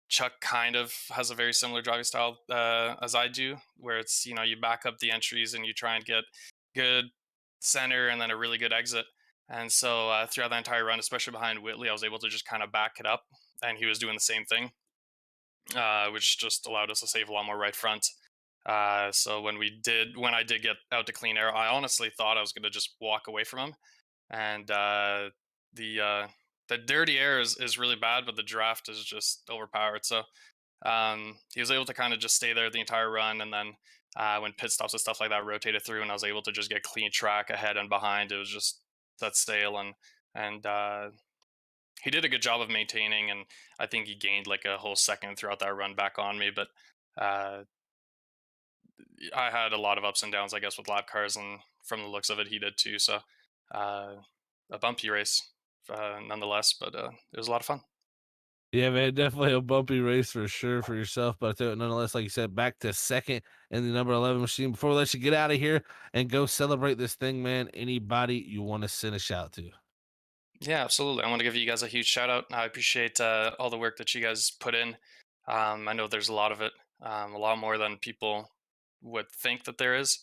Chuck kind of has a very similar driving style as I do, where it's you back up the entries and you try and get good center and then a really good exit. And so throughout the entire run, especially behind Whitley, I was able to just kind of back it up, and he was doing the same thing, which just allowed us to save a lot more right front. So when I did get out to clean air, I honestly thought I was going to just walk away from him, and the uh, the dirty air is really bad, but the draft is just overpowered. So he was able to kind of just stay there the entire run, and then when pit stops and stuff like that rotated through, and I was able to just get clean track ahead and behind. It was just set sail, and he did a good job of maintaining, and I think he gained like a whole second throughout that run back on me. But uh, I had a lot of ups and downs, I guess, with lap cars, and from the looks of it, he did too. So uh, a bumpy race, nonetheless, but it was a lot of fun. Yeah, man, definitely a bumpy race for sure for yourself. But I think nonetheless, like you said, back to second in the number 11 machine. Before we let you get out of here and go celebrate this thing, man, anybody you want to send a shout to? Yeah, absolutely. I want to give you guys a huge shout out. I appreciate all the work that you guys put in. I know there's a lot of it, a lot more than people would think that there is.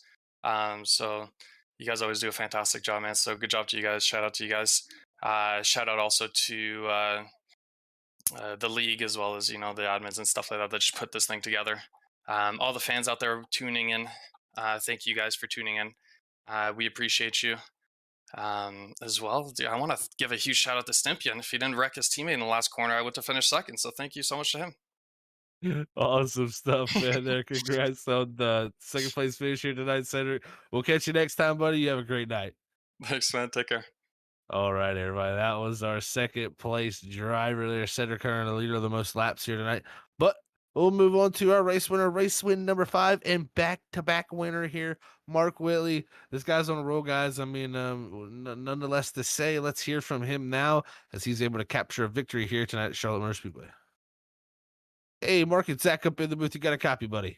So you guys always do a fantastic job, man. So good job to you guys. Shout out to you guys. Shout out also to the league, as well as the admins and stuff like that just put this thing together. All the fans out there tuning in. Thank you guys for tuning in. We appreciate you. As well, I want to give a huge shout out to Stympian. If he didn't wreck his teammate in the last corner, I would have finished second. So thank you so much to him. Awesome stuff, man. There, congrats on the second place finish here tonight, Cedric. We'll catch you next time, buddy. You have a great night. Thanks, man. Take care. All right, everybody. That was our second place driver there, Cedric Kern, the leader of the most laps here tonight. But we'll move on to our race winner, race win number 5, and back-to-back winner here, Mark Whitley. This guy's on a roll, guys. I mean, nonetheless to say, let's hear from him now as he's able to capture a victory here tonight at Charlotte Motor Speedway. Hey, Mark, it's Zach up in the booth. You got a copy, buddy.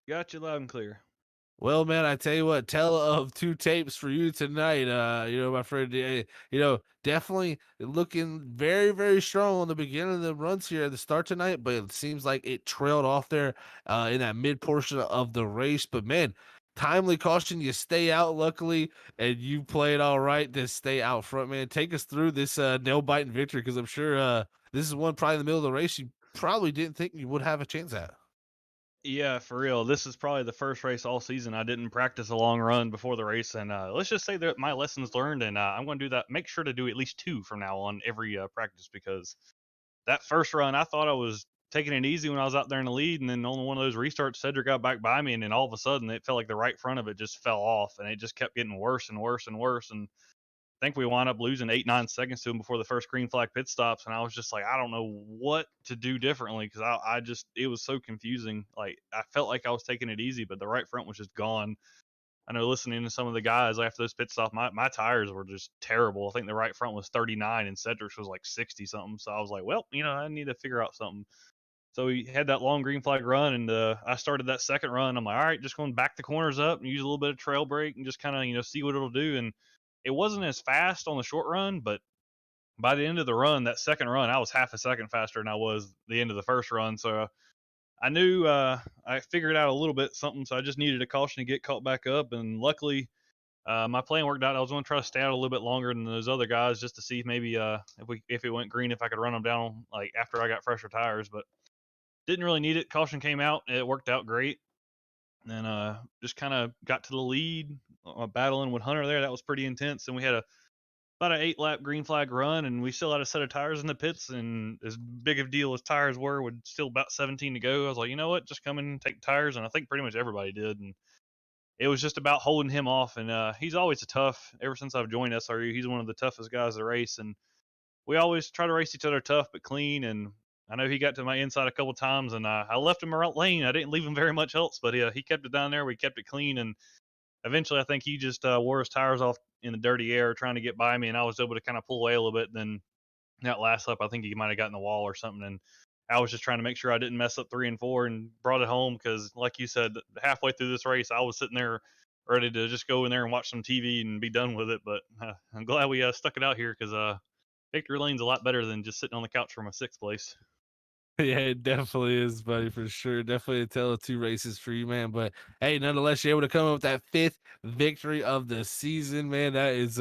Got you loud and clear. Well, man, I tell you what, tell of two tapes for you tonight. My friend, definitely looking very, very strong on the beginning of the runs here at the start tonight, but it seems like it trailed off there in that mid portion of the race. But man, timely caution, you stay out luckily, and you played all right to stay out front, man. Take us through this nail biting victory, because I'm sure this is one probably in the middle of the race you probably didn't think you would have a chance at. Yeah, for real. This is probably the first race all season I didn't practice a long run before the race, and let's just say that my lessons learned, and I'm going to do that. Make sure to do at least 2 from now on every practice, because that first run I thought I was taking it easy when I was out there in the lead, and then on one of those restarts, Cedric got back by me, and then all of a sudden it felt like the right front of it just fell off, and it just kept getting worse and worse and worse, and think we wound up losing 8-9 seconds to him before the first green flag pit stops, and I was just like, I don't know what to do differently, because I just, it was so confusing. Like, I felt like I was taking it easy, but the right front was just gone. I know, listening to some of the guys after those pit stops, my tires were just terrible. I think the right front was 39 and Cedric's was like 60 something. So I was like, well, I need to figure out something. So we had that long green flag run, and I started that second run. I'm like, all right, just going to back the corners up and use a little bit of trail brake and just kind of see what it'll do. And it wasn't as fast on the short run, but by the end of the run, that second run, I was half a second faster than I was the end of the first run. So I knew I figured out a little bit something, so I just needed a caution to get caught back up. And luckily, My plan worked out. I was going to try to stay out a little bit longer than those other guys just to see maybe if it went green, if I could run them down like after I got fresher tires, but didn't really need it. Caution came out. It worked out great. And then just kind of got to the lead, battling with Hunter there. That was pretty intense. And we had about an 8-lap green flag run, and we still had a set of tires in the pits. And as big of a deal as tires were, with still about 17 to go, I was like, you know what, just come in and take tires. And I think pretty much everybody did. And it was just about holding him off. And he's always a tough. Ever since I've joined SRU, he's one of the toughest guys to race. And we always try to race each other tough but clean. And I know he got to my inside a couple times, and I left him around lane. I didn't leave him very much else, but he kept it down there. We kept it clean, and eventually I think he just wore his tires off in the dirty air trying to get by me, and I was able to kind of pull away a little bit. Then that last lap, I think he might have gotten the wall or something, and I was just trying to make sure I didn't mess up 3 and 4 and brought it home because, like you said, halfway through this race, I was sitting there ready to just go in there and watch some TV and be done with it. But I'm glad we stuck it out here because victory lane's a lot better than just sitting on the couch from a 6th place. Yeah, it definitely is, buddy, for sure. Definitely a tale of 2 races for you, man. But hey, nonetheless, you're able to come up with that 5th victory of the season, man. That is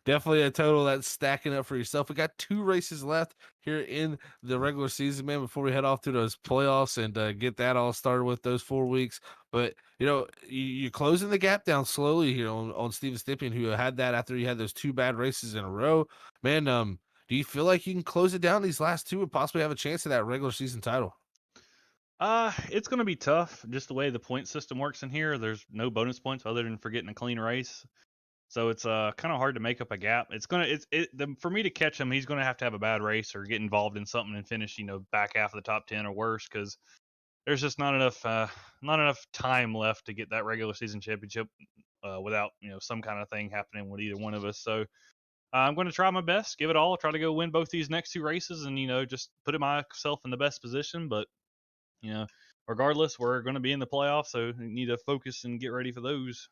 definitely a total that's stacking up for yourself. We got 2 races left here in the regular season, man, before we head off to those playoffs and get that all started with those 4 weeks. But you're closing the gap down slowly here on Steven Stippian, who had that after he had those 2 bad races in a row, man. Do you feel like you can close it down these last 2 and possibly have a chance at that regular season title? It's going to be tough. Just the way the point system works in here, there's no bonus points other than for getting a clean race. So it's kind of hard to make up a gap. For me to catch him, he's going to have a bad race or get involved in something and finish, back half of the top 10 or worse, because there's just not enough time left to get that regular season championship without some kind of thing happening with either one of us. So I'm going to try my best, give it all, try to go win both these next 2 races, and just put myself in the best position. But regardless, we're going to be in the playoffs, so we need to focus and get ready for those.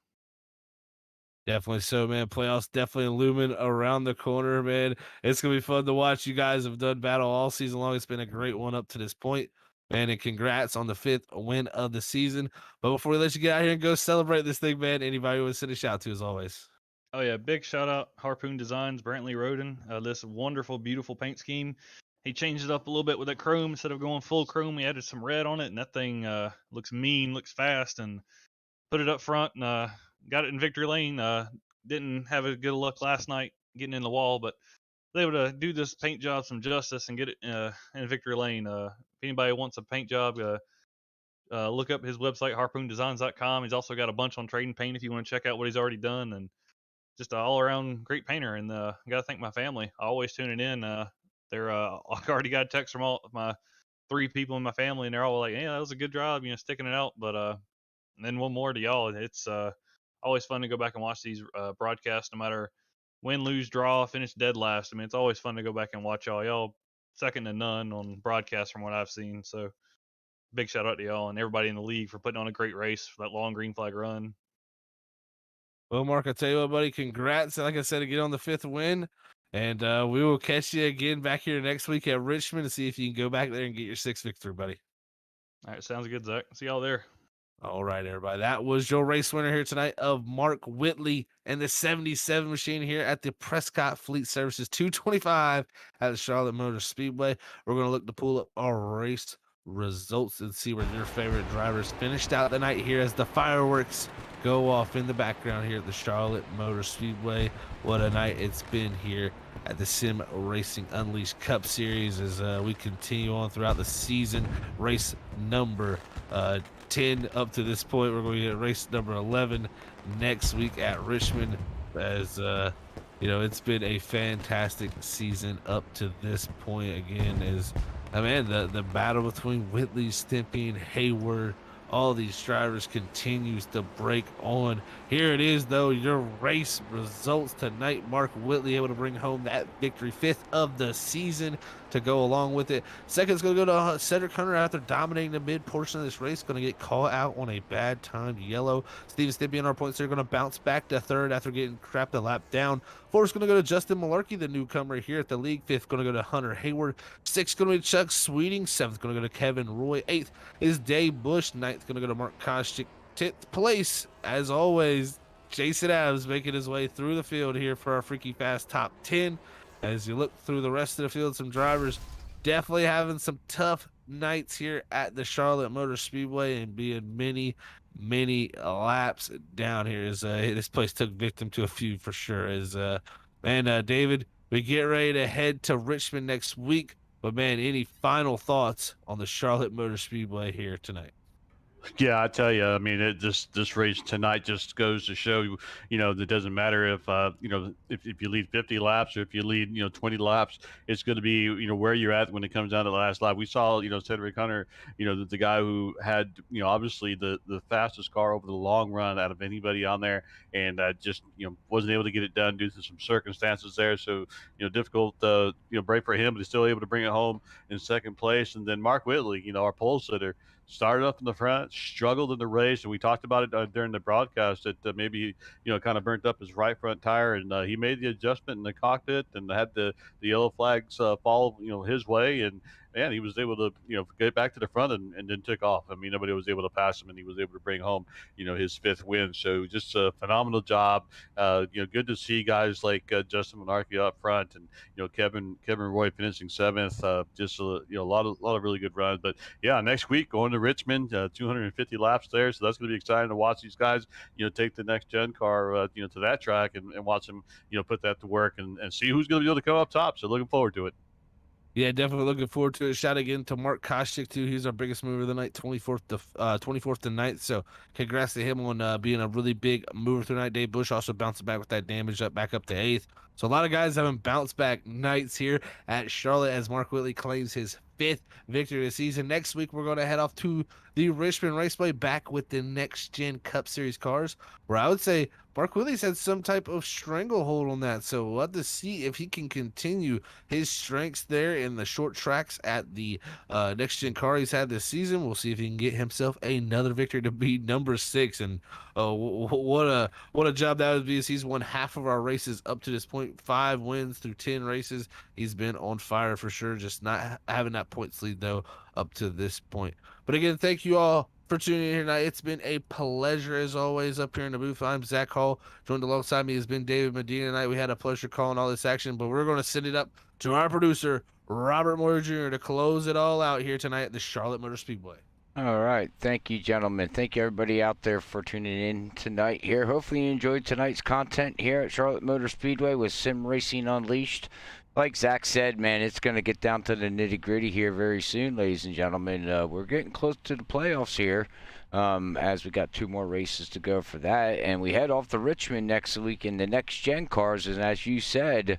Definitely so, man. Playoffs definitely looming around the corner, man. It's going to be fun to watch. You guys have done battle all season long. It's been a great one up to this point, man, and congrats on the 5th win of the season. But before we let you get out here and go celebrate this thing, man, anybody you want to send a shout to as always? Oh yeah, big shout out Harpoon Designs, Brantley Roden. This wonderful, beautiful paint scheme. He changed it up a little bit with that chrome. Instead of going full chrome, he added some red on it, and that thing looks mean, looks fast, and put it up front and got it in victory lane. Didn't have a good luck last night getting in the wall, but was able to do this paint job some justice and get it in victory lane. If anybody wants a paint job, look up his website, harpoondesigns.com. He's also got a bunch on Trading Paint if you want to check out what he's already done, and just an all-around great painter. And I got to thank my family. I always tuning in. They're I already got a text from all of my 3 people in my family, and they're all like, "Yeah, that was a good job, sticking it out." But and then one more to y'all. It's always fun to go back and watch these broadcasts, no matter win, lose, draw, finish dead last. I mean, it's always fun to go back and watch y'all. Y'all second to none on broadcasts from what I've seen. So big shout out to y'all and everybody in the league for putting on a great race for that long green flag run. Well, Mark, I tell you what, buddy, congrats. Like I said, to get on the 5th win. And we will catch you again back here next week at Richmond to see if you can go back there and get your 6th victory, buddy. All right, sounds good, Zach. See y'all there. All right, everybody. That was your race winner here tonight of Mark Whitley and the 77 machine here at the Prescott Fleet Services 225 at the Charlotte Motor Speedway. We're going to look to pull up our race results and see where your favorite drivers finished out the night here as the fireworks go off in the background here at the Charlotte Motor Speedway. What a night it's been here at the Sim Racing Unleashed Cup Series as we continue on throughout the season. Race number 10 up to this point. We're going to get race number 11 next week at Richmond as it's been a fantastic season up to this point. Again, is the battle between Whitley, Stimpy, and Hayward, all these drivers continues to break on. Here it is, though, your race results tonight. Mark Whitley able to bring home that victory, 5th of the season to go along with it. Second's going to go to Cedric Hunter after dominating the mid portion of this race. Going to get caught out on a bad timed yellow. Steven Stimpy on our points are going to bounce back to 3rd after getting crapped a lap down. 4th's going to go to Justin Malarkey, the newcomer here at the league. 5th going to go to Hunter Hayward. 6th going to be Chuck Sweeting. 7th going to go to Kevin Roy. 8th is Dave Bush. 9th going to go to Mark Koschik. 10th place, as always, Jason Adams making his way through the field here for our Freaky Fast top 10. As you look through the rest of the field, some drivers definitely having some tough nights here at the Charlotte Motor Speedway and being many laps down here. As this place took victim to a few for sure. As David, we get ready to head to Richmond next week. But man, any final thoughts on the Charlotte Motor Speedway here tonight? Yeah, I tell you, I mean, this race tonight just goes to show you, it doesn't matter if if you lead 50 laps or if you lead 20 laps, it's going to be where you're at when it comes down to the last lap. We saw Cedric Hunter, the guy who had obviously the fastest car over the long run out of anybody on there, and just wasn't able to get it done due to some circumstances there. So difficult break for him, but he's still able to bring it home in second place. And then Mark Whitley, our pole sitter, started up in the front, struggled in the race, and we talked about it during the broadcast that maybe kind of burnt up his right front tire, and he made the adjustment in the cockpit and had the yellow flags fall his way, and man, he was able to get back to the front and then took off. I mean, nobody was able to pass him, and he was able to bring home his 5th win. So just a phenomenal job. Good to see guys like Justin Monarchy up front, and Kevin Roy finishing 7th. Just a lot of really good runs. But yeah, next week going to Richmond, 250 laps there, so that's going to be exciting to watch these guys take the next gen car to that track and watch them put that to work and see who's going to be able to come up top. So looking forward to it. Yeah, definitely looking forward to it. Shout again to Mark Koschik too. He's our biggest mover of the night, 24th to 9th. So congrats to him on being a really big mover tonight. Dave Bush also bouncing back with that damage back up to 8th. So a lot of guys having bounce back nights here at Charlotte as Mark Whitley claims his 5th victory this season. Next week, we're going to head off to the Richmond Raceway back with the Next Gen Cup Series cars, where I would say Mark Whitley's had some type of stranglehold on that. So we'll have to see if he can continue his strengths there in the short tracks at the Next Gen car he's had this season. We'll see if he can get himself another victory to be number 6. And what a job that would be, as he's won half of our races up to this point, 5 wins through 10 races. He's been on fire for sure, just not having that points lead though up to this point. But again, thank you all for tuning in here tonight. It's been a pleasure as always up here in the booth. I'm Zach Hall. Joined alongside me has been David Medina tonight. We had a pleasure calling all this action, but we're going to send it up to our producer, Robert Moyer Jr., to close it all out here tonight at the Charlotte Motor Speedway. All right. Thank you, gentlemen. Thank you, everybody out there, for tuning in tonight here. Hopefully you enjoyed tonight's content here at Charlotte Motor Speedway with Sim Racing Unleashed. Like Zach said, man, it's going to get down to the nitty-gritty here very soon, ladies and gentlemen. We're getting close to the playoffs here, as we got 2 more races to go for that. And we head off to Richmond next week in the next-gen cars. And as you said,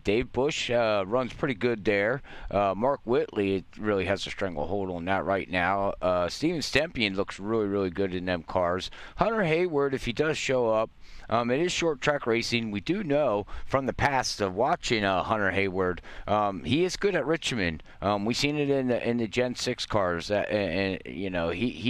Dave Bush runs pretty good there. Mark Whitley really has a stranglehold on that right now. Steven Stempien looks really, really good in them cars. Hunter Hayward, if he does show up, it is short track racing. We do know from the past of watching Hunter Hayward, he is good at Richmond. We've seen it in the Gen 6 cars, and he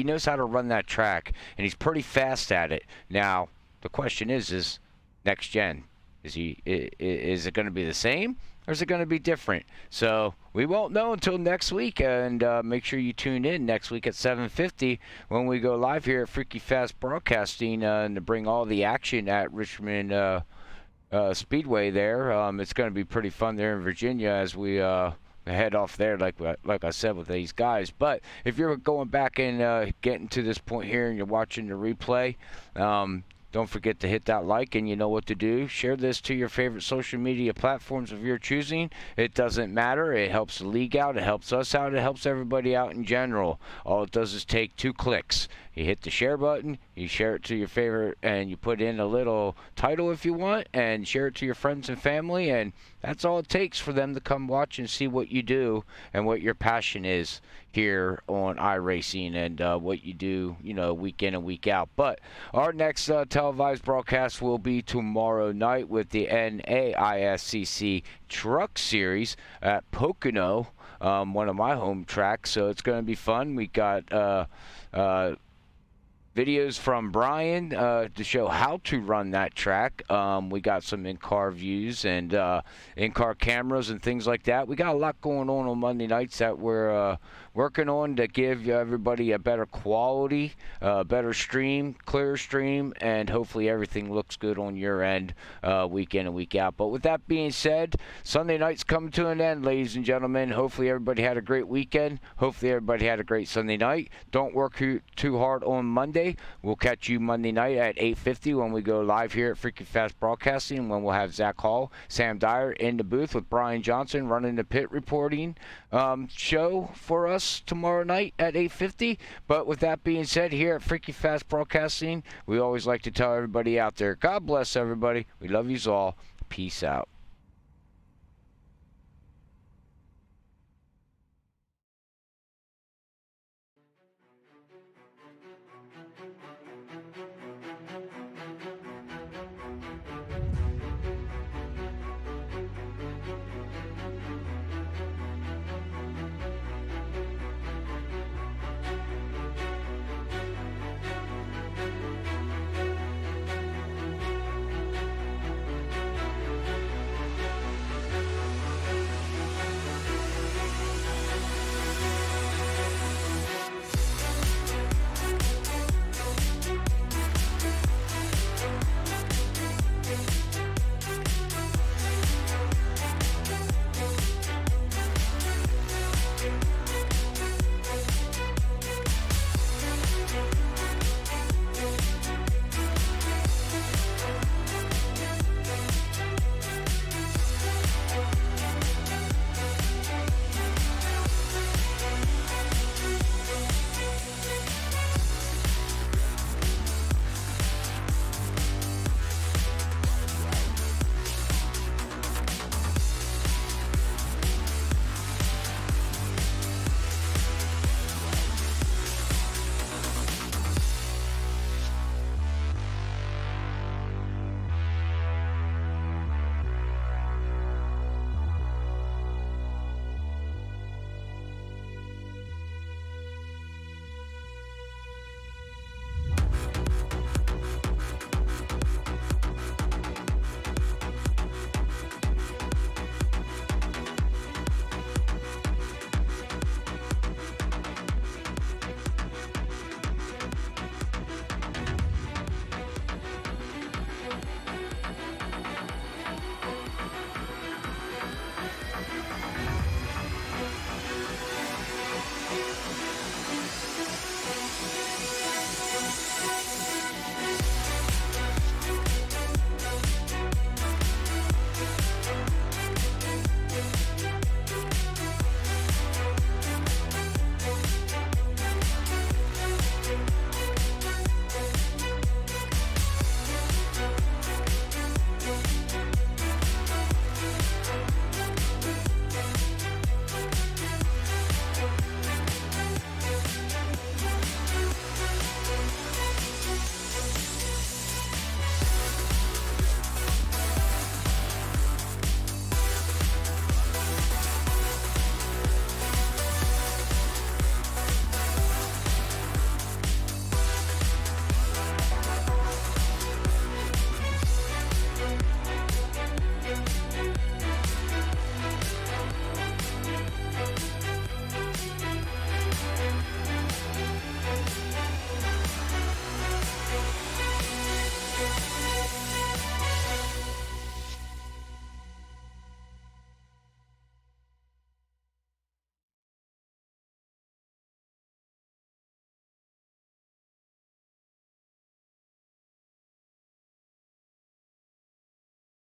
knows how to run that track, and he's pretty fast at it. Now the question is next gen, is it going to be the same, or is it going to be different? So we won't know until next week, and make sure you tune in next week at 7:50 when we go live here at Freaky Fast Broadcasting and to bring all the action at Richmond Speedway there. It's going to be pretty fun there in Virginia as we head off there, like I said, with these guys. But if you're going back and getting to this point here and you're watching the replay, don't forget to hit that like, and you know what to do. Share this to your favorite social media platforms of your choosing. It doesn't matter. It helps the league out. It helps us out. It helps everybody out in general. All it does is take 2 clicks. You hit the share button, you share it to your favorite, and you put in a little title if you want, and share it to your friends and family, and that's all it takes for them to come watch and see what you do and what your passion is here on iRacing and what you do, week in and week out. But our next televised broadcast will be tomorrow night with the NAISCC Truck Series at Pocono, one of my home tracks, so it's going to be fun. We got videos from Brian to show how to run that track. We got some in-car views and in-car cameras and things like that. We got a lot going on Monday nights that we're working on to give everybody a better quality, better stream, clear stream, and hopefully everything looks good on your end week in and week out. But with that being said, Sunday night's coming to an end, ladies and gentlemen. Hopefully everybody had a great weekend. Hopefully everybody had a great Sunday night. Don't work too hard on Monday. We'll catch you Monday night at 8:50 when we go live here at Freaky Fast Broadcasting, when we'll have Zach Hall, Sam Dyer in the booth with Brian Johnson running the pit reporting show for us tomorrow night at 8:50. But with that being said, here at Freaky Fast Broadcasting, we always like to tell everybody out there, God bless everybody. We love yous all. Peace out.